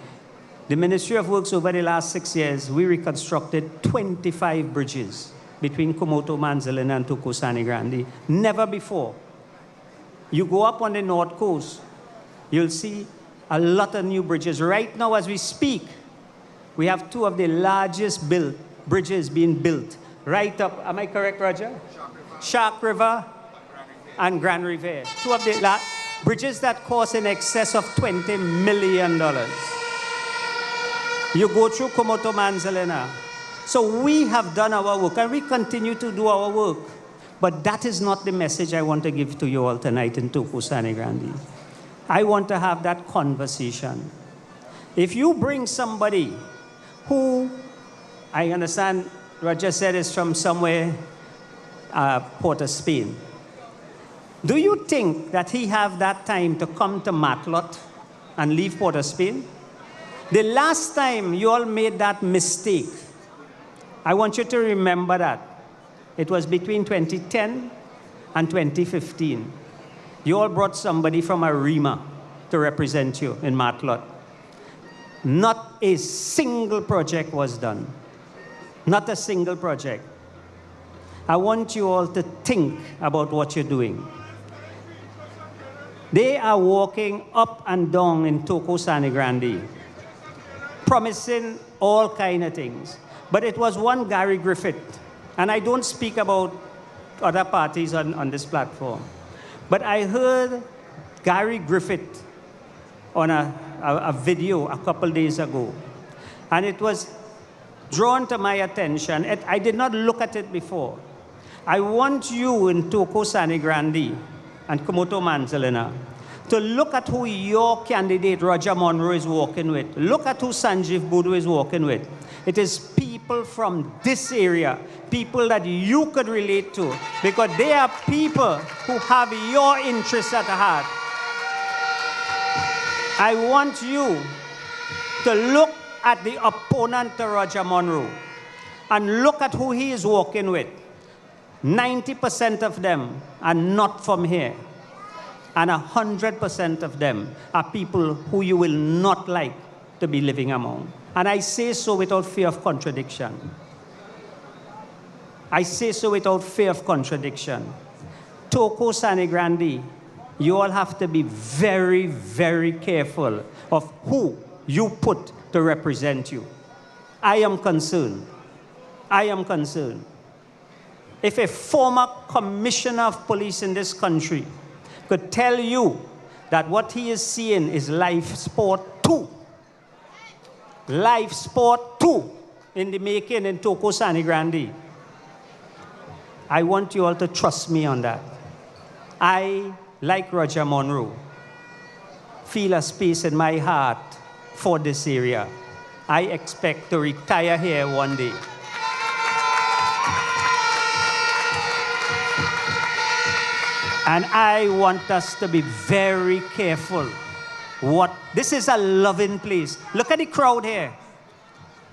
The Ministry of Works over the last 6 years, we reconstructed 25 bridges between Komoto, Manzalina, and Toko Sangre Grande. Never before. You go up on the North Coast, you'll see a lot of new bridges. Right now, as we speak, we have 2 of the largest bridges being built. Right up, am I correct, Roger? Shark River and Grand River. 2 of the bridges that cost in excess of $20 million. You go through Komoto, Manzalina. So we have done our work, and we continue to do our work. But that is not the message I want to give to you all tonight in Toko Sangre Grande. I want to have that conversation. If you bring somebody who, I understand Roger said is from somewhere, Port of Spain. Do you think that he have that time to come to Matlot and leave Port of Spain? The last time you all made that mistake, I want you to remember that. It was between 2010 and 2015. You all brought somebody from Arima to represent you in Matlot. Not a single project was done. Not a single project. I want you all to think about what you're doing. They are walking up and down in Toko Sangre Grande, promising all kind of things. But it was one Gary Griffith, and I don't speak about other parties on this platform, but I heard Gary Griffith on a video a couple days ago, and it was drawn to my attention. I did not look at it before. I want you in Toko Sangre Grande and Komoto Manzalina to look at who your candidate, Roger Monroe, is walking with. Look at who Sanjeev Boodoo is walking with. It is people from this area, people that you could relate to, because they are people who have your interests at heart. I want you to look at the opponent to Roger Monroe and look at who he is walking with. 90% of them are not from here. And 100% of them are people who you will not like to be living among. And I say so without fear of contradiction. I say so without fear of contradiction. Toko Sangre Grande, you all have to be very, very careful of who you put to represent you. I am concerned. I am concerned. If a former commissioner of police in this country could tell you that what he is seeing is life sport 2. Life sport 2 in the making in Toko Sangre Grande. I want you all to trust me on that. I, like Roger Monroe, feel a space in my heart for this area. I expect to retire here one day. And I want us to be very careful. This is a loving place. Look at the crowd here.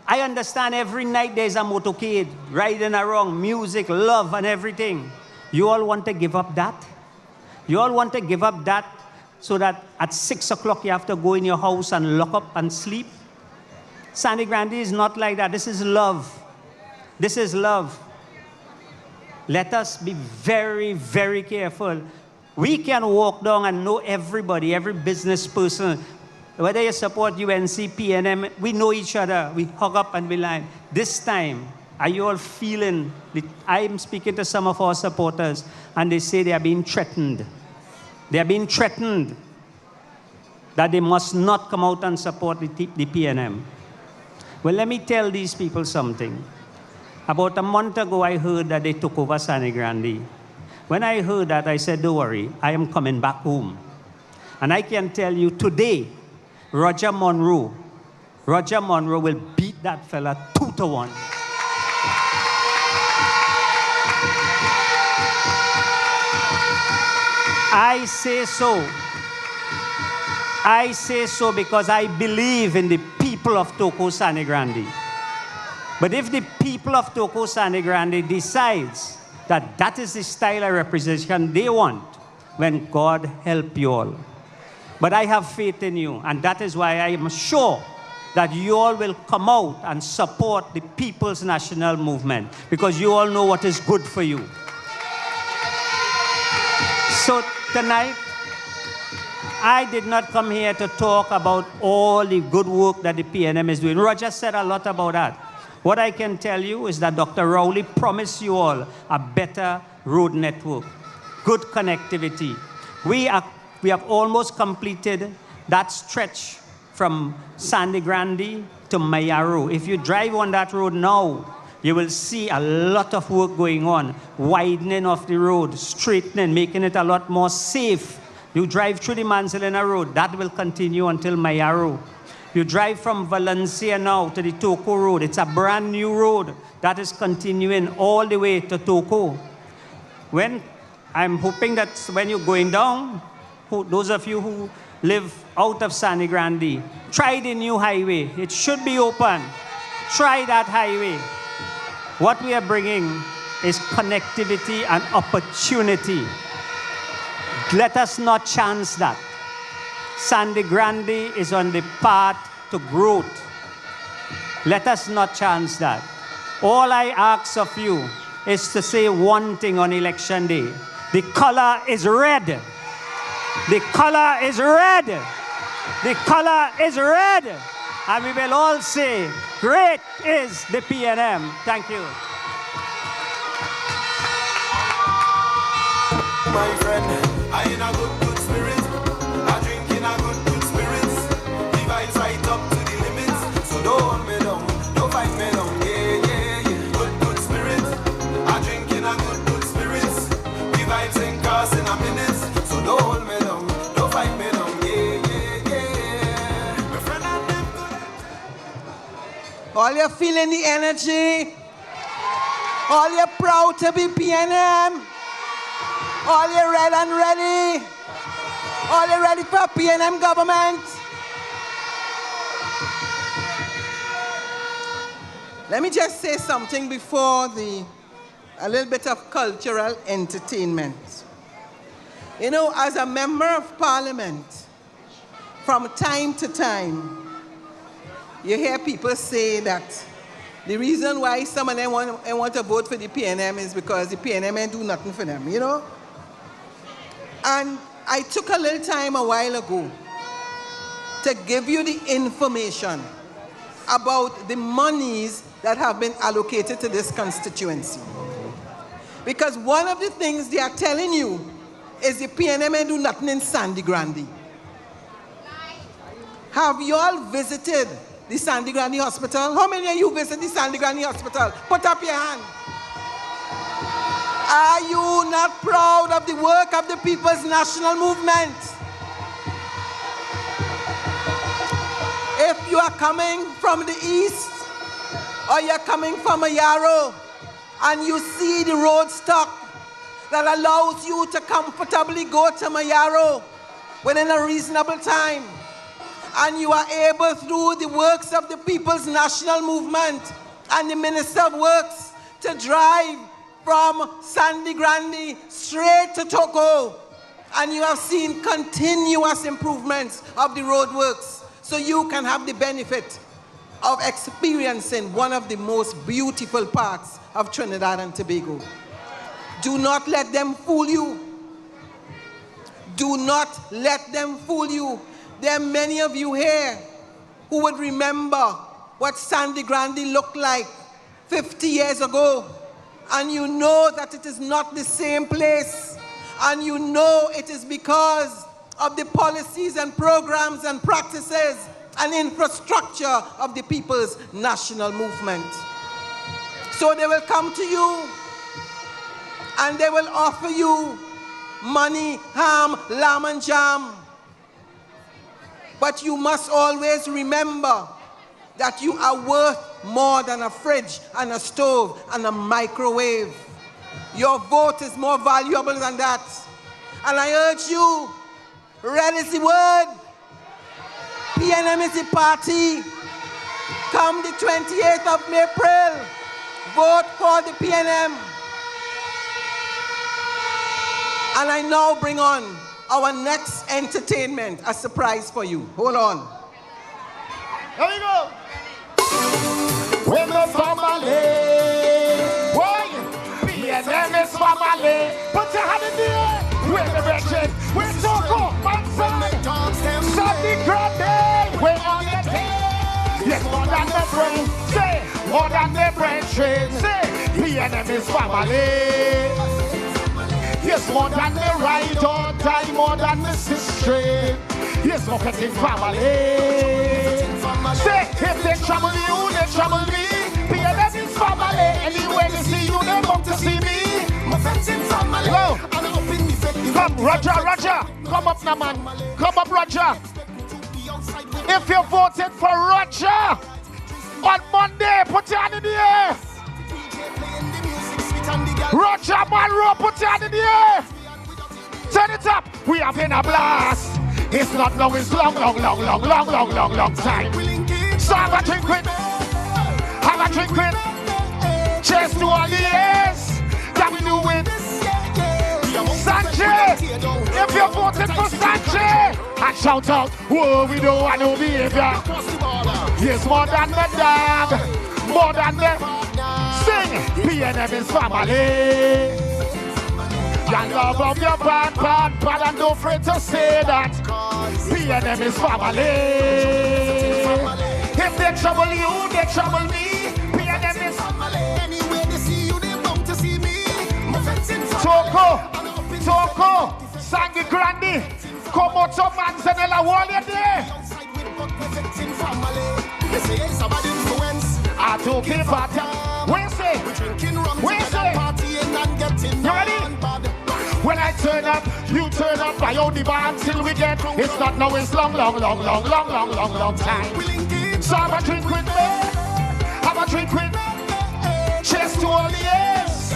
I understand every night there's a motorcade riding around, music, love, and everything. You all want to give up that? You all want to give up that so that at 6 o'clock you have to go in your house and lock up and sleep? Sangre Grande is not like that. This is love. This is love. Let us be very, very careful. We can walk down and know everybody, every business person. Whether you support UNC, PNM, we know each other. We hug up and we line. This time, are you all feeling? I'm speaking to some of our supporters, and they say they are being threatened. They are being threatened that they must not come out and support the PNM. Well, let me tell these people something. About a month ago, I heard that they took over Sangre Grande. When I heard that, I said, don't worry, I am coming back home. And I can tell you today, Roger Monroe will beat that fella 2-1. I say so because I believe in the people of Toko Sangre Grande. But if the people of Toko Sangre Grande decides that that is the style of representation they want, when God help you all. But I have faith in you, and that is why I am sure that you all will come out and support the People's National Movement, because you all know what is good for you. So tonight, I did not come here to talk about all the good work that the PNM is doing. Roger said a lot about that. What I can tell you is that Dr. Rowley promised you all a better road network, good connectivity. We have almost completed that stretch from Sangre Grande to Mayaro. If you drive on that road now, you will see a lot of work going on, widening of the road, straightening, making it a lot more safe. You drive through the Manzanilla Road, that will continue until Mayaro. You drive from Valencia now to the Toko Road. It's a brand new road that is continuing all the way to Toko. I'm hoping that when you're going down, those of you who live out of Sangre Grande, try the new highway. It should be open. Try that highway. What we are bringing is connectivity and opportunity. Let us not chance that. Sangre Grande is on the path to growth. Let us not chance that. All I ask of you is to say one thing on election day. The color is red. The color is red. The color is red. And we will all say, great is the PNM. Thank you. My friend, I in a good spirit. I drink in a good spirits. The vibes right up to the limits. So don't hold me down, don't fight me down. Yeah. Good spirit. I drink in a good spirits. The vibes ain't cars in a minute. So don't hold me down, don't fight me down. Yeah. My friend, I'm them good. All you feeling the energy? All you proud to be PNM? All you red and ready? All you ready for PNM government? Let me just say something before a little bit of cultural entertainment. You know, as a member of parliament, from time to time, you hear people say that the reason why some of them want to vote for the PNM is because the PNM ain't do nothing for them, you know? And I took a little time a while ago to give you the information about the monies that have been allocated to this constituency. Because one of the things they are telling you is the PNM ain't do nothing in Sangre Grande. Have you all visited the Sangre Grande Hospital? How many of you visited the Sangre Grande Hospital? Put up your hand. Are you not proud of the work of the People's National Movement? If you are coming from the east, or you're coming from Mayaro, and you see the road stock that allows you to comfortably go to Mayaro within a reasonable time, and you are able through the works of the People's National Movement and the Minister of Works to drive from Sangre Grande straight to Toko, and you have seen continuous improvements of the roadworks, so you can have the benefit of experiencing one of the most beautiful parts of Trinidad and Tobago. Do not let them fool you. Do not let them fool you. There are many of you here who would remember what Sangre Grande looked like 50 years ago. And you know that it is not the same place. And you know it is because of the policies and programs and practices and infrastructure of the People's National Movement. So they will come to you and they will offer you money, ham, lamb and jam. But you must always remember that you are worth more than a fridge and a stove and a microwave. Your vote is more valuable than that. And I urge you, red is the word, PNM is the party, Come the 28th of April, vote for the PNM. And I now bring on our next entertainment, a surprise for you. Hold on. Here we go. When the family, boy, PNM is family. Put your hand in the air. We're the wretched. We're so cool. Sangre Grande. We're on the day. Yes, more than the brain. Say, more than the brain train. Say, PNM is family. Yes, more than the ride or die, more than the sister. Yes, more getting family. Say, if they trouble you, they trouble me. PNM is family. Anywhere they see you, they want to see me. My friends in family. Go. Come, Roger. Come up now, man. Come up, Roger. If you voted for Roger on Monday, put your hand in the air. Roger Monroe, put your hand in the air. Turn it up. We have been a blast. It's not long, it's long time. So have a drink with. Cheers to all the years that we do it. Sanchez, if you're voting for Sanchez, and shout out, whoa, we don't want no behavior. Yes, more than the dog, more than the sing. PNM is family. You love of your bad, and don't afraid to say that. PNM is family. If they trouble you, they trouble me. PNM is family. Anywhere they see you, they want to see me. Toko, Sangre Grande, Komoto Manzanella, wall you there. I don't give a damn. Where's it? You ready? When I turn up, you turn up. I only bar until we get. It's not now, it's long time. So have a drink with me. Cheers to all the years.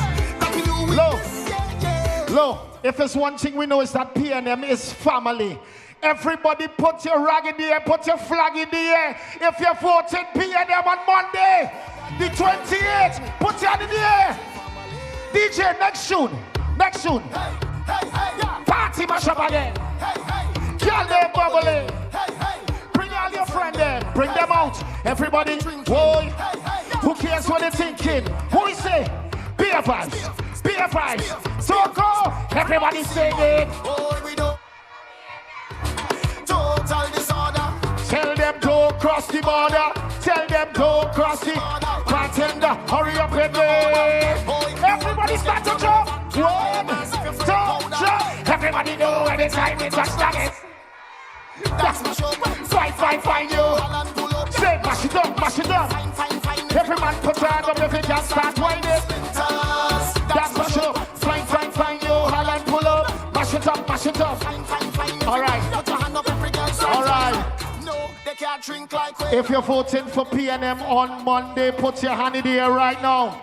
Low. If there's one thing we know is that PNM is family. Everybody put your rag in the air, put your flag in the air. If you're voting PNM on Monday, the 28th, put your hand in the air. DJ, next tune. Party mash up again. Girl, they bubbling. Bring all your friends there. Bring them out. Everybody, boy. Who cares what they're thinking? Who is it? Beer vibes. So go. Everybody sing it. Total disorder. Tell them don't cross the border. Tell them don't cross the bartender. Hurry up and go. Everybody start to jump. 1, 2, 3. Everybody know anytime they touch that. That's my show. Fine, you. Say, mash it up. Every man put hand up if he can start whining. That's my show. Fine, you. Holland pull up. Mash it up. All right. If you're voting for PNM on Monday, put your hand in the air right now.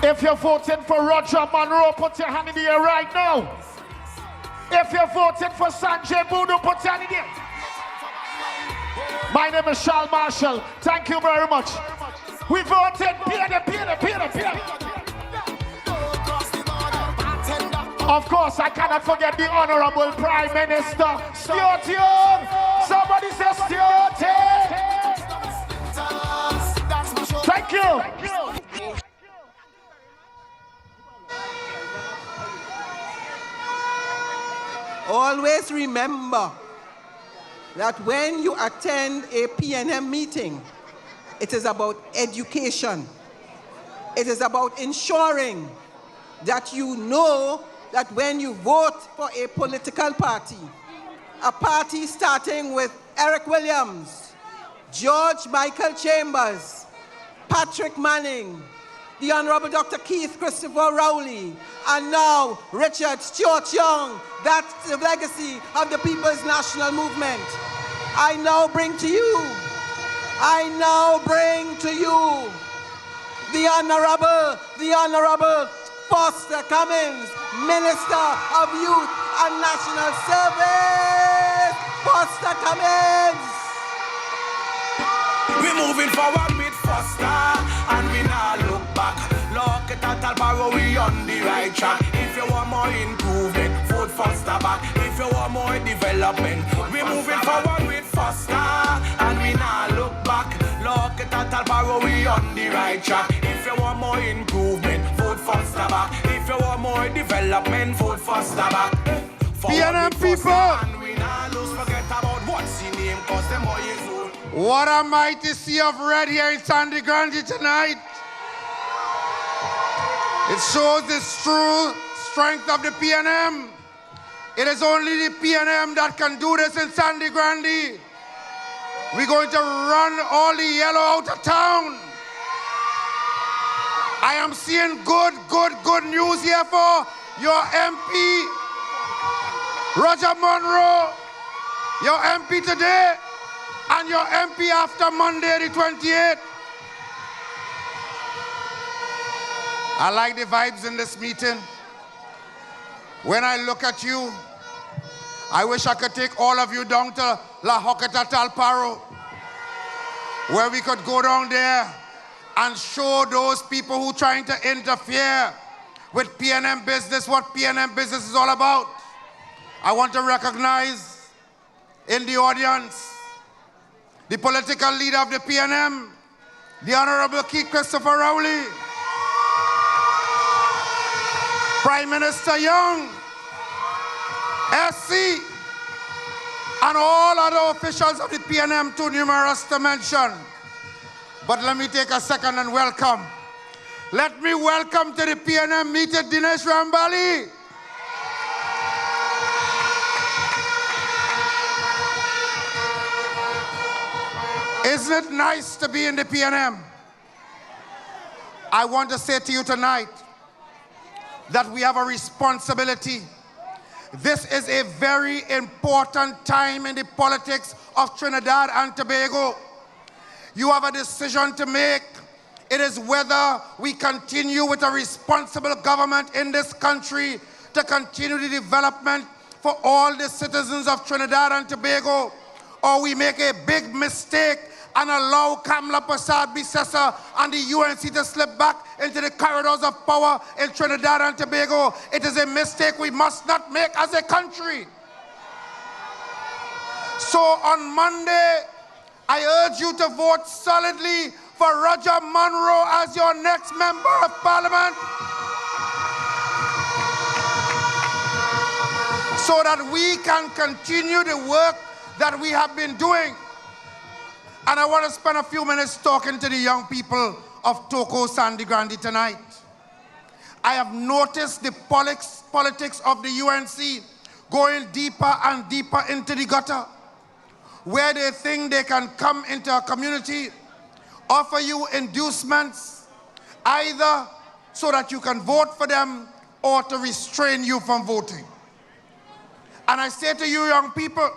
If you're voting for Roger Monroe, put your hand in the air right now. If you're voting for Sanjay Boodoo, put your hand in the air. My name is Charles Marshall. Thank you very much. We voted PNM. Of course, I cannot forget the Honorable Prime Minister, Stuart Young. Somebody say Stuart. Thank you. Always remember that when you attend a PNM meeting, it is about education. It is about ensuring that you know that when you vote for a political party, a party starting with Eric Williams, George Michael Chambers, Patrick Manning, the Honorable Dr. Keith Christopher Rowley, and now Richard Stuart Young. That's the legacy of the People's National Movement. I now bring to you the Honorable Foster Cummings, Minister of Youth and National Service. Foster Cummings. We moving forward with faster, and we not look back. Look at that Alvaro, we on the right track. If you want more improvement, vote faster back. If you want more development, we moving forward with faster, and we not look back. Look at that Alvaro, we on the right track. If you want more improvement, vote faster back. If you want more development, vote faster back. PNM people, and we not lose, forget about what's in name, cause them boy is old. what a mighty sea of red here in Sangre Grande tonight. It shows the true strength of the PNM. It is only the PNM that can do this in Sangre Grande. We're going to run all the yellow out of town. I am seeing good news here for your MP, Roger Monroe, your MP today, and your MP after Monday the 28th. I like the vibes in this meeting. When I look at you, I wish I could take all of you down to La Hoqueta Talparo, where we could go down there and show those people who trying to interfere with PNM business what PNM business is all about. I want to recognize in the audience the political leader of the PNM, the Honorable Keith Christopher Rowley, Prime Minister Young, SC, and all other officials of the PNM, too numerous to mention. But let me take a second and welcome. Let me welcome to the PNM meeting Dinesh Rambali. Isn't it nice to be in the PNM? I want to say to you tonight that we have a responsibility. This is a very important time in the politics of Trinidad and Tobago. You have a decision to make. It is whether we continue with a responsible government in this country to continue the development for all the citizens of Trinidad and Tobago, or we make a big mistake and allow Kamla Prasad Bisesa and the UNC to slip back into the corridors of power in Trinidad and Tobago. It is a mistake we must not make as a country. So on Monday, I urge you to vote solidly for Roger Monroe as your next member of parliament, so that we can continue the work that we have been doing. And I want to spend a few minutes talking to the young people of Toko Sangre Grande tonight. I have noticed the politics of the UNC going deeper and deeper into the gutter, where they think they can come into a community, offer you inducements, either so that you can vote for them or to restrain you from voting. And I say to you young people,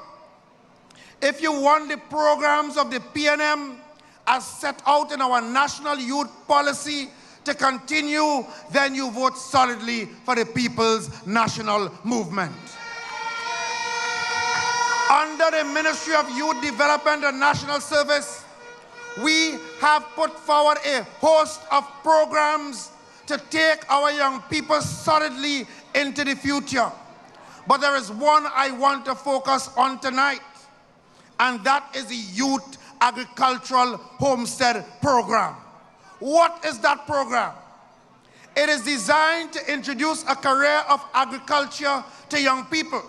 if you want the programs of the PNM as set out in our national youth policy to continue, then you vote solidly for the People's National Movement. Under the Ministry of Youth Development and National Service, we have put forward a host of programs to take our young people solidly into the future. But there is one I want to focus on tonight, and that is the Youth Agricultural Homestead Program. What is that program? It is designed to introduce a career of agriculture to young people.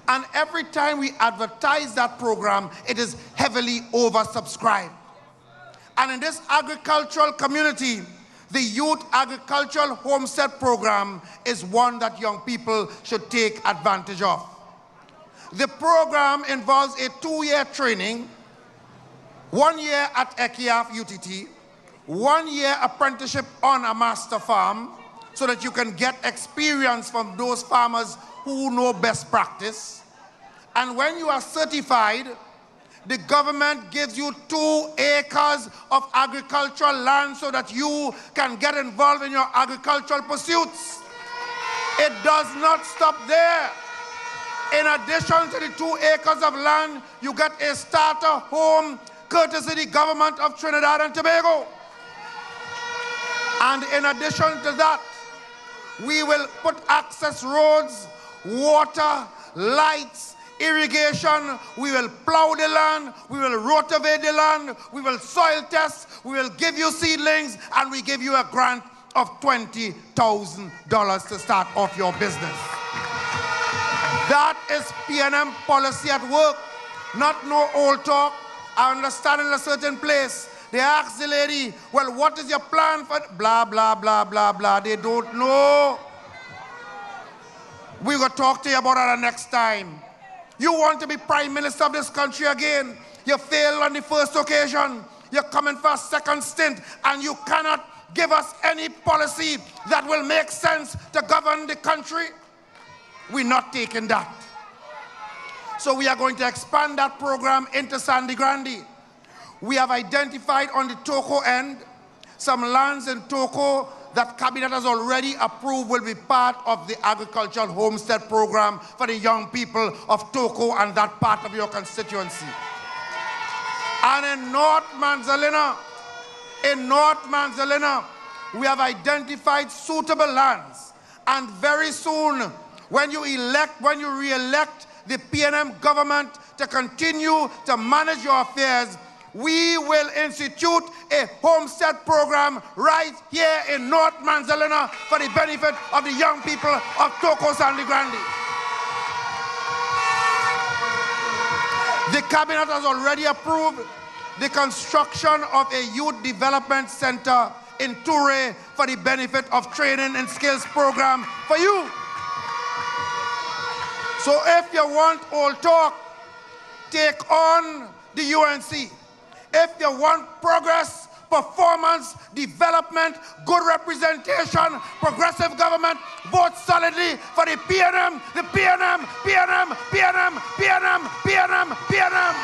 And every time we advertise that program, it is heavily oversubscribed. And in this agricultural community, the Youth Agricultural Homestead Program is one that young people should take advantage of. The program involves a 2-year training, 1 year at EKIAF UTT, 1 year apprenticeship on a master farm, so that you can get experience from those farmers who know best practice. And when you are certified, the government gives you 2 acres of agricultural land so that you can get involved in your agricultural pursuits. It does not stop there. In addition to the 2 acres of land, you get a starter home courtesy of the government of Trinidad and Tobago. And in addition to that, we will put access roads, water, lights, irrigation, we will plow the land, we will rotivate the land, we will soil test, we will give you seedlings, and we give you a grant of $20,000 to start off your business. That is PNM policy at work, not no old talk. I understand in a certain place, they ask the lady, well, what is your plan for blah, blah, blah, blah, blah. They don't know. We will talk to you about that next time. You want to be Prime Minister of this country again. You failed on the first occasion. You're coming for a second stint, and you cannot give us any policy that will make sense to govern the country. We're not taking that. So we are going to expand that program into Sangre Grande. We have identified on the Toco end some lands in Toco that Cabinet has already approved will be part of the agricultural homestead program for the young people of Toco and that part of your constituency. And in North Manzanilla, we have identified suitable lands. And very soon, when you re-elect the PNM government to continue to manage your affairs, we will institute a homestead program right here in North Manzanilla for the benefit of the young people of Toco Sangre Grande. The Cabinet has already approved the construction of a youth development center in Ture for the benefit of training and skills program for you. So if you want old talk, take on the UNC. If you want progress, performance, development, good representation, progressive government, vote solidly for the PNM, the PNM, PNM, PNM, PNM, PNM, PNM.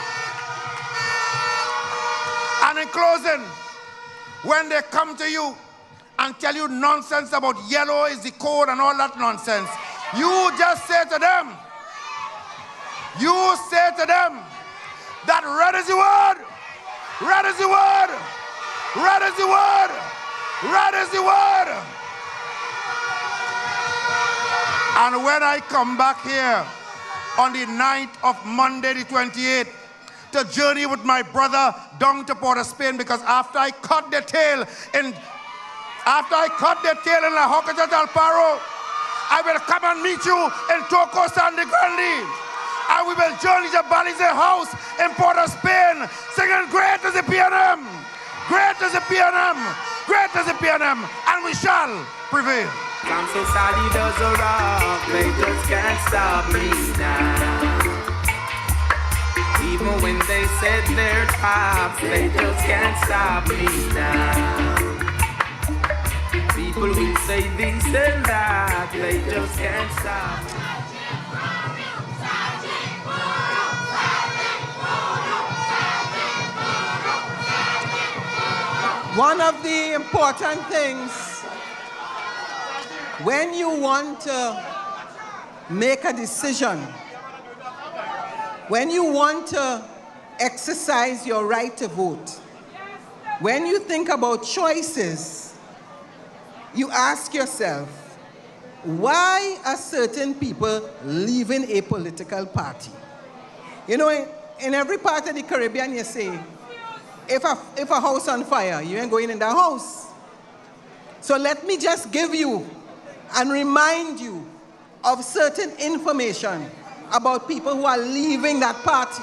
And in closing, when they come to you and tell you nonsense about yellow is the code and all that nonsense, you just say to them, that red is the word. Red is the word! Red is the word! Red is the word! And when I come back here on the night of Monday the 28th to journey with my brother down to Port of Spain, because after I cut their tail in La Hocata del Paro, I will come and meet you in Toco Sangre Grande. And we will journey to Balize House in Port of Spain, singing great is the PNM, great is the PNM, great is the PNM, and we shall prevail. Some say Sally does a rock, they just can't stop me now. Even when they set their traps, they just can't stop me now. People will say this and that, they just can't stop me. One of the important things when you want to make a decision, when you want to exercise your right to vote, when you think about choices, you ask yourself, why are certain people leaving a political party? You know, in every part of the Caribbean, you say, if a house on fire, you ain't going in that house. So let me just give you and remind you of certain information about people who are leaving that party.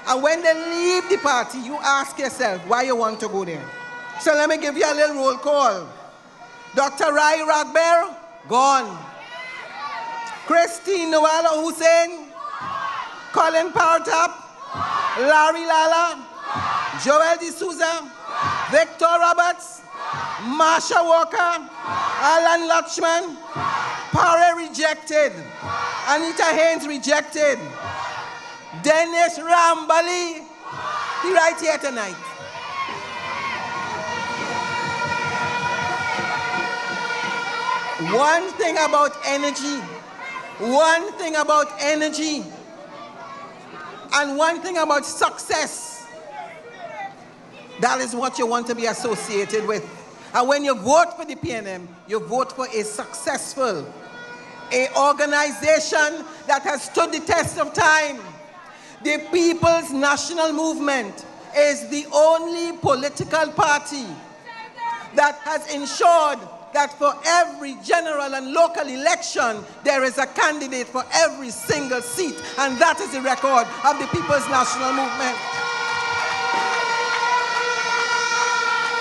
And when they leave the party, you ask yourself why you want to go there. So let me give you a little roll call. Dr. Rai Ragber, gone. Christine Nawala Hussein, Colin Partap, Larry Lala, Joel D'Souza, Victor Roberts, Marsha Walker, Alan Lutchman, Pare rejected, Anita Haynes rejected, Dennis Rambali, he right here tonight. One thing about energy, and one thing about success That is what you want to be associated with. And when you vote for the PNM, you vote for a successful, an organization that has stood the test of time. The People's National Movement is the only political party that has ensured that for every general and local election, there is a candidate for every single seat. And that is the record of the People's National Movement.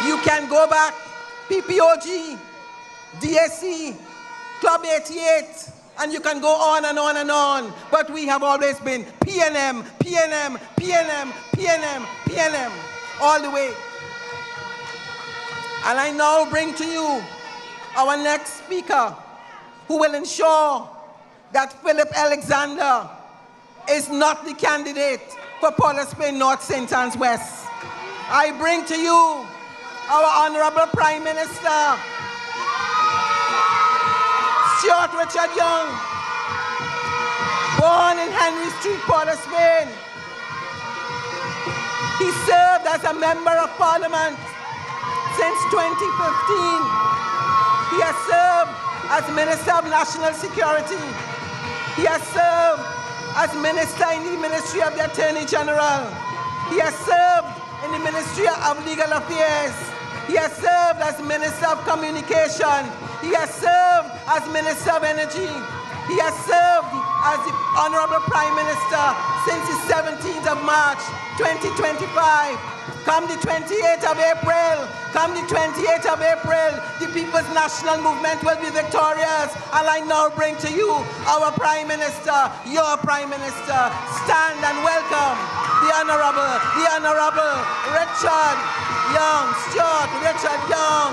You can go back, PPOG, DSC, Club 88, and you can go on and on and on. But we have always been PNM, PNM, PNM, PNM, PNM, all the way. And I now bring to you our next speaker, who will ensure that Philip Alexander is not the candidate for Paula Spain North St. Anne's West. I bring to you our Honorable Prime Minister, Stuart Richard Young, born in Henry Street, Port of Spain. He served as a Member of Parliament since 2015. He has served as Minister of National Security. He has served as Minister in the Ministry of the Attorney General. He has served in the Ministry of Legal Affairs. He has served as Minister of Communication. He has served as Minister of Energy. He has served as the Honorable Prime Minister since the 17th of March, 2025. Come the 28th of April, the People's National Movement will be victorious. And I now bring to you our Prime Minister, your Prime Minister. Stand and welcome the Honorable Richard Young, Stuart Richard Young.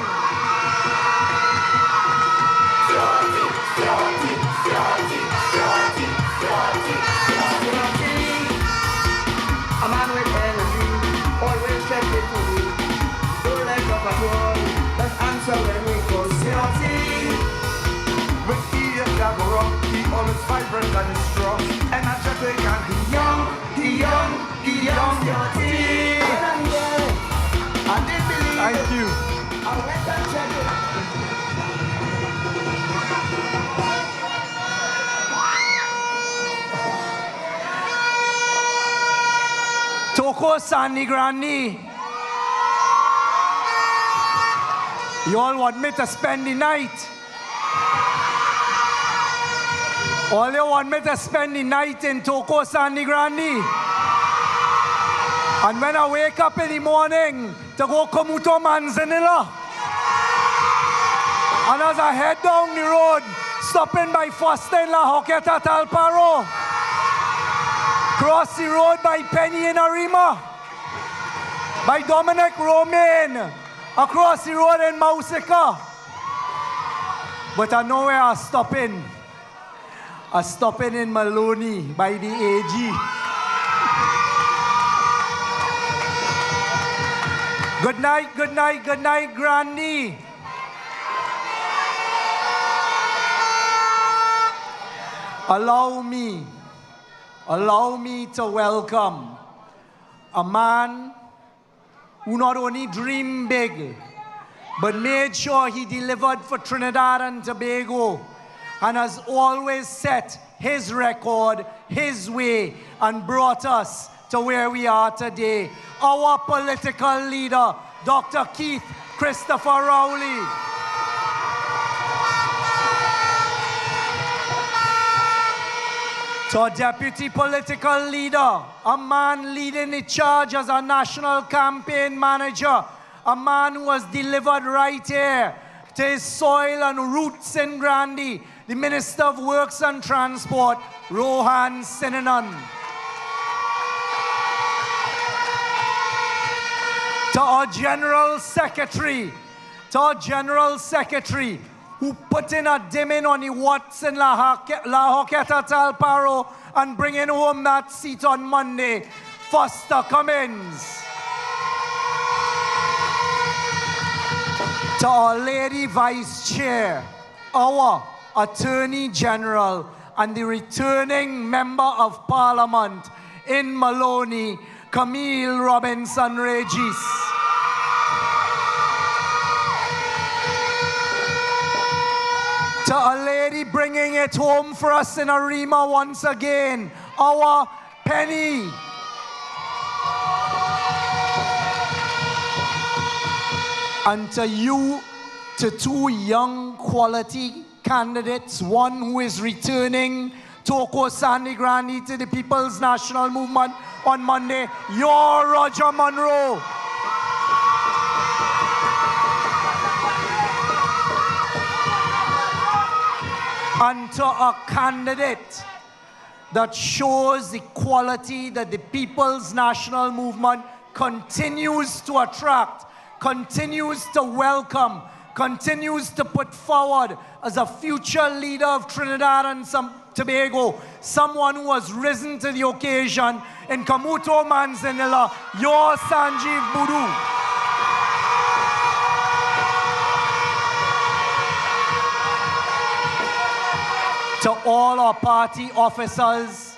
A man with energy, always check it for me. Don't let up at all, let's answer when we call CRT. With he always vibrant and strong, energetic and he young, CRT. I did believe it. Thank you. I went and checked it. Toko Sangre Grande. You all want me to spend the night? All you want me to spend the night in Toko Sangre Grande? And when I wake up in the morning to go Komuto Manzanilla, and as I head down the road, stopping by Foster in La Hoqueta Talparo, cross the road by Penny in Arima, by Dominic Romaine, across the road in Mausika. But I know where I stop in. I stop in Maloney by the AG. Good night, Granny. Allow me to welcome a man who not only dreamed big, but made sure he delivered for Trinidad and Tobago, and has always set his record, his way, and brought us to where we are today. Our political leader, Dr. Keith Christopher Rowley. To our deputy political leader, a man leading the charge as a national campaign manager, a man who has delivered right here to his soil and roots in Grande, the Minister of Works and Transport, Rohan Sinanan. To our General Secretary, who put in a dimming on the Watts in La Hoqueta Talparo and bringing home that seat on Monday, Foster Cummins. To our Lady Vice Chair, our Attorney General, and the returning Member of Parliament in Maloney, Camille Robinson Regis. To a lady bringing it home for us in Arima once again, our Penny. And to you, to two young quality candidates, one who is returning Toko Sangre Grande to the People's National Movement on Monday, you're Roger Monroe. And to a candidate that shows the quality that the People's National Movement continues to attract, continues to welcome, continues to put forward as a future leader of Trinidad and Tobago, someone who has risen to the occasion in Kamuto Manzanilla, your Sanjeev Budu. To all our party officers,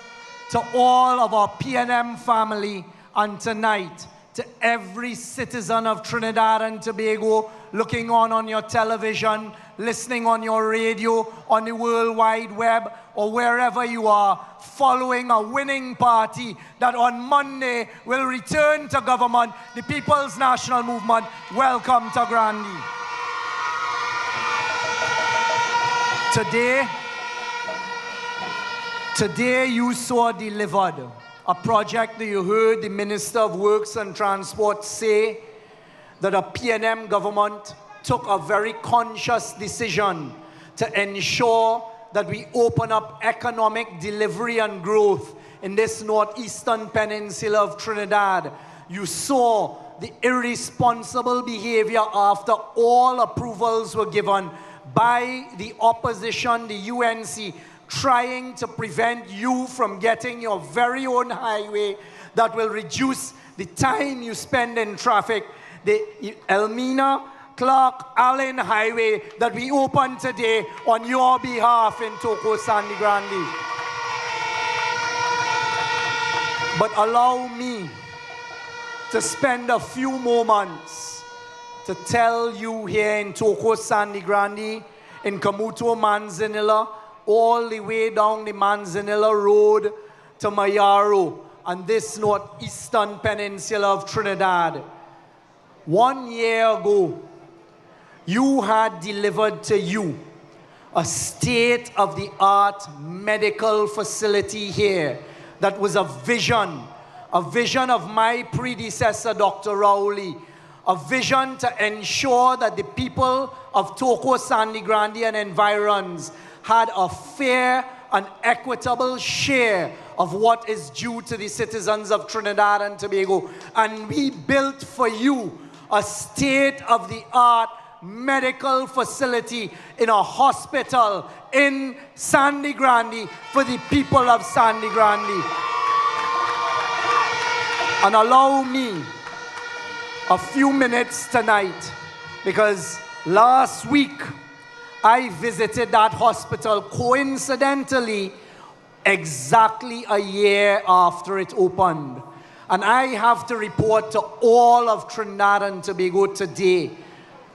to all of our PNM family, and tonight, to every citizen of Trinidad and Tobago looking on your television, listening on your radio, on the World Wide Web, or wherever you are, following a winning party that on Monday will return to government, the People's National Movement. Welcome to Grande. Today you saw delivered a project that you heard the Minister of Works and Transport say that a PNM government took a very conscious decision to ensure that we open up economic delivery and growth in this northeastern peninsula of Trinidad. You saw the irresponsible behavior after all approvals were given by the opposition, the UNC, trying to prevent you from getting your very own highway that will reduce the time you spend in traffic. The Elmina Clark Allen Highway that we opened today on your behalf in Toko Sangre Grande. But allow me to spend a few moments to tell you here in Toko Sangre Grande, in Kamuto Manzanilla, all the way down the Manzanilla Road to Mayaro and this northeastern peninsula of Trinidad. 1 year ago, you had delivered to you a state-of-the-art medical facility here that was a vision of my predecessor, Dr. Rowley, a vision to ensure that the people of Toko Sangre Grande and environs had a fair and equitable share of what is due to the citizens of Trinidad and Tobago. And we built for you a state-of-the-art medical facility in a hospital in Sangre Grande for the people of Sangre Grande. And allow me a few minutes tonight, because last week I visited that hospital coincidentally exactly a year after it opened. And I have to report to all of Trinidad and Tobago today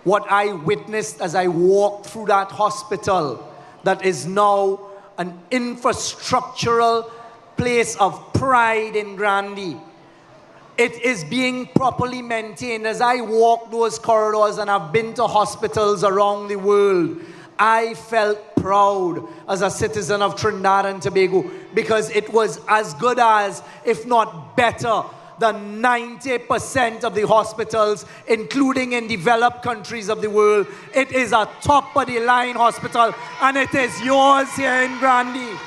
what I witnessed as I walked through that hospital that is now an infrastructural place of pride in Grande. It is being properly maintained. As I walk those corridors, and I've been to hospitals around the world, I felt proud as a citizen of Trinidad and Tobago because it was as good as, if not better, than 90% of the hospitals, including in developed countries of the world. It is a top-of-the-line hospital, and it is yours here in Grande.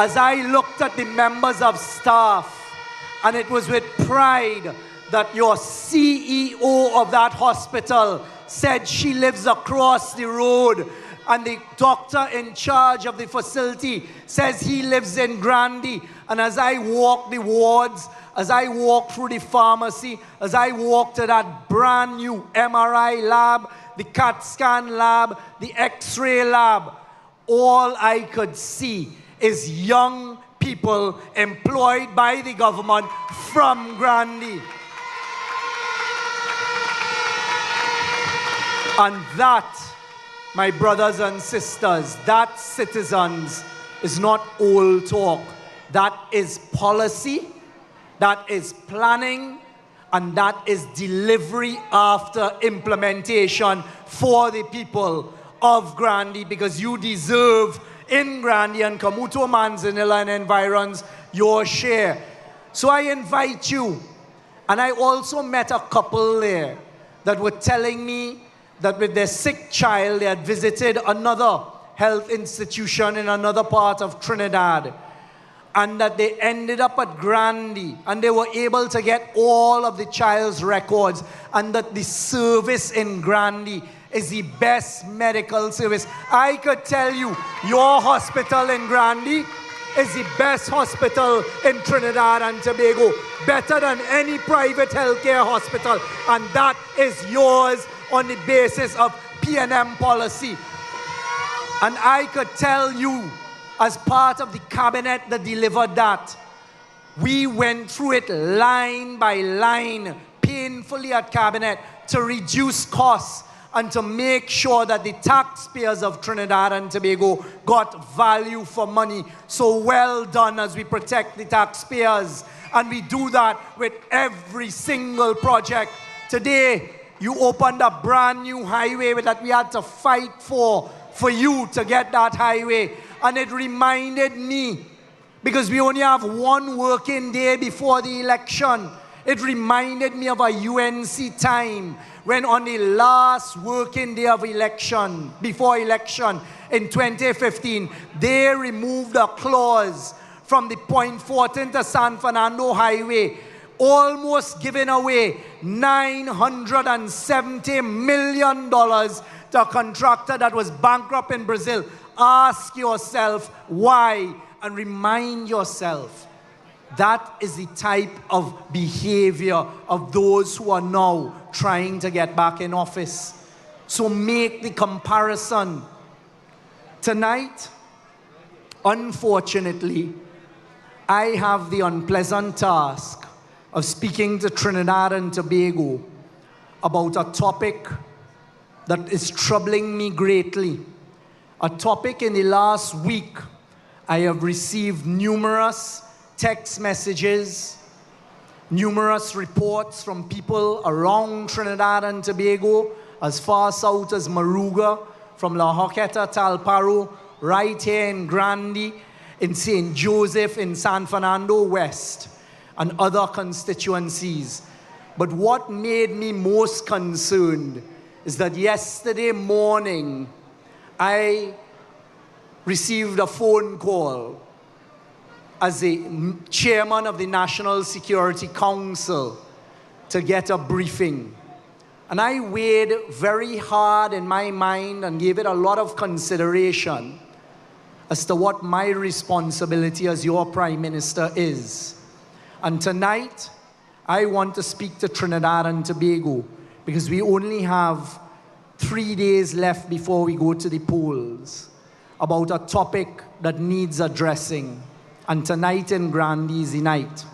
As I looked at the members of staff, and it was with pride that your CEO of that hospital said she lives across the road, and the doctor in charge of the facility says he lives in Grande. And as I walk the wards, as I walk through the pharmacy, as I walk to that brand new MRI lab, the CAT scan lab, the X-ray lab, all I could see is young people employed by the government from Grande. And that my brothers and sisters, that, citizens, is not old talk. That is policy, that is planning, and that is delivery after implementation for the people of Grande, because you deserve in Grande and Kamuto, Manzanilla and environs your share. So I invite you, and I also met a couple there that were telling me that with their sick child, they had visited another health institution in another part of Trinidad, and that they ended up at Grande, and they were able to get all of the child's records, and that the service in Grande is the best medical service. I could tell you, your hospital in Grande is the best hospital in Trinidad and Tobago, better than any private healthcare hospital, and that is yours on the basis of PNM policy. And I could tell you, as part of the cabinet that delivered that, we went through it line by line, painfully at cabinet, to reduce costs and to make sure that the taxpayers of Trinidad and Tobago got value for money. So well done as we protect the taxpayers. And we do that with every single project. Today, you opened a brand new highway that we had to fight for you to get that highway. And it reminded me, because we only have one working day before the election, it reminded me of a UNC time when on the last working day of election, before election in 2015, they removed a clause from the Point Fortin to San Fernando highway, almost giving away $970 million to a contractor that was bankrupt in Brazil. Ask yourself why, and remind yourself that is the type of behavior of those who are now trying to get back in office. So make the comparison. Tonight, unfortunately, I have the unpleasant task of speaking to Trinidad and Tobago about a topic that is troubling me greatly. A topic in the last week I have received numerous text messages, numerous reports from people around Trinidad and Tobago, as far south as Maruga, from La Joqueta, Talparo, right here in Grande, in St. Joseph, in San Fernando West, and other constituencies. But what made me most concerned is that yesterday morning, I received a phone call as the chairman of the National Security Council to get a briefing. And I weighed very hard in my mind and gave it a lot of consideration as to what my responsibility as your Prime Minister is. And tonight, I want to speak to Trinidad and Tobago because we only have 3 days left before we go to the polls about a topic that needs addressing. And tonight in Grande is the night.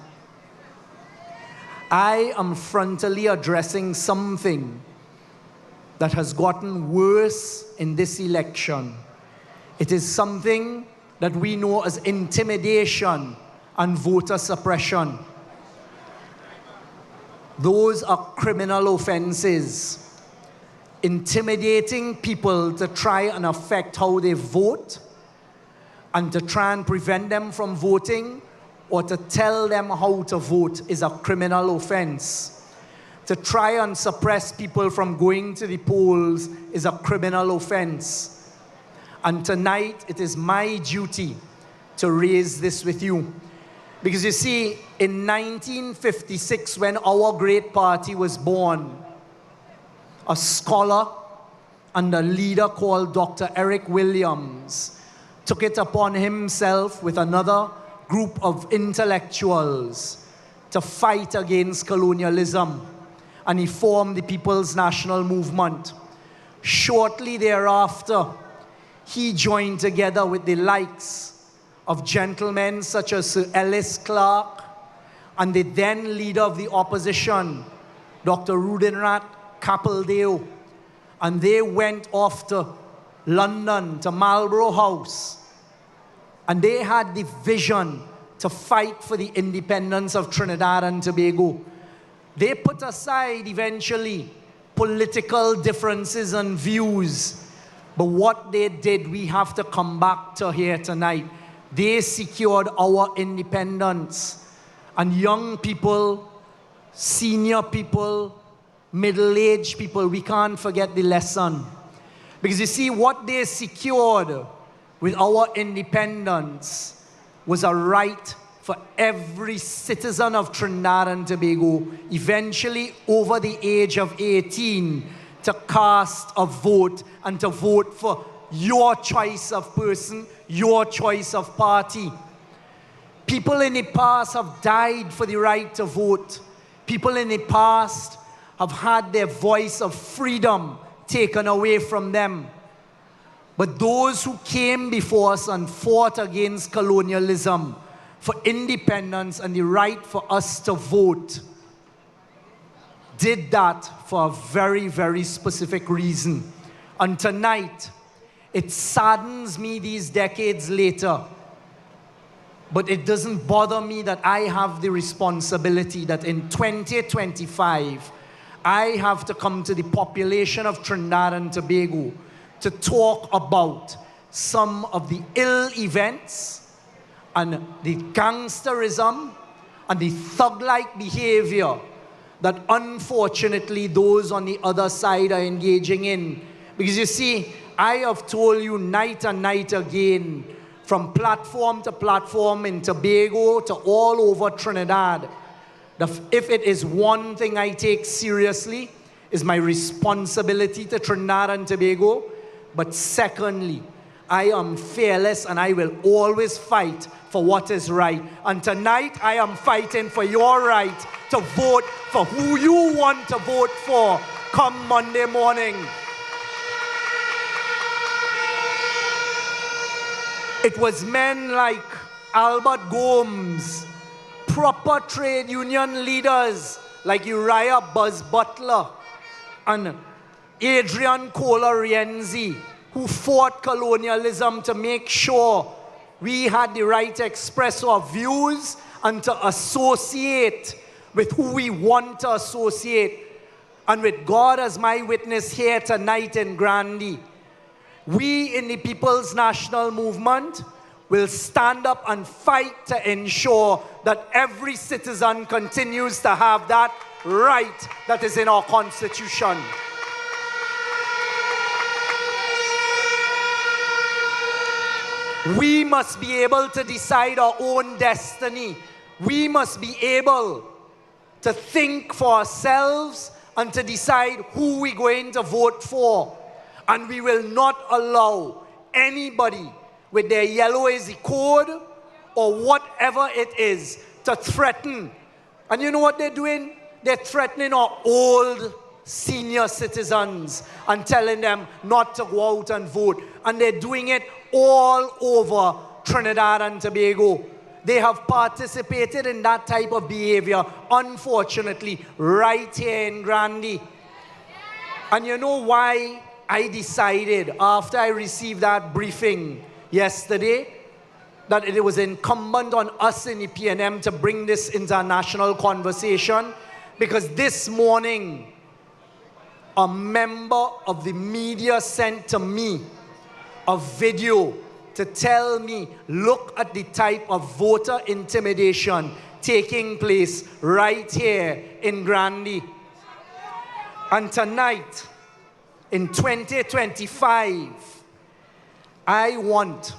I am frontally addressing something that has gotten worse in this election. It is something that we know as intimidation and voter suppression. Those are criminal offenses. Intimidating people to try and affect how they vote, and to try and prevent them from voting, or to tell them how to vote is a criminal offense. To try and suppress people from going to the polls is a criminal offense. And tonight, it is my duty to raise this with you. Because you see, in 1956, when our great party was born, a scholar and a leader called Dr. Eric Williams took it upon himself with another group of intellectuals to fight against colonialism, and he formed the People's National Movement. Shortly thereafter, he joined together with the likes of gentlemen such as Sir Ellis Clark and the then leader of the opposition, Dr. Rudenrat Kapildeo, and they went after London, to Marlborough House. And they had the vision to fight for the independence of Trinidad and Tobago. They put aside eventually political differences and views. But what they did, we have to come back to here tonight. They secured our independence. And young people, senior people, middle-aged people, we can't forget the lesson. Because you see, what they secured with our independence was a right for every citizen of Trinidad and Tobago, eventually over the age of 18, to cast a vote and to vote for your choice of person, your choice of party. People in the past have died for the right to vote. People in the past have had their voice of freedom taken away from them. But those who came before us and fought against colonialism for independence and the right for us to vote did that for a very, very specific reason. And tonight, it saddens me these decades later, but it doesn't bother me that I have the responsibility that in 2025, I have to come to the population of Trinidad and Tobago to talk about some of the ill events and the gangsterism and the thug-like behavior that unfortunately those on the other side are engaging in. Because you see, I have told you night and night again, from platform to platform in Tobago to all over Trinidad, that if it is one thing I take seriously, is my responsibility to Trinidad and Tobago. But secondly, I am fearless and I will always fight for what is right. And tonight I am fighting for your right to vote for who you want to vote for come Monday morning. It was men like Albert Gomes, proper trade union leaders like Uriah Buzz Butler and Adrian Cola Rienzi, who fought colonialism to make sure we had the right to express our views and to associate with who we want to associate. And with God as my witness here tonight in Grande, we in the People's National Movement will stand up and fight to ensure that every citizen continues to have that right that is in our Constitution. We must be able to decide our own destiny. We must be able to think for ourselves and to decide who we're going to vote for. And we will not allow anybody with their yellow is the code or whatever it is to threaten. And you know what they're doing? They're threatening our old senior citizens and telling them not to go out and vote. And they're doing it all over Trinidad and Tobago. They have participated in that type of behavior, unfortunately, right here in Grande. And you know why I decided, after I received that briefing yesterday, that it was incumbent on us in the PNM to bring this international conversation? Because this morning, a member of the media sent to me a video to tell me, look at the type of voter intimidation taking place right here in Grande. And tonight, in 2025, I want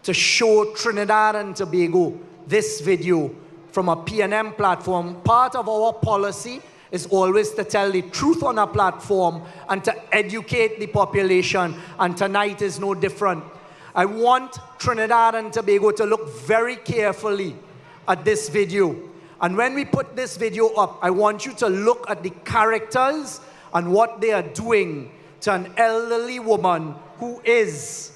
to show Trinidad and Tobago this video from a PNM platform. Part of our policy is always to tell the truth on a platform and to educate the population, and tonight is no different. I want Trinidad and Tobago to look very carefully at this video. And when we put this video up, I want you to look at the characters and what they are doing to an elderly woman who is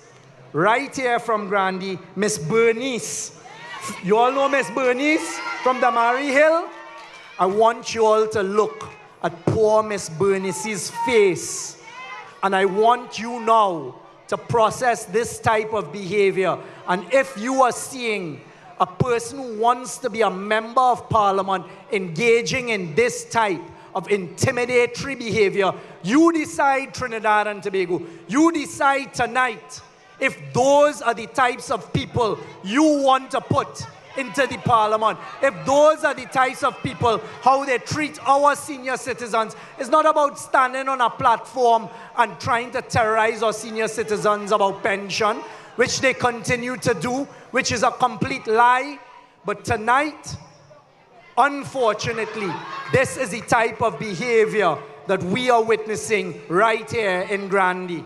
right here from Grande, Miss Bernice. You all know Miss Bernice from Damari Hill? I want you all to look at poor Miss Bernice's face. And I want you now to process this type of behavior. And if you are seeing a person who wants to be a member of parliament engaging in this type of intimidatory behavior, you decide, Trinidad and Tobago, you decide tonight if those are the types of people you want to put into the parliament. If those are the types of people, how they treat our senior citizens. It's not about standing on a platform and trying to terrorize our senior citizens about pension, which they continue to do, which is a complete lie. But tonight, unfortunately, this is the type of behavior that we are witnessing right here in Grande.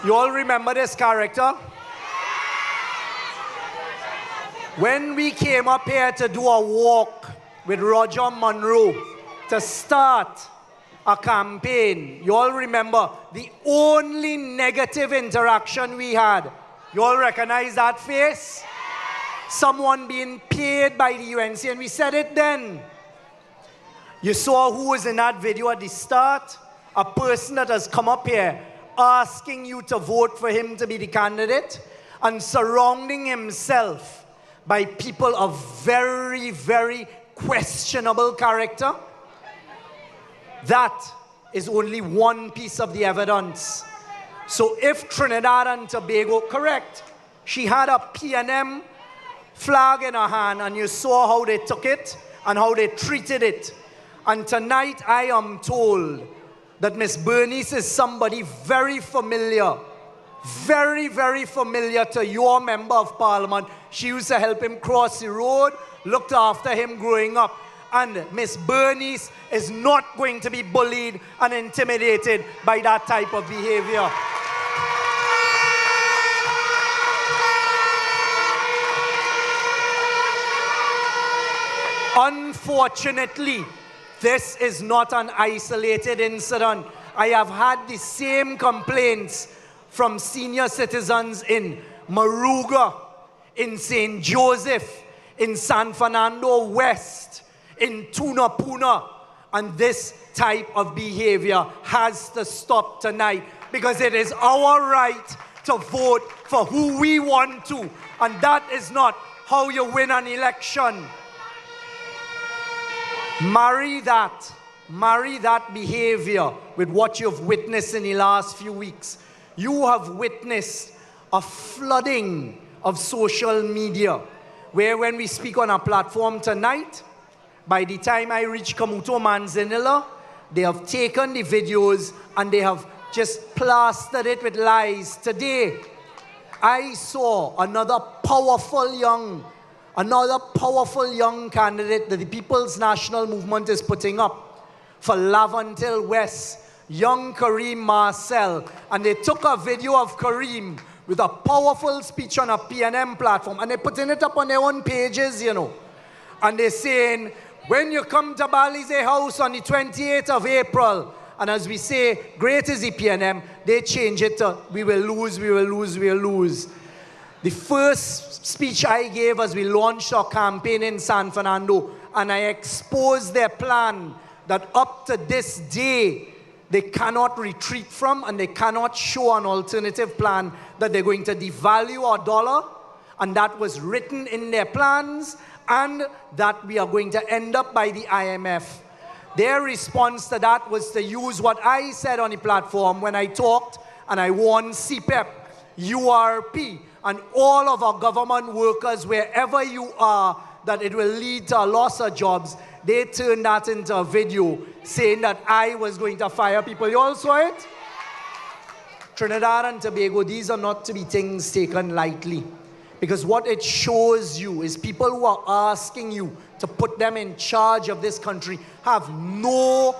You all remember this character? When we came up here to do a walk with Roger Monroe to start a campaign, you all remember the only negative interaction we had. You all recognize that face? Someone being paid by the UNC, and we said it then. You saw who was in that video at the start? A person that has come up here asking you to vote for him to be the candidate and surrounding himself by people of very, very questionable character. That is only one piece of the evidence. So if Trinidad and Tobago, correct, she had a PNM flag in her hand and you saw how they took it and how they treated it. And tonight I am told that Miss Bernice is somebody very familiar, very, very familiar to your member of parliament. She used to help him cross the road, looked after him growing up. And Miss Bernice is not going to be bullied and intimidated by that type of behavior. Unfortunately, this is not an isolated incident. I have had the same complaints from senior citizens in Maruga, in St. Joseph, in San Fernando West, in Tunapuna. And this type of behavior has to stop tonight because it is our right to vote for who we want to. And that is not how you win an election. Marry that behavior with what you've witnessed in the last few weeks. You have witnessed a flooding of social media where when we speak on a platform tonight, by the time I reach Kamuto Manzanilla, they have taken the videos and they have just plastered it with lies. Today, I saw another powerful young candidate that the People's National Movement is putting up for Laventille West, young Kareem Marcel. And they took a video of Kareem with a powerful speech on a PNM platform, and they're putting it up on their own pages, you know. And they're saying, when you come to Balize House on the 28th of April, and as we say, great is the PNM, they change it to, we will lose, we will lose, we will lose. The first speech I gave as we launched our campaign in San Fernando, and I exposed their plan that up to this day, they cannot retreat from and they cannot show an alternative plan, that they're going to devalue our dollar, and that was written in their plans, and that we are going to end up by the IMF. Their response to that was to use what I said on the platform when I talked and I warned CPEP, URP, and all of our government workers, wherever you are, that it will lead to a loss of jobs, they turned that into a video saying that I was going to fire people. You all saw it? Trinidad and Tobago, these are not to be things taken lightly. Because what it shows you is people who are asking you to put them in charge of this country have no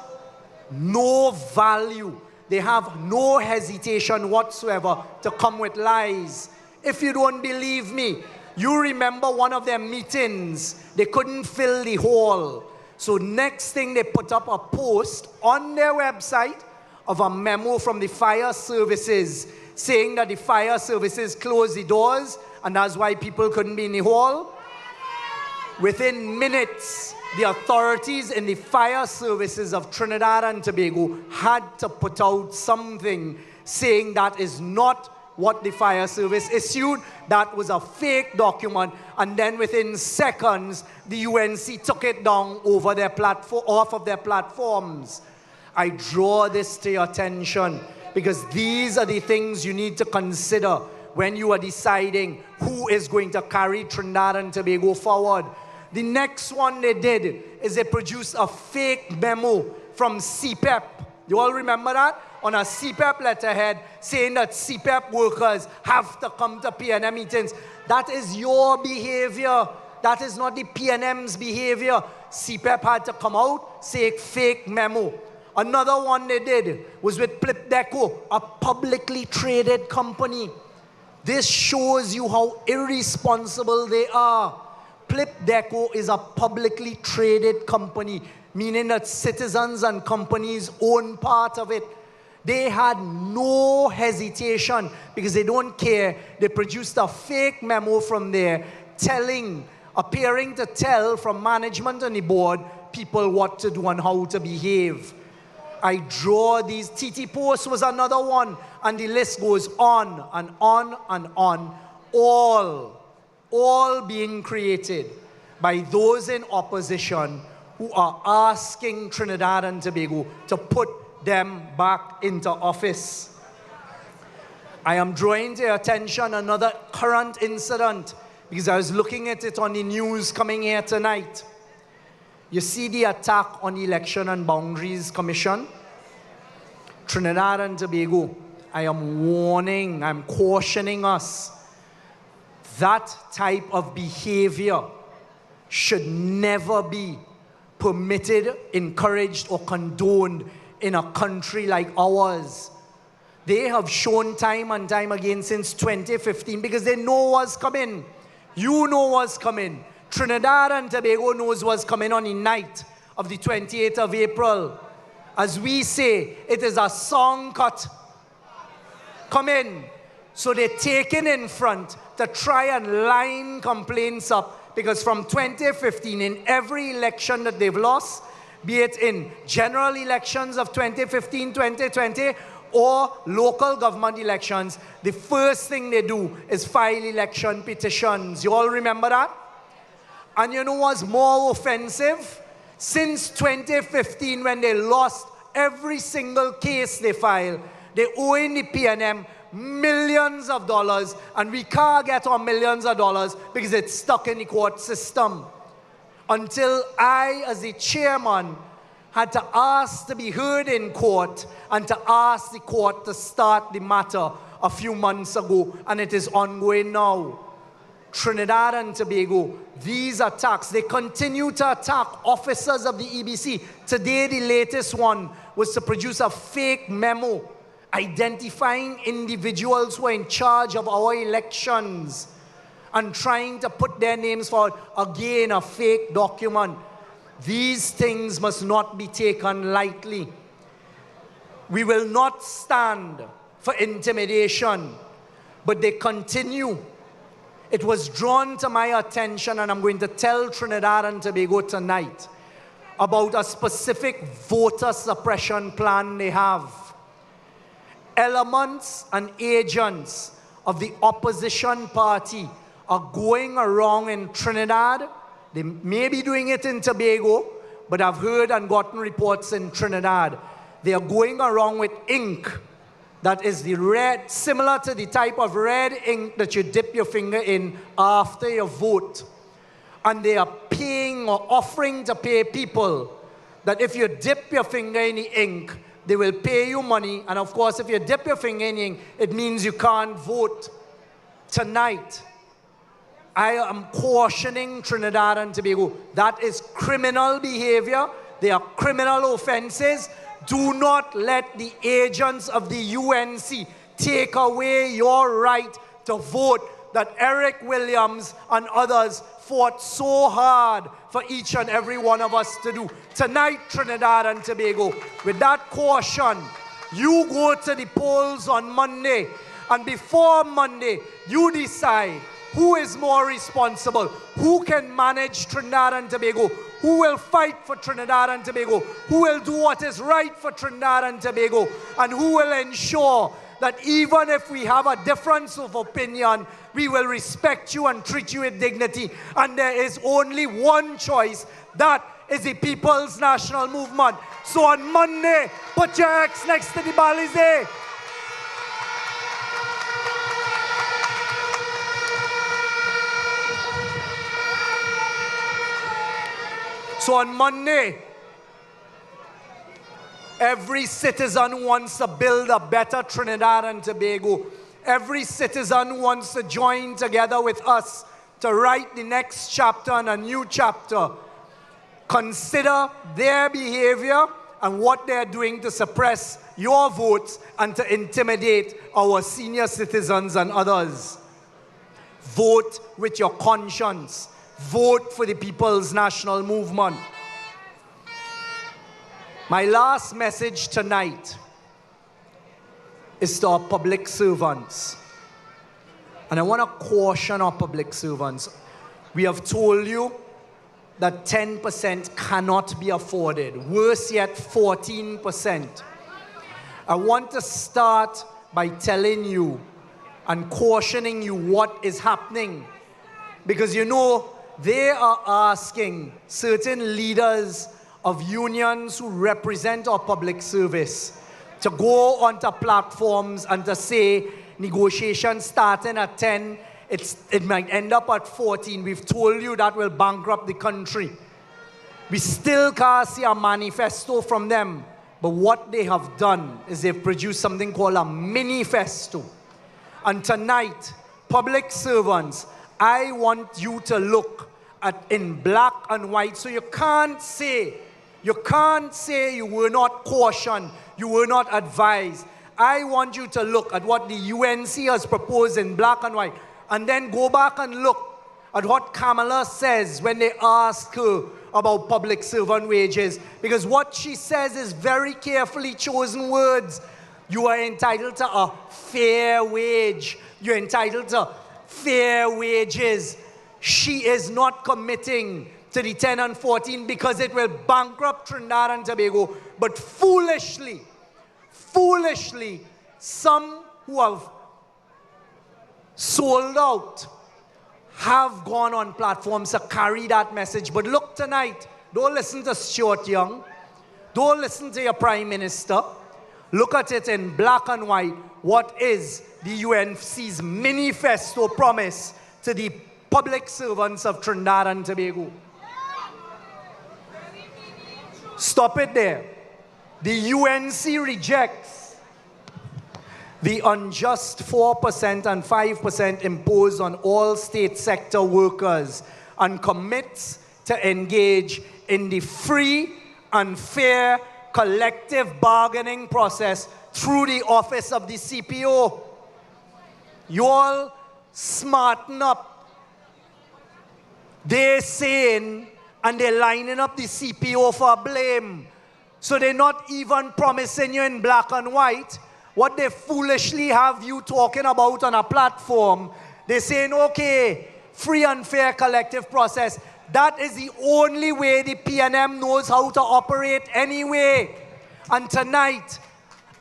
value. They have no hesitation whatsoever to come with lies. If you don't believe me, you remember one of their meetings, they couldn't fill the hall. So next thing, they put up a post on their website of a memo from the fire services saying that the fire services closed the doors and that's why people couldn't be in the hall. Within minutes, the authorities in the fire services of Trinidad and Tobago had to put out something saying that is not what the fire service issued. That was a fake document. And then within seconds, the UNC took it down over their platform, off of their platforms. I draw this to your attention because these are the things you need to consider when you are deciding who is going to carry Trinidad and Tobago forward. The next one they did is they produced a fake memo from CPEP. You all remember that? On a CPEP letterhead saying that CPEP workers have to come to PNM meetings. That is your behavior. That is not the PNM's behavior. CPEP had to come out, say fake memo. Another one they did was with Ptsc, a publicly traded company. This shows you how irresponsible they are. Ptsc is a publicly traded company, meaning that citizens and companies own part of it. They had no hesitation because they don't care. They produced a fake memo from there appearing to tell from management and the board people what to do and how to behave. I draw these. TT Post was another one, and the list goes on and on and on. All being created by those in opposition who are asking Trinidad and Tobago to put them back into office. I am drawing to your attention another current incident because I was looking at it on the news coming here tonight. You see the attack on the Election and Boundaries Commission? Trinidad and Tobago, I am warning, I'm cautioning us. That type of behavior should never be permitted, encouraged, or condoned in a country like ours. They have shown time and time again since 2015 because they know what's coming. You know what's coming. Trinidad and Tobago knows what's coming on the night of the 28th of April. As we say, it is a song cut. Come in. So they're taken in front to try and line complaints up because from 2015, in every election that they've lost, be it in general elections of 2015, 2020, or local government elections, the first thing they do is file election petitions. You all remember that? And you know what's more offensive? Since 2015, when they lost every single case they filed, they owe in the PNM millions of dollars, and we can't get our millions of dollars because it's stuck in the court system. Until I, as the chairman, had to ask to be heard in court and to ask the court to start the matter a few months ago, and it is ongoing now. Trinidad and Tobago, these attacks, they continue to attack officers of the EBC. Today, the latest one was to produce a fake memo identifying individuals who are in charge of our elections and trying to put their names forward. Again, a fake document. These things must not be taken lightly. We will not stand for intimidation, but they continue. It was drawn to my attention, and I'm going to tell Trinidad and Tobago tonight about a specific voter suppression plan they have. Elements and agents of the opposition party are going around in Trinidad. They may be doing it in Tobago, but I've heard and gotten reports in Trinidad. They are going around with ink that is the red, similar to the type of red ink that you dip your finger in after your vote. and they are paying or offering to pay people that if you dip your finger in the ink, they will pay you money. And of course, if you dip your finger in the ink, it means you can't vote. Tonight, I am cautioning Trinidad and Tobago. That is criminal behavior. They are criminal offenses. Do not let the agents of the UNC take away your right to vote that Eric Williams and others fought so hard for each and every one of us to do. Tonight, Trinidad and Tobago, with that caution, you go to the polls on Monday, and before Monday, you decide who is more responsible, who can manage Trinidad and Tobago, who will fight for Trinidad and Tobago, who will do what is right for Trinidad and Tobago, and who will ensure that even if we have a difference of opinion, we will respect you and treat you with dignity. And there is only one choice. That is the People's National Movement. So on Monday, put your X next to the Balize. So on Monday, every citizen who wants to build a better Trinidad and Tobago, every citizen who wants to join together with us to write the next chapter and a new chapter, consider their behavior and what they're doing to suppress your votes and to intimidate our senior citizens and others. Vote with your conscience. Vote for the People's National Movement. My last message tonight is to our public servants. And I want to caution our public servants. We have told you that 10% cannot be afforded. Worse yet, 14%. I want to start by telling you and cautioning you what is happening. Because you know, they are asking certain leaders of unions who represent our public service to go onto platforms and to say negotiations starting at 10, it might end up at 14. We've told you that will bankrupt the country. We still can't see a manifesto from them, but what they have done is they've produced something called a manifesto. And tonight, public servants, I want you to look at in black and white. So you can't say you were not cautioned, you were not advised. I want you to look at what the UNC has proposed in black and white, and then go back and look at what Kamala says when they ask her about public servant wages. Because what she says is very carefully chosen words. You are entitled to a fair wage. You're entitled to fair wages. She is not committing to the 10 and 14 because it will bankrupt Trinidad and Tobago. But foolishly, some who have sold out have gone on platforms to carry that message. But look tonight, don't listen to Stuart Young. Don't listen to your Prime Minister. Look at it in black and white. What is the UNC's manifesto promise to the public servants of Trinidad and Tobago? Stop it there. The UNC rejects the unjust 4% and 5% imposed on all state sector workers and commits to engage in the free and fair collective bargaining process through the office of the CPO. You all smarten up. They're saying, and they're lining up the CPO for blame. So they're not even promising you in black and white what they foolishly have you talking about on a platform. They're saying, okay, free and fair collective process. That is the only way the PNM knows how to operate anyway. And tonight,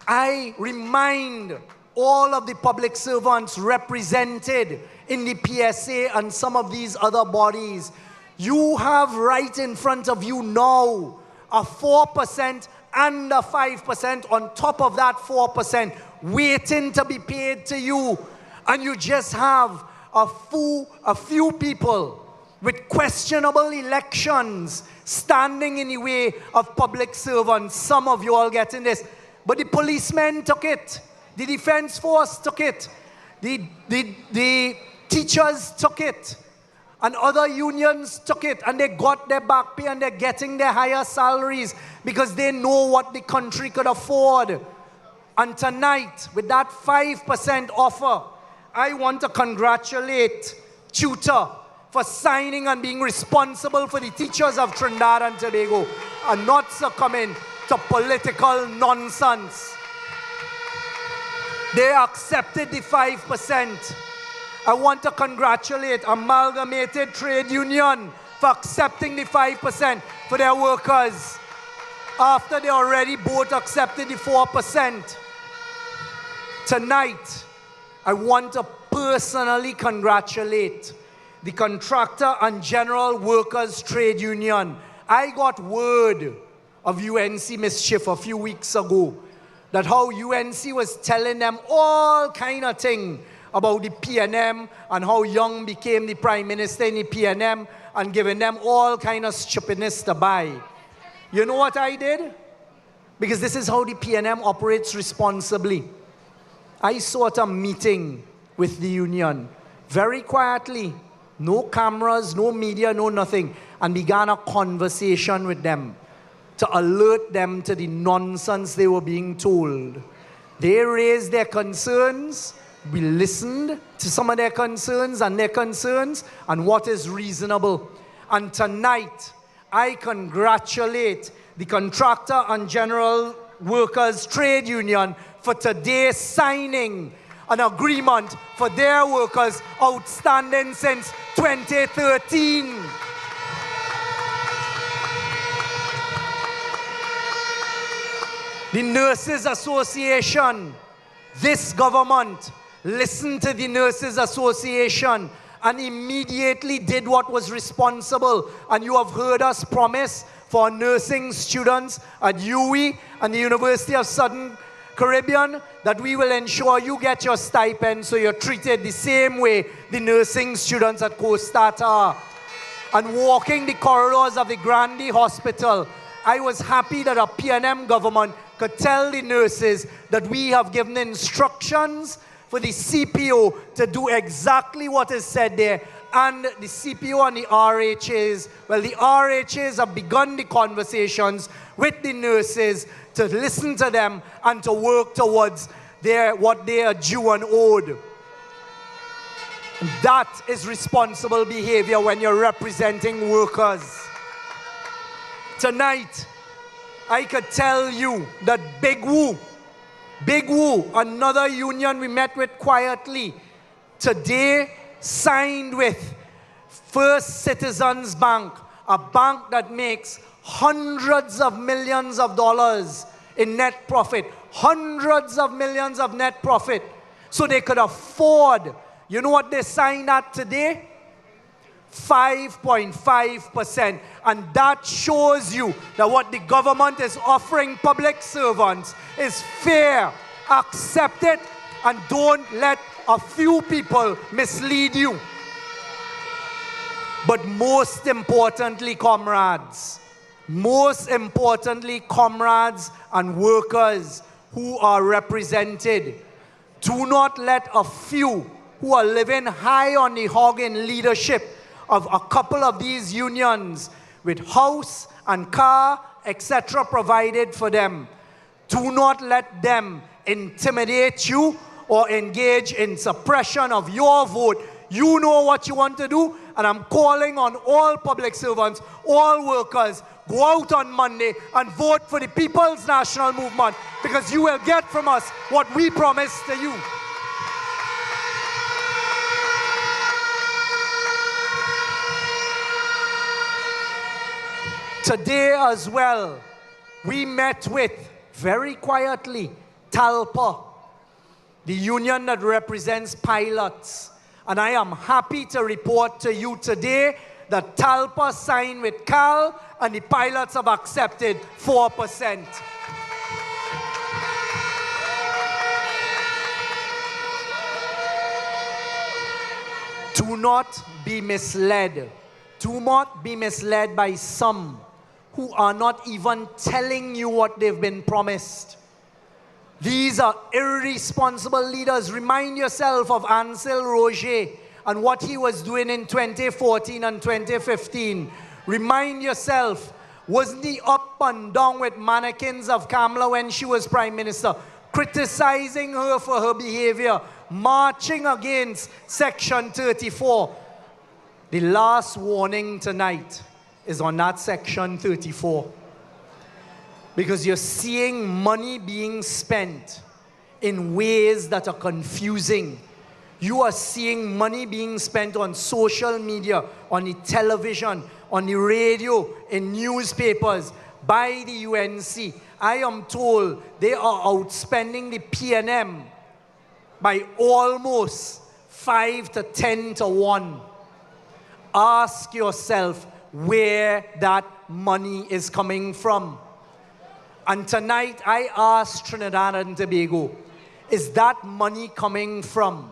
I remind all of the public servants represented in the Ptsc and some of these other bodies, you have right in front of you now a 4% and a 5% on top of that 4% waiting to be paid to you. And you just have a few people with questionable elections standing in the way of public servants. Some of you all getting this. But the policemen took it. The defense force took it. The teachers took it. And other unions took it. And they got their back pay and they're getting their higher salaries because they know what the country could afford. And tonight, with that 5% offer, I want to congratulate Tutor for signing and being responsible for the teachers of Trinidad and Tobago and not succumbing to political nonsense. They accepted the 5%. I want to congratulate Amalgamated Trade Union for accepting the 5% for their workers after they already both accepted the 4%. Tonight, I want to personally congratulate the Contractor and General Workers Trade Union. I got word of UNC mischief a few weeks ago that how UNC was telling them all kind of things about the PNM and how Young became the Prime Minister in the PNM and giving them all kind of stupidness to buy. You know what I did? Because this is how the PNM operates responsibly. I sought a meeting with the union, very quietly, no cameras, no media, no nothing, and began a conversation with them to alert them to the nonsense they were being told. They raised their concerns, we listened to some of their concerns and what is reasonable. And tonight, I congratulate the Contractor and General Workers Trade Union for today signing an agreement for their workers outstanding since 2013. The Nurses Association, this government listened to the Nurses Association and immediately did what was responsible. And you have heard us promise for nursing students at UWI and the University of Southern Caribbean that we will ensure you get your stipend so you're treated the same way the nursing students at Coast are. And walking the corridors of the Grande Hospital, I was happy that a PNM government could tell the nurses that we have given instructions for the CPO to do exactly what is said there. And the CPO and the RHAs, well, the RHAs have begun the conversations with the nurses to listen to them and to work towards what they are due and owed. That is responsible behavior when you're representing workers. Tonight, I could tell you that Big Woo, another union we met with quietly, today signed with First Citizens Bank, a bank that makes hundreds of millions of dollars in net profit, hundreds of millions of net profit, so they could afford, you know what they signed at today? 5.5%. And that shows you that what the government is offering public servants is fair. Accept it and don't let a few people mislead you. But most importantly, comrades and workers who are represented, do not let a few who are living high on the hog in leadership of a couple of these unions with house and car, etc. provided for them, do not let them intimidate you or engage in suppression of your vote. You know what you want to do, and I'm calling on all public servants, all workers, go out on Monday and vote for the People's National Movement, because you will get from us what we promised to you. Today as well, we met with, very quietly, TALPA, the union that represents pilots. And I am happy to report to you today that TALPA signed with CAL and the pilots have accepted 4%. Do not be misled. Do not be misled by some who are not even telling you what they've been promised. These are irresponsible leaders. Remind yourself of Ansel Roger and what he was doing in 2014 and 2015. Remind yourself, wasn't he up and down with mannequins of Kamala when she was Prime Minister, criticizing her for her behavior, marching against Section 34? The last warning tonight is on that Section 34. Because you're seeing money being spent in ways that are confusing. You are seeing money being spent on social media, on the television, on the radio, in newspapers, by the UNC. I am told they are outspending the PNM by almost 5 to 10 to 1. Ask yourself where that money is coming from. And tonight I ask Trinidad and Tobago, is that money coming from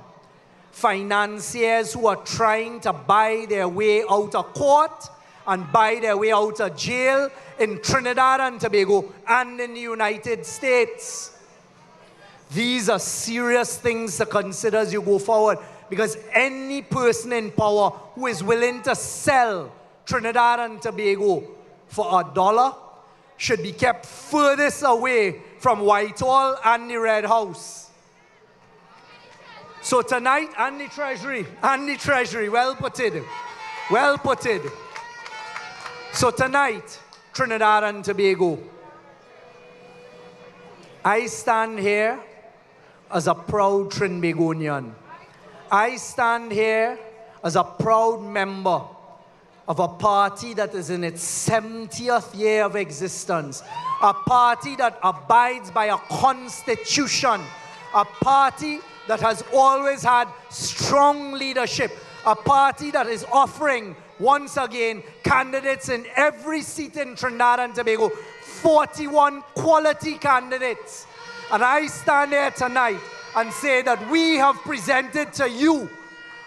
financiers who are trying to buy their way out of court and buy their way out of jail in Trinidad and Tobago and in the United States? These are serious things to consider as you go forward, because any person in power who is willing to sell Trinidad and Tobago for $1 should be kept furthest away from Whitehall and the Red House. So tonight, and the Treasury, well put it. So tonight, Trinidad and Tobago, I stand here as a proud Trinbagonian. I stand here as a proud member of a party that is in its 70th year of existence, a party that abides by a constitution, a party that has always had strong leadership, a party that is offering, once again, candidates in every seat in Trinidad and Tobago, 41 quality candidates. And I stand here tonight and say that we have presented to you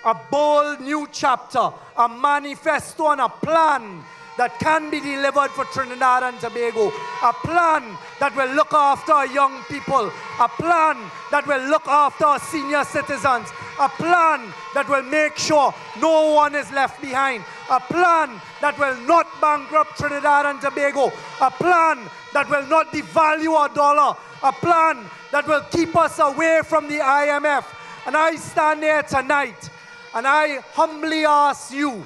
a bold new chapter, a manifesto and a plan that can be delivered for Trinidad and Tobago, a plan that will look after our young people, a plan that will look after our senior citizens, a plan that will make sure no one is left behind, a plan that will not bankrupt Trinidad and Tobago, a plan that will not devalue our dollar, a plan that will keep us away from the IMF. And I stand here tonight and I humbly ask you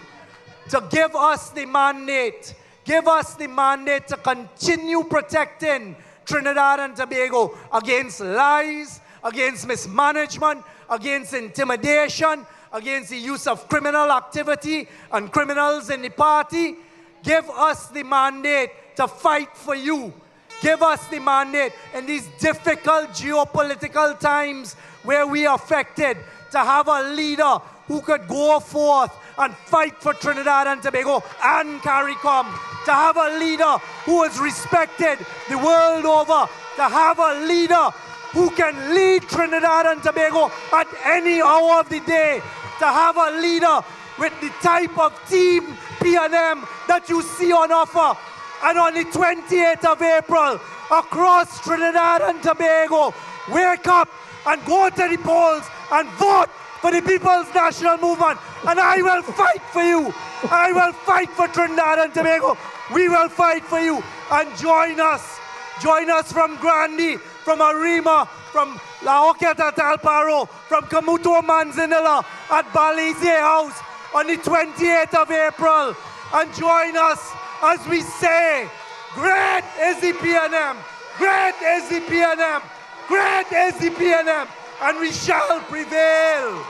to give us the mandate. Give us the mandate to continue protecting Trinidad and Tobago against lies, against mismanagement, against intimidation, against the use of criminal activity and criminals in the party. Give us the mandate to fight for you. Give us the mandate in these difficult geopolitical times where we are affected to have a leader who could go forth and fight for Trinidad and Tobago and CARICOM, to have a leader who is respected the world over, to have a leader who can lead Trinidad and Tobago at any hour of the day, to have a leader with the type of team PNM that you see on offer. And on the 28th of April, across Trinidad and Tobago, wake up and go to the polls and vote for the People's National Movement. And I will fight for you. I will fight for Trinidad and Tobago. We will fight for you. And join us. Join us from Grande, from Arima, from La Hoqueta Talparo, from Camuto Manzanilla at Balize House on the 28th of April. And join us as we say, great is the PNM. Great is the PNM. Great is the PNM. And we shall prevail.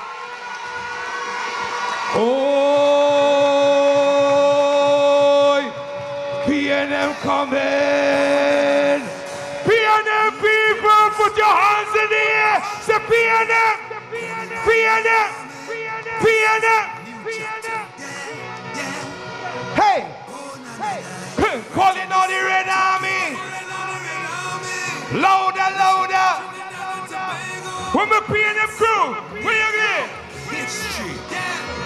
Oh, PNM coming. PNM people, put your hands in the air. Say PNM. PNM. PNM. Hey. Calling on the Red Army. Louder, louder. When we PNM crew, where you get? History.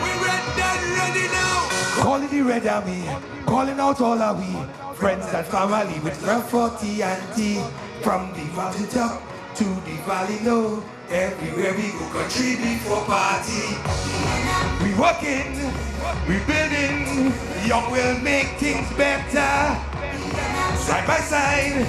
We red and ready now. Calling the we red are we, calling out all our we, friends and family with love for TNT. From the mountaintop to the valley low, everywhere we go contribute for party. We working, we building, young will make things better. Side by side,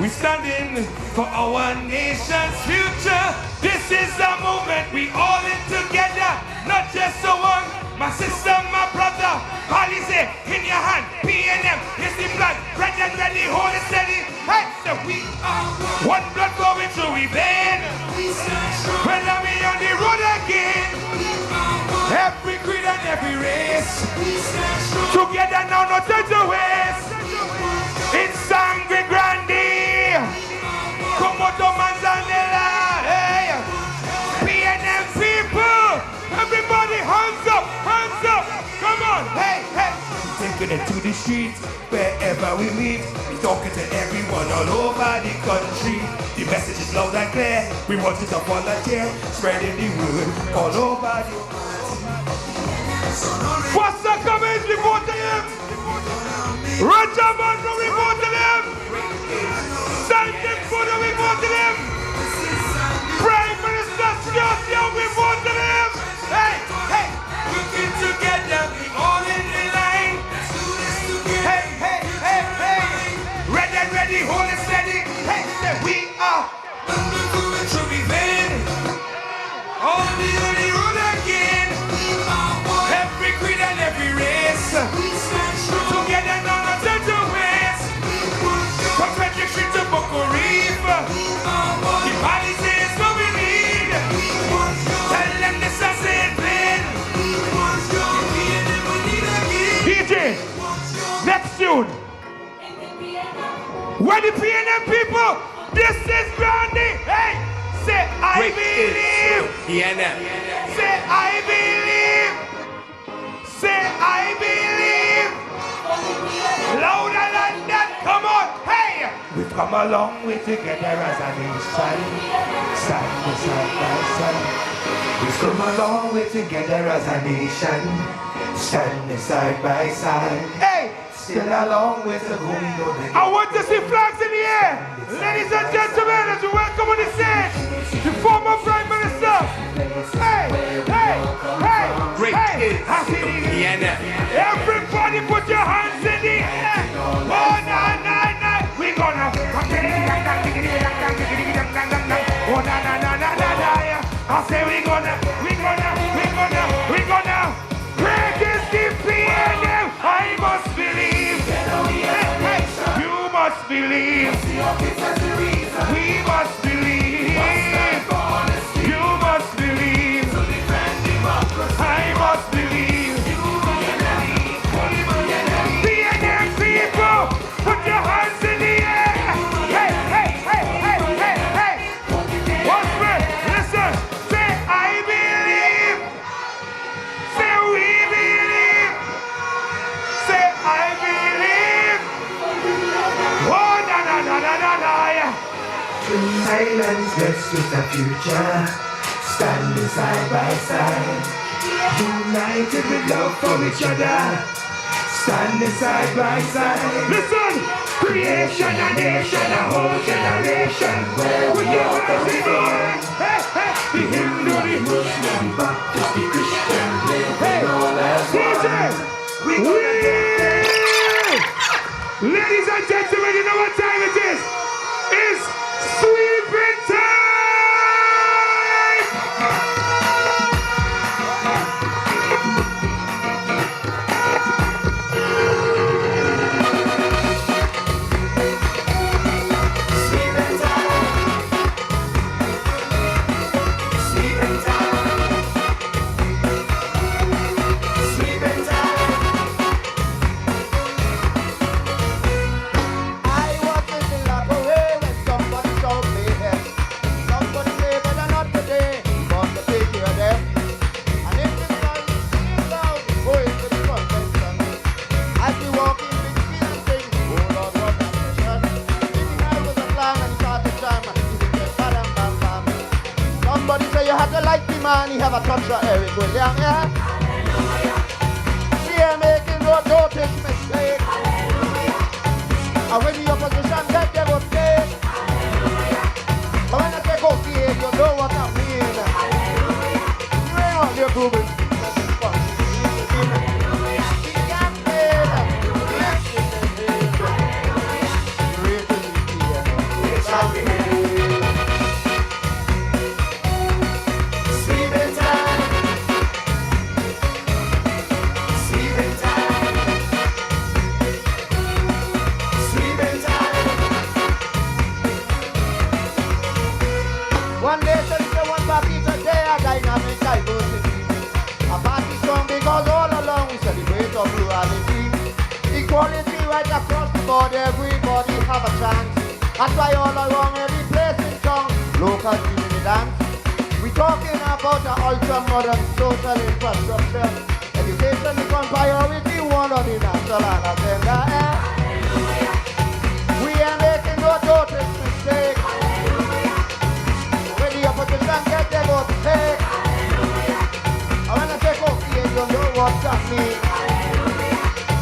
we standing for our nation's future. This is a movement we all in together, not just a one. My sister, my brother, policy in your hand. PNM is the blood, red and ready, hold it steady. Hey, so we are one blood flowing through we vein. Whether we on the road again, every creed and every race, together now, no time to waste. It's Sangre Grande, Komodo Manzanella, hey, PNM people, everybody hands up, come on, hey, hey. Taking it to the streets, wherever we meet, we talking to everyone all over the country. The message is loud and clear, we want you to volunteer, spreading the word all over the What's the comments, we vote to him? Rajaman, we vote to him. Sanjay Fuda, we vote to him. Prime Minister Scott, we vote to him. Hey, hey, working together, we all in the line. Hey, hey, hey, hey, red and ready, hold it steady. Hey, we are through the vein. On the road again. Every creed and every race, together now not time to waste. From Frederick Street to Boko Reef, the policy is what we need. Tell them this is it, plain. DJ, next tune. Where the PNM people, this is Grande. Hey, say I believe. PNM. Say I believe. Say I believe. Louder than that, come on, hey! We've come a long way together as a nation, side by side. We've come a long way together as a nation, standing side by side. Hey! Still a long way to go, we know that. I want to see flags in the air. Ladies and gentlemen, as you welcome on the stage, the former Prime Minister. Hey, hey, hey, great hey. PNM. Everybody put your hands in the air. Oh, nah. We gonna. Oh, nah. I say we gonna. Great is the PNM. I must believe. Hey, you must believe. We must believe. You must believe. I must believe. PNM people, put your hands in the air. Hey. What's right? Listen. Say I believe. Say we believe. Say I believe. Oh, nah. Twin islands blessed with a future, standing side by side, united with love for each other, standing side by side. Listen! Creation, a nation, a whole generation, with your hands in the air. Hey, the Hindu, the Muslim, the Baptist, the Christian, living all as one. Ladies and gentlemen, you know what time it is? It's sweeping time! Man, he have a touch of Eric William, yeah? Yeah, making no notice mistake. And when the opposition get their vote take. But when I take off here, you know what I mean. Bring on your grooving. One nation, one party today, a dynamic diversity. A party strong because all along we celebrate our plurality. Equality right across the board, everybody have a chance. That's why all around every place in town, local community dance. We talking about an ultra-modern social infrastructure. Education become priority, one on the national agenda. We are making no notice mistake. When the opposition get their vote take. I wanna take off here, you know what that means.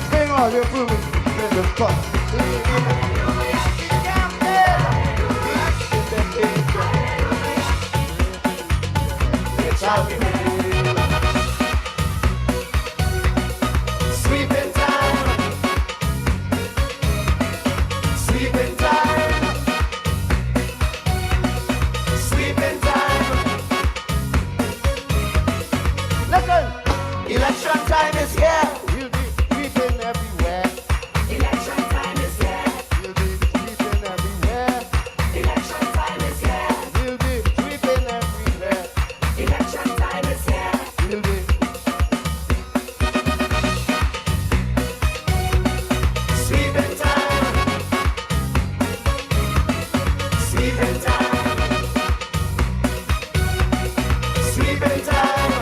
Bring all your proofs in the cut. It's how we make. Sweeping time. Sweeping time. Sweeping time. Listen, election time is here. We'll be sweeping everywhere. Election time is here. We'll be sweeping everywhere. Election time is here. We'll be sweeping everywhere. Election time is here. We'll be sweeping time. Sweeping time. Sweeping time.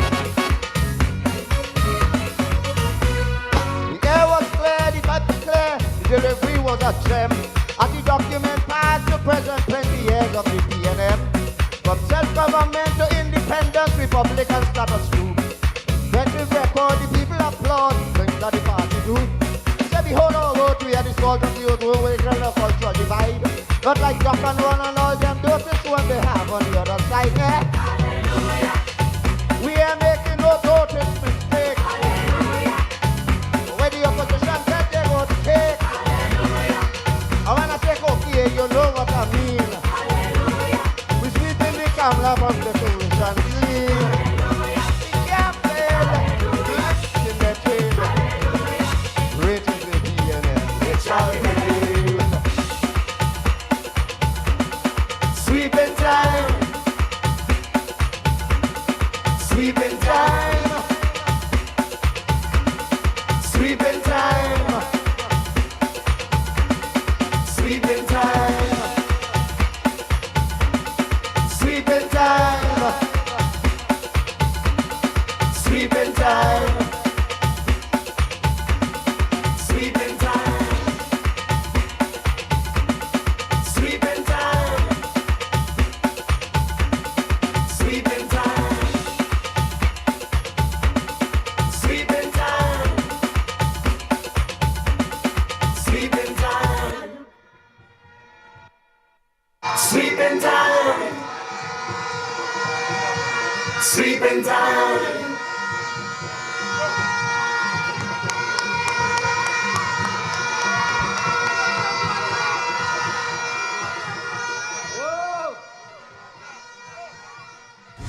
The air was clear, the pipe was clear, the delivery was a gem. And the document passed to present 20 years of the PNM. From self-government to independence, republic and status quo. When we record, the people applaud, things that the party do. Say behold our vote, we are the salt of the old world, we create a cultural divide. Not like duck and run and all them notice what they have on the other side, eh? We are making no notice mistake. When the opposition get their vote take. I wanna take off here, you know what I mean. We sweeping the camera from the solution clean. The campaign, in the train. Great is the PNM, it's how it is. Sweeping time. Sweeping time. Sweeping time. Sweeping time. Sweeping time. Sweeping time. Sweeping time. Sweeping time. Sweeping time. Sweeping time. Sweeping time. Sweeping time. Sweeping time.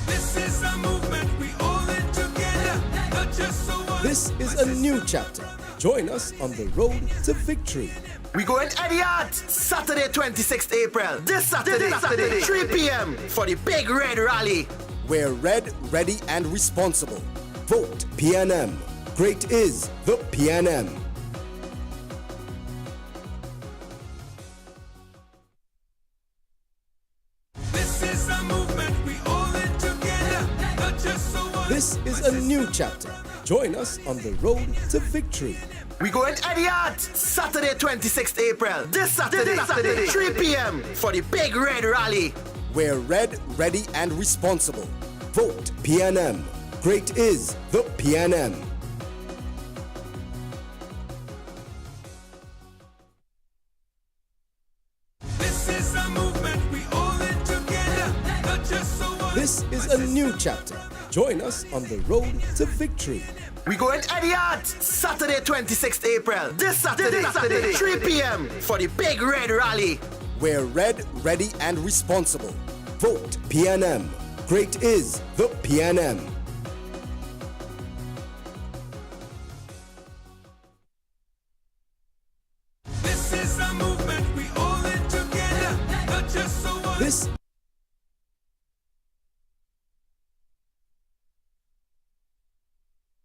This is a movement, we all in together, not just so one. This is a new chapter. Join us on the road to victory. We going Ediot, Saturday 26th April. This Saturday, 3 p.m. for the Big Red Rally. We're red, ready, and responsible. Vote PNM. Great is the PNM. This is a movement, we all in together, not just so one. This is a new chapter. Join us on the road to victory. We going Ediot, Saturday 26th April. This Saturday, 3 p.m. for the Big Red Rally. We're red, ready, and responsible. Vote PNM. Great is the PNM. new chapter. Join us on the road to victory. We going Etihad, Saturday 26th April. This Saturday, 3 p.m. for the Big Red Rally. We're red, ready, and responsible. Vote PNM. Great is the PNM. This is a movement we all in together, not just so one. This